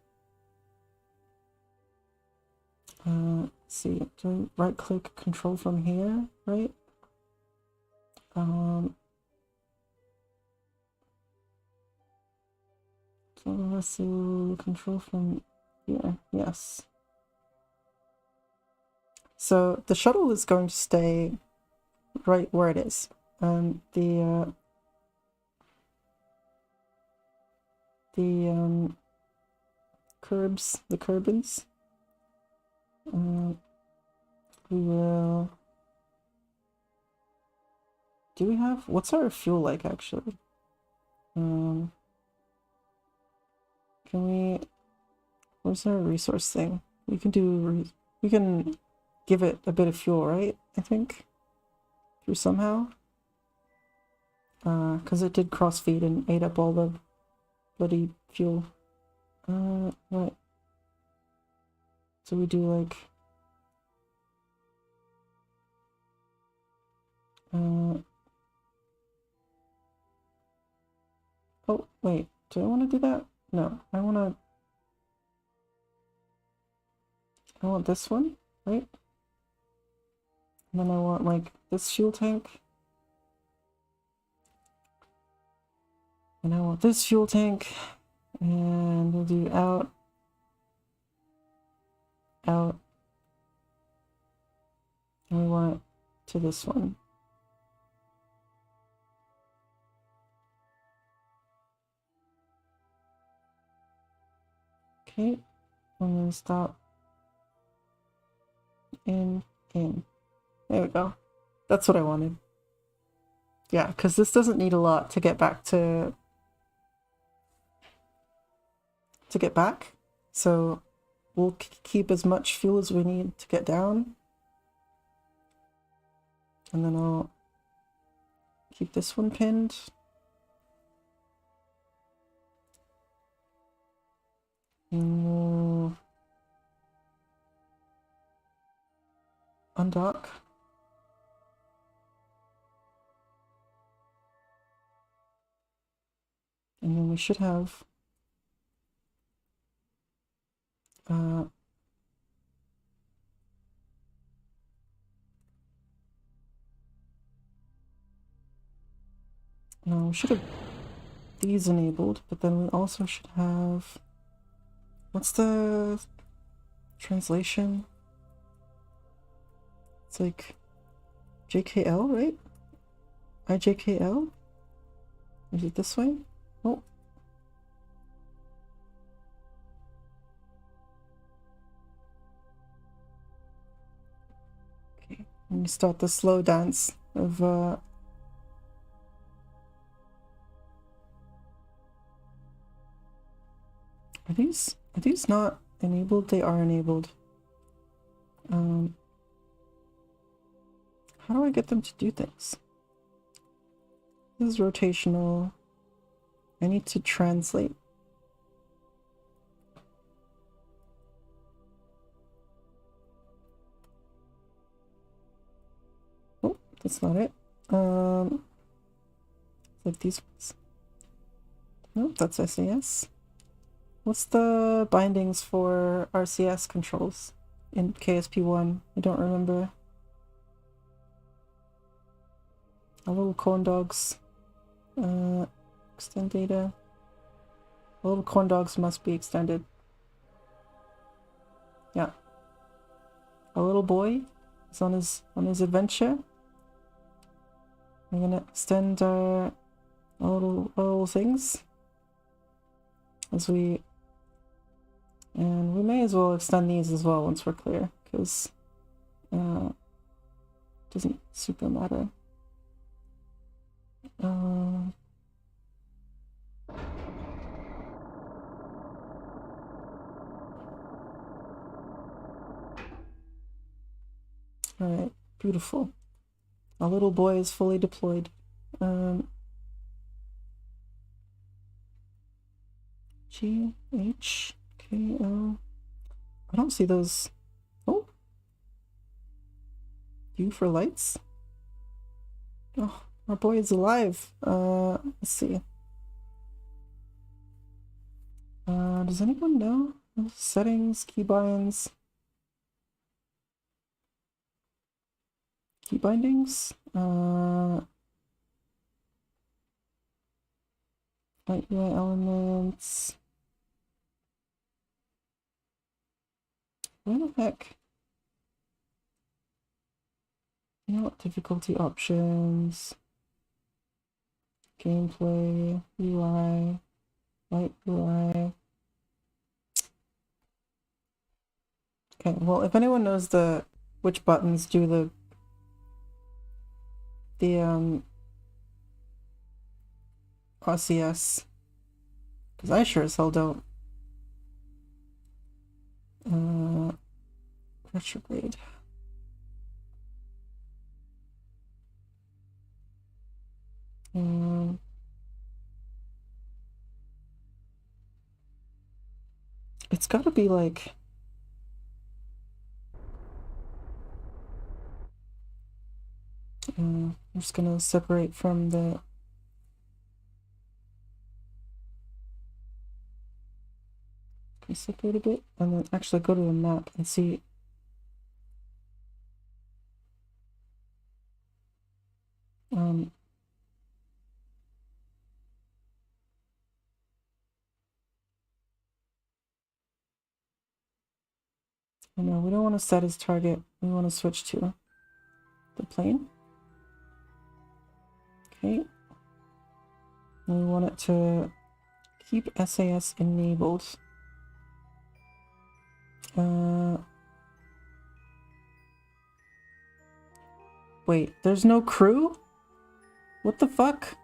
let's see, do I right click control from here, right? So let's do control from here, yes. So the shuttle is going to stay right where it is. The kerbals, we will, do we have, what's our fuel like actually? Can we, where's our resource thing? We can do, we can give it a bit of fuel, right? I think through somehow, because it did cross feed and ate up all the bloody fuel. Right. So we do like oh wait, do I want to do that? No, I want this one, right? And then I want like this fuel tank. And I want this fuel tank. And we'll do out, out. And we want it to this one. Okay, and then stop. In. There we go. That's what I wanted. Yeah, because this doesn't need a lot to get back to get back. So we'll keep as much fuel as we need to get down. And then I'll keep this one pinned. And we'll undock. And then we should have no, we should have these enabled, but then we also should have, what's the translation? It's like JKL, right? IJKL? Is it this way? Oh. Okay, Let me start the slow dance of are these not enabled? They are enabled. How do I get them to do things? This is rotational. I need to translate. Oh, that's not it. Like these ones. No, that's SAS. What's the bindings for RCS controls in KSP1? I don't remember. Our little corn dogs. Extend data. The little corn dogs must be extended. Yeah. A little boy is on his adventure. We're gonna extend our little things as we, and we may as well extend these as well once we're clear, because it doesn't super matter. Alright, beautiful. Our little boy is fully deployed. G, H, K, L. I don't see those. Oh. U for lights? Oh, our boy is alive. Let's see. Does anyone know? Settings, keybinds. Key bindings? Light UI elements. Where the heck? You know what? Difficulty options. Gameplay. UI. Light UI. Okay, well, if anyone knows which buttons do the RCS, because I sure as hell don't. Retrograde. It's gotta be like, I'm just gonna separate from the separate a bit and then actually go to the map and see. No, we don't want to set as target. We want to switch to the plane. Okay. And we want it to keep SAS enabled. Wait, there's no crew? What the fuck?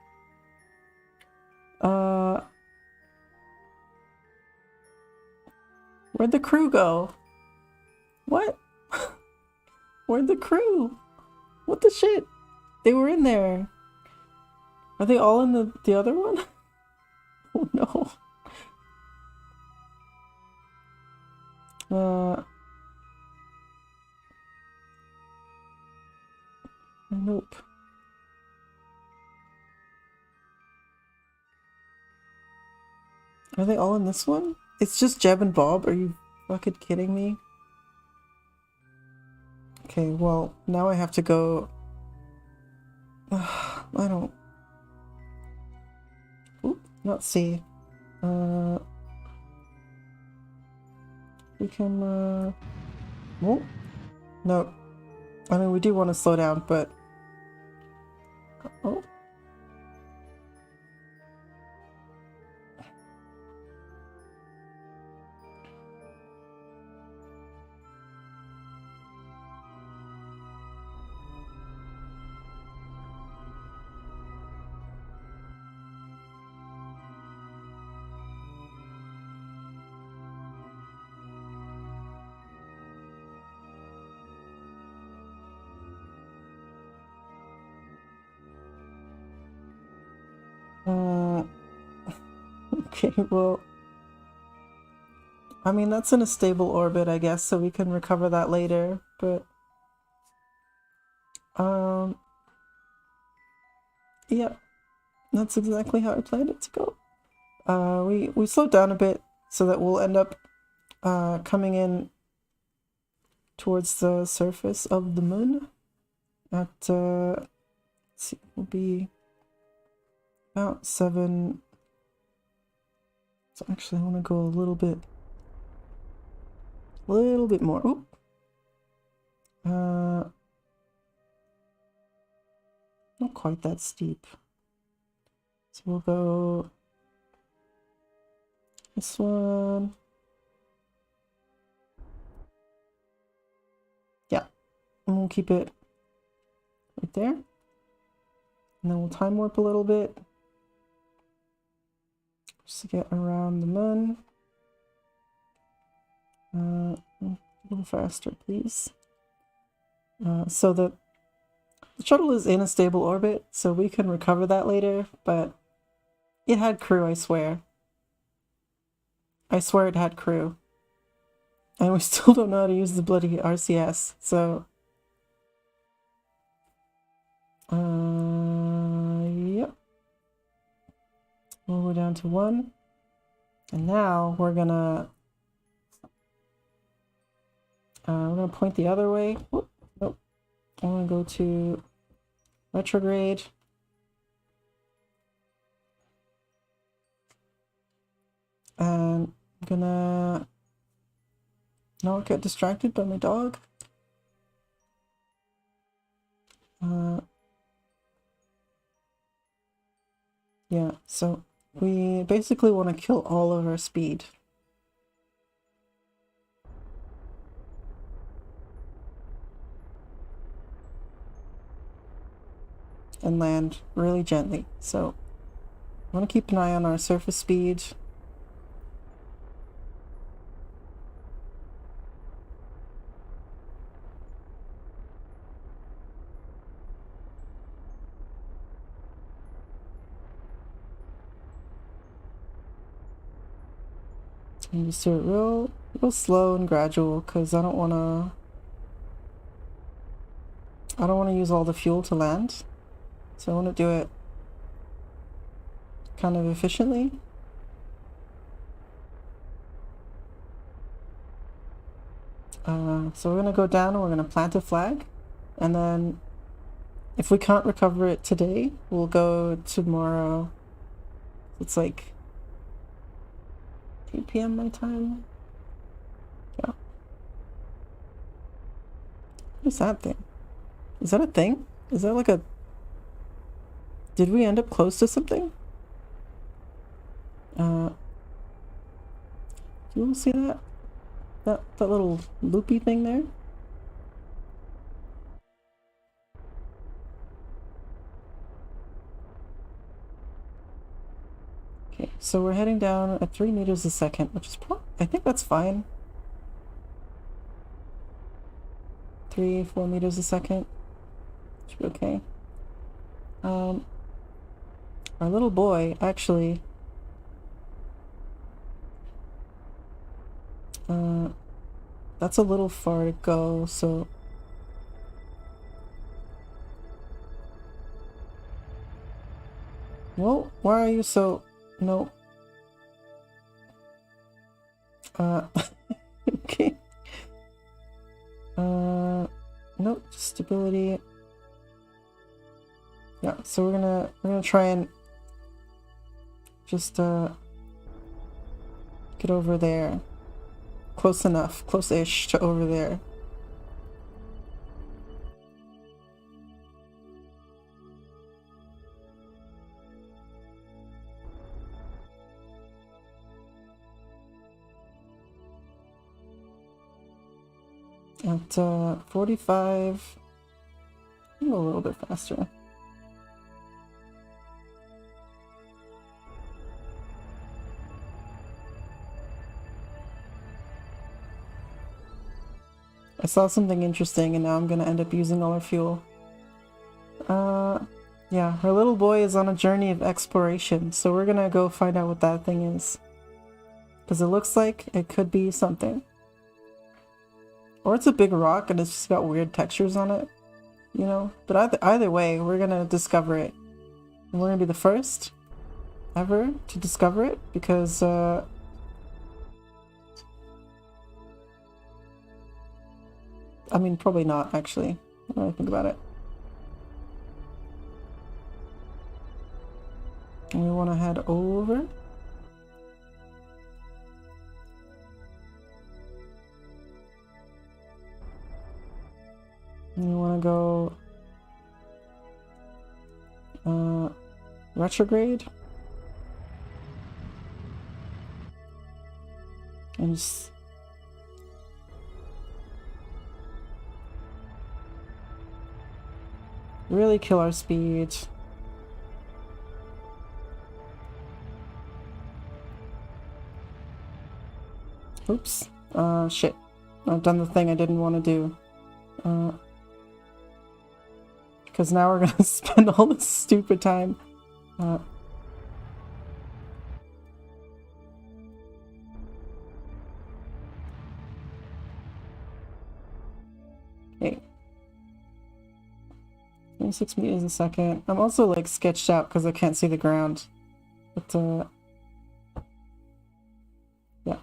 Where'd the crew go? What? Where'd the crew? What the shit? They were in there. Are they all in the other one? Oh no. Nope. Are they all in this one? It's just Jeb and Bob? Are you fucking kidding me? Okay, well, now I have to go... I don't... Oop, not C. We can, Oh, no. I mean, we do want to slow down, but... Oh. Okay, well, I mean, that's in a stable orbit, I guess, so we can recover that later, but yeah, that's exactly how I planned it to go. We slowed down a bit so that we'll end up coming in towards the surface of the moon at let's see, will be about 7. So actually I want to go a little bit more. Oop. Not quite that steep. So we'll go this one. Yeah, and we'll keep it right there. And then we'll time warp a little bit. Just to get around the moon. A little faster, please. So the shuttle is in a stable orbit, so we can recover that later, but it had crew, I swear. I swear it had crew. And we still don't know how to use the bloody RCS, so... yep. We'll go down to 1. And now we're gonna point the other way. Whoop, nope. I wanna go to retrograde. And I'm gonna not get distracted by my dog. Yeah, so we basically want to kill all of our speed. And land really gently. So I want to keep an eye on our surface speed. And just do it real slow and gradual, because I don't want to use all the fuel to land. So I want to do it kind of efficiently. So we're going to go down and we're going to plant a flag. And then if we can't recover it today, we'll go tomorrow. It's like 8 p.m. my time. Yeah. What is that thing? Is that a thing? Is that like a... Did we end up close to something? Do you all see that? That little loopy thing there? Okay, so we're heading down at 3 meters a second, which is I think that's fine. 3-4 meters a second. Should be okay. Our little boy actually that's a little far to go, so well, why are you so... No. Okay. Nope, stability. Yeah, so we're gonna try and just get over there. Close enough, close-ish to over there. At 45, a little bit faster. I saw something interesting and now I'm gonna end up using all our fuel. Yeah, her little boy is on a journey of exploration, so we're gonna go find out what that thing is. Because it looks like it could be something. Or it's a big rock and it's just got weird textures on it, you know? But either way, we're gonna discover it. And we're gonna be the first ever to discover it, because, I mean, probably not, actually, when I think about it. And we want to head over. And we want to go retrograde. And just really kill our speed. Oops. Shit. I've done the thing I didn't want to do. Because now we're gonna spend all this stupid time. Okay. 26 meters a second. I'm also like sketched out because I can't see the ground. But yeah.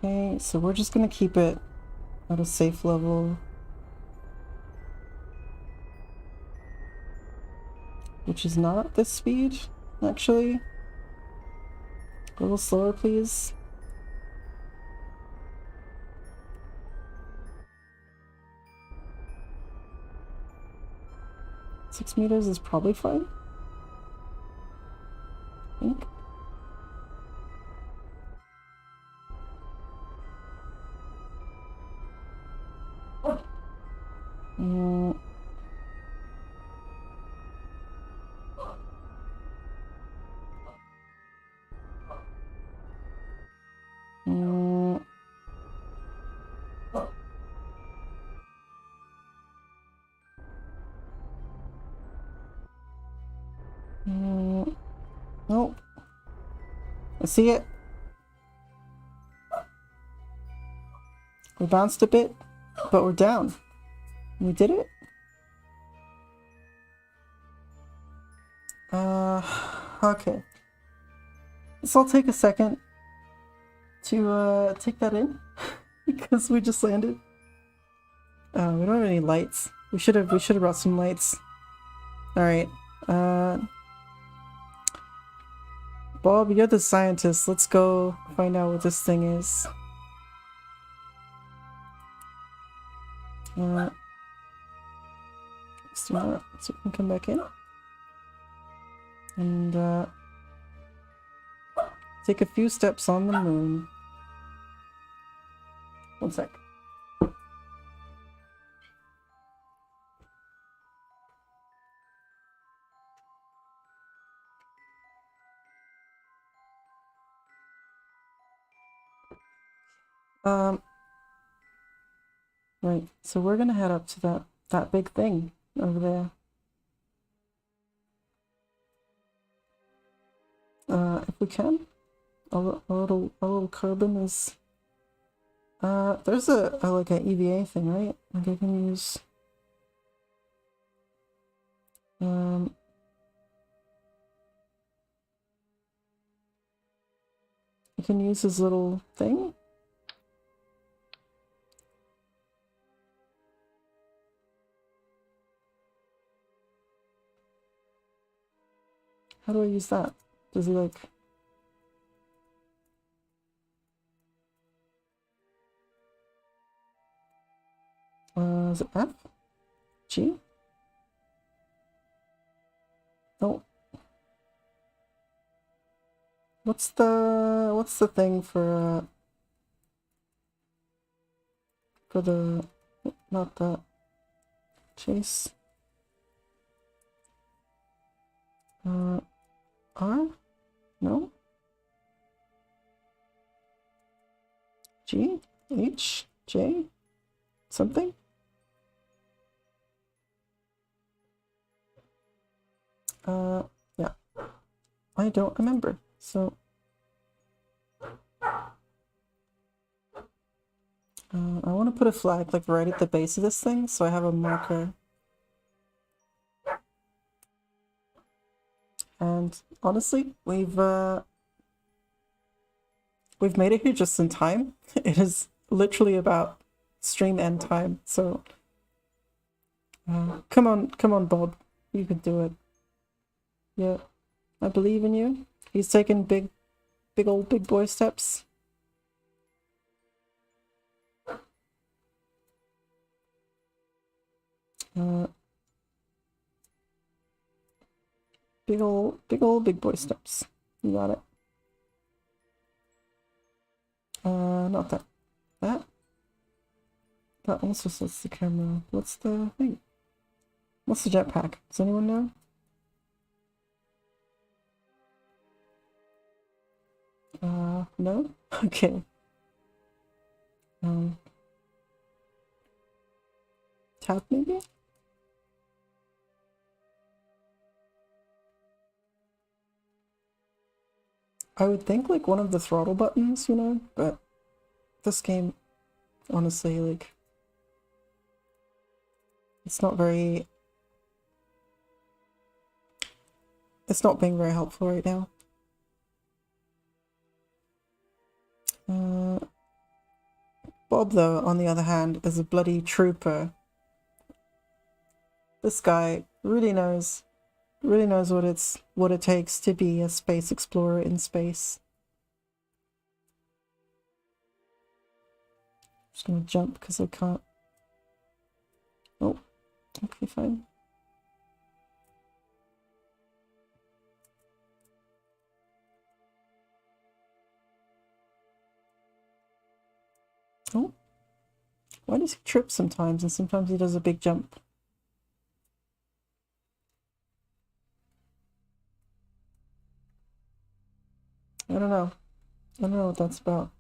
Okay, so we're just gonna keep it at a safe level. Which is not this speed, actually. A little slower, please. Six meters is probably fine. I think. Mm. Mm. Mm. Nope. I see it. We bounced a bit, but we're down. We did it? Okay. This will take a second to take that in because we just landed. We don't have any lights. We should have brought some lights. Alright. Bob, you're the scientist. Let's go find out what this thing is. Let's do that so we can come back in. And take a few steps on the moon. One sec. Right, so we're gonna head up to that big thing over there. If we can. A little carbon is there's a like an EVA thing, right? Like I can use I can use his little thing. How do I use that? Does he like... is it F? G? Oh. What's the thing for the... not that. Chase. R? No? G? H? J? Something? Yeah. I don't remember, so... I want to put a flag, like, right at the base of this thing, so I have a marker. And, honestly, we've made it here just in time. It is literally about stream end time, so... come on, Bob. You can do it. Yeah, I believe in you. He's taking big boy steps. Big boy steps. You got it. Not that. That? That also sets the camera. What's the thing? What's the jetpack? Does anyone know? No? Okay. Tab maybe? I would think like one of the throttle buttons, you know, but this game, honestly, like, it's not being very helpful right now. Bob, though, on the other hand, is a bloody trooper. This guy really knows what it takes to be a space explorer in space. Just gonna jump because I can't. Oh, okay, fine. Oh, why does he trip sometimes and sometimes he does a big jump? I don't know. I don't know what that's about.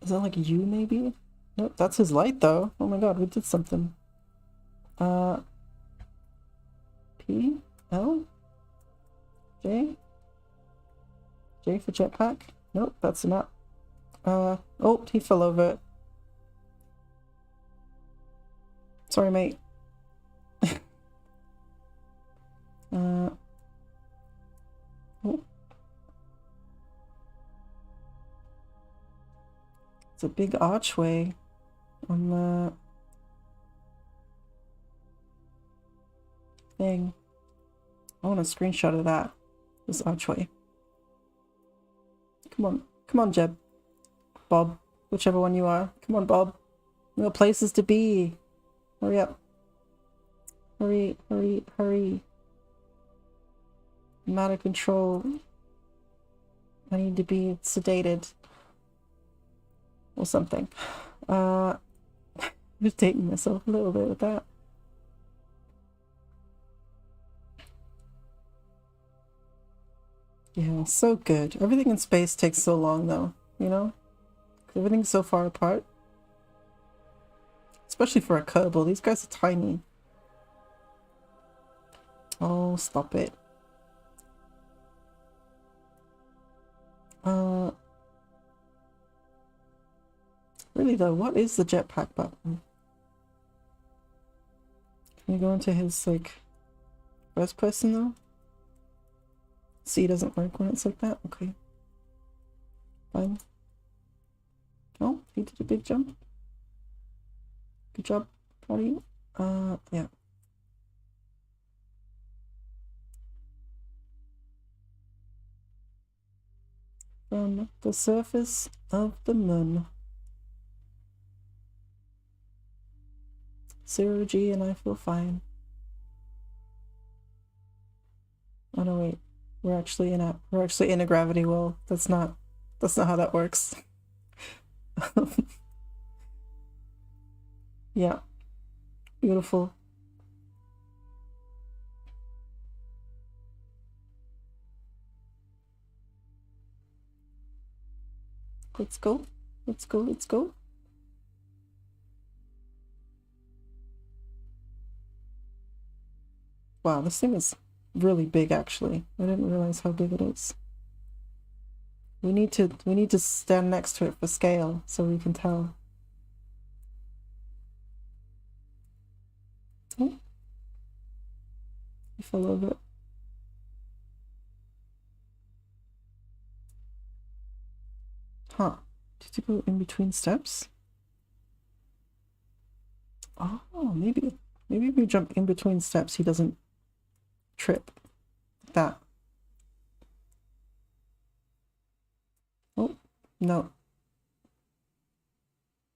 Is that like you, maybe? Nope, that's his light, though. Oh my god, we did something. P? L? J? J for jetpack? Nope, that's not. Oh, he fell over. Sorry, mate. Oh. It's a big archway on the thing. I want a screenshot of that. This archway. Come on, Jeb. Bob, whichever one you are. Come on, Bob. We got places to be. Hurry up. Hurry. I'm out of control. I need to be sedated. Or something. I'm just dating myself a little bit with that. Yeah, so good. Everything in space takes so long though, you know? Everything's so far apart. Especially for a Kerbal. These guys are tiny. Oh, stop it. Really though, what is the jetpack button? Can you go into his, like, first person though? C doesn't work when it's like that? Okay. Fine. Oh, he did a big jump. Good job, buddy. Yeah. From the surface of the moon. 0G and I feel fine. Oh no, wait. We're actually in a gravity well. That's not how that works. Yeah. Beautiful. let's go. Let's go, let's go. Wow, this thing is really big actually. I didn't realize how big it is. We need to stand next to it for scale so we can tell. Oh. I fell over it. Huh. Did you go in between steps? Oh, maybe if we jump in between steps, he doesn't trip. Like that. Oh, no.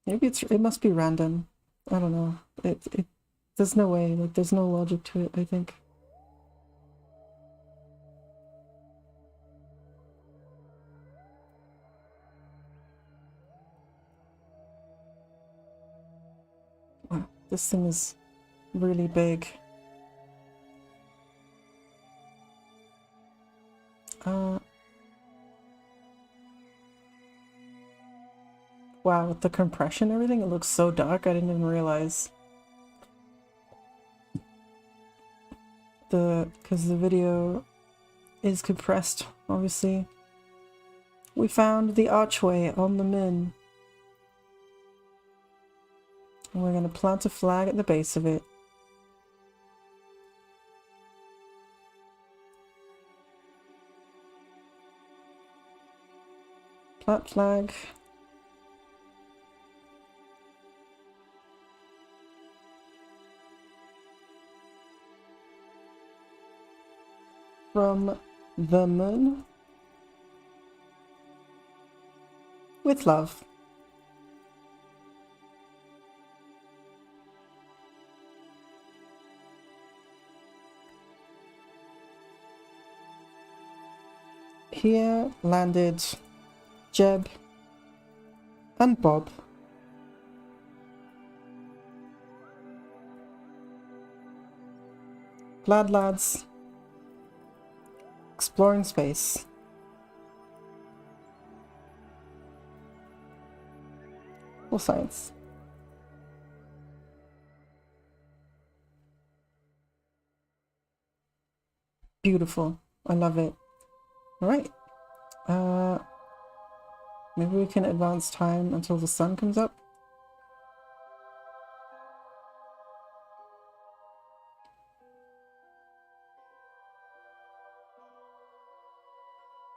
Maybe it must be random. I don't know. There's no way, like there's no logic to it, I think. Wow, this thing is really big. Wow, with the compression and everything, it looks so dark, I didn't even realize. Because the video is compressed, obviously. We found the archway on the moon. And we're going to plant a flag at the base of it. Plant flag. From the moon. With love. Here landed Jeb and Bob. Glad lads. Exploring space. Or science. Beautiful. I love it. Alright. Maybe we can advance time until the sun comes up.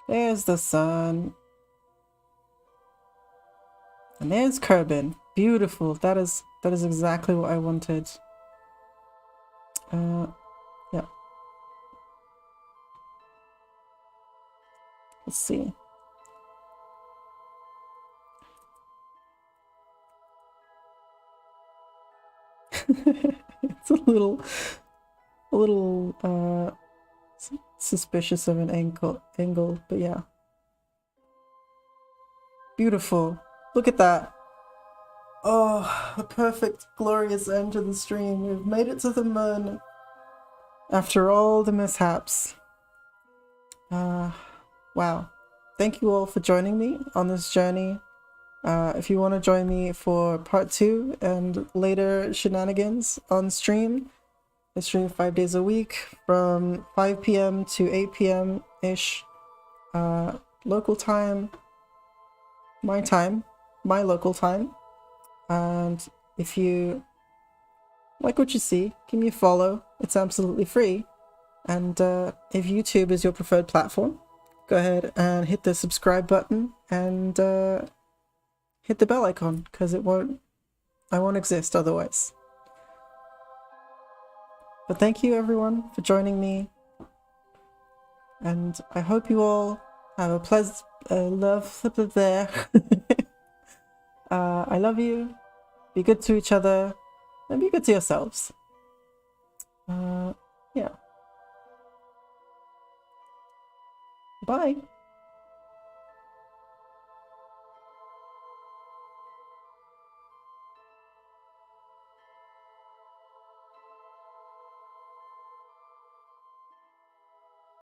There's the sun. And there's Kerbin. Beautiful. That is exactly what I wanted. Yeah. Let's see. It's a little suspicious of an angle, but yeah. Beautiful. Look at that. Oh, the perfect, glorious end to the stream. We've made it to the moon after all the mishaps. Wow. Thank you all for joining me on this journey. If you want to join me for part 2 and later shenanigans on stream, I stream 5 days a week from 5 p.m. to 8 p.m. ish local time, my local time. And if you like what you see, give me a follow. It's absolutely free. And if YouTube is your preferred platform, go ahead and hit the subscribe button and hit the bell icon, because I won't exist otherwise. But thank you everyone for joining me, and I hope you all have a pleasant love there. I love you. Be good to each other and be good to yourselves. Yeah. Bye.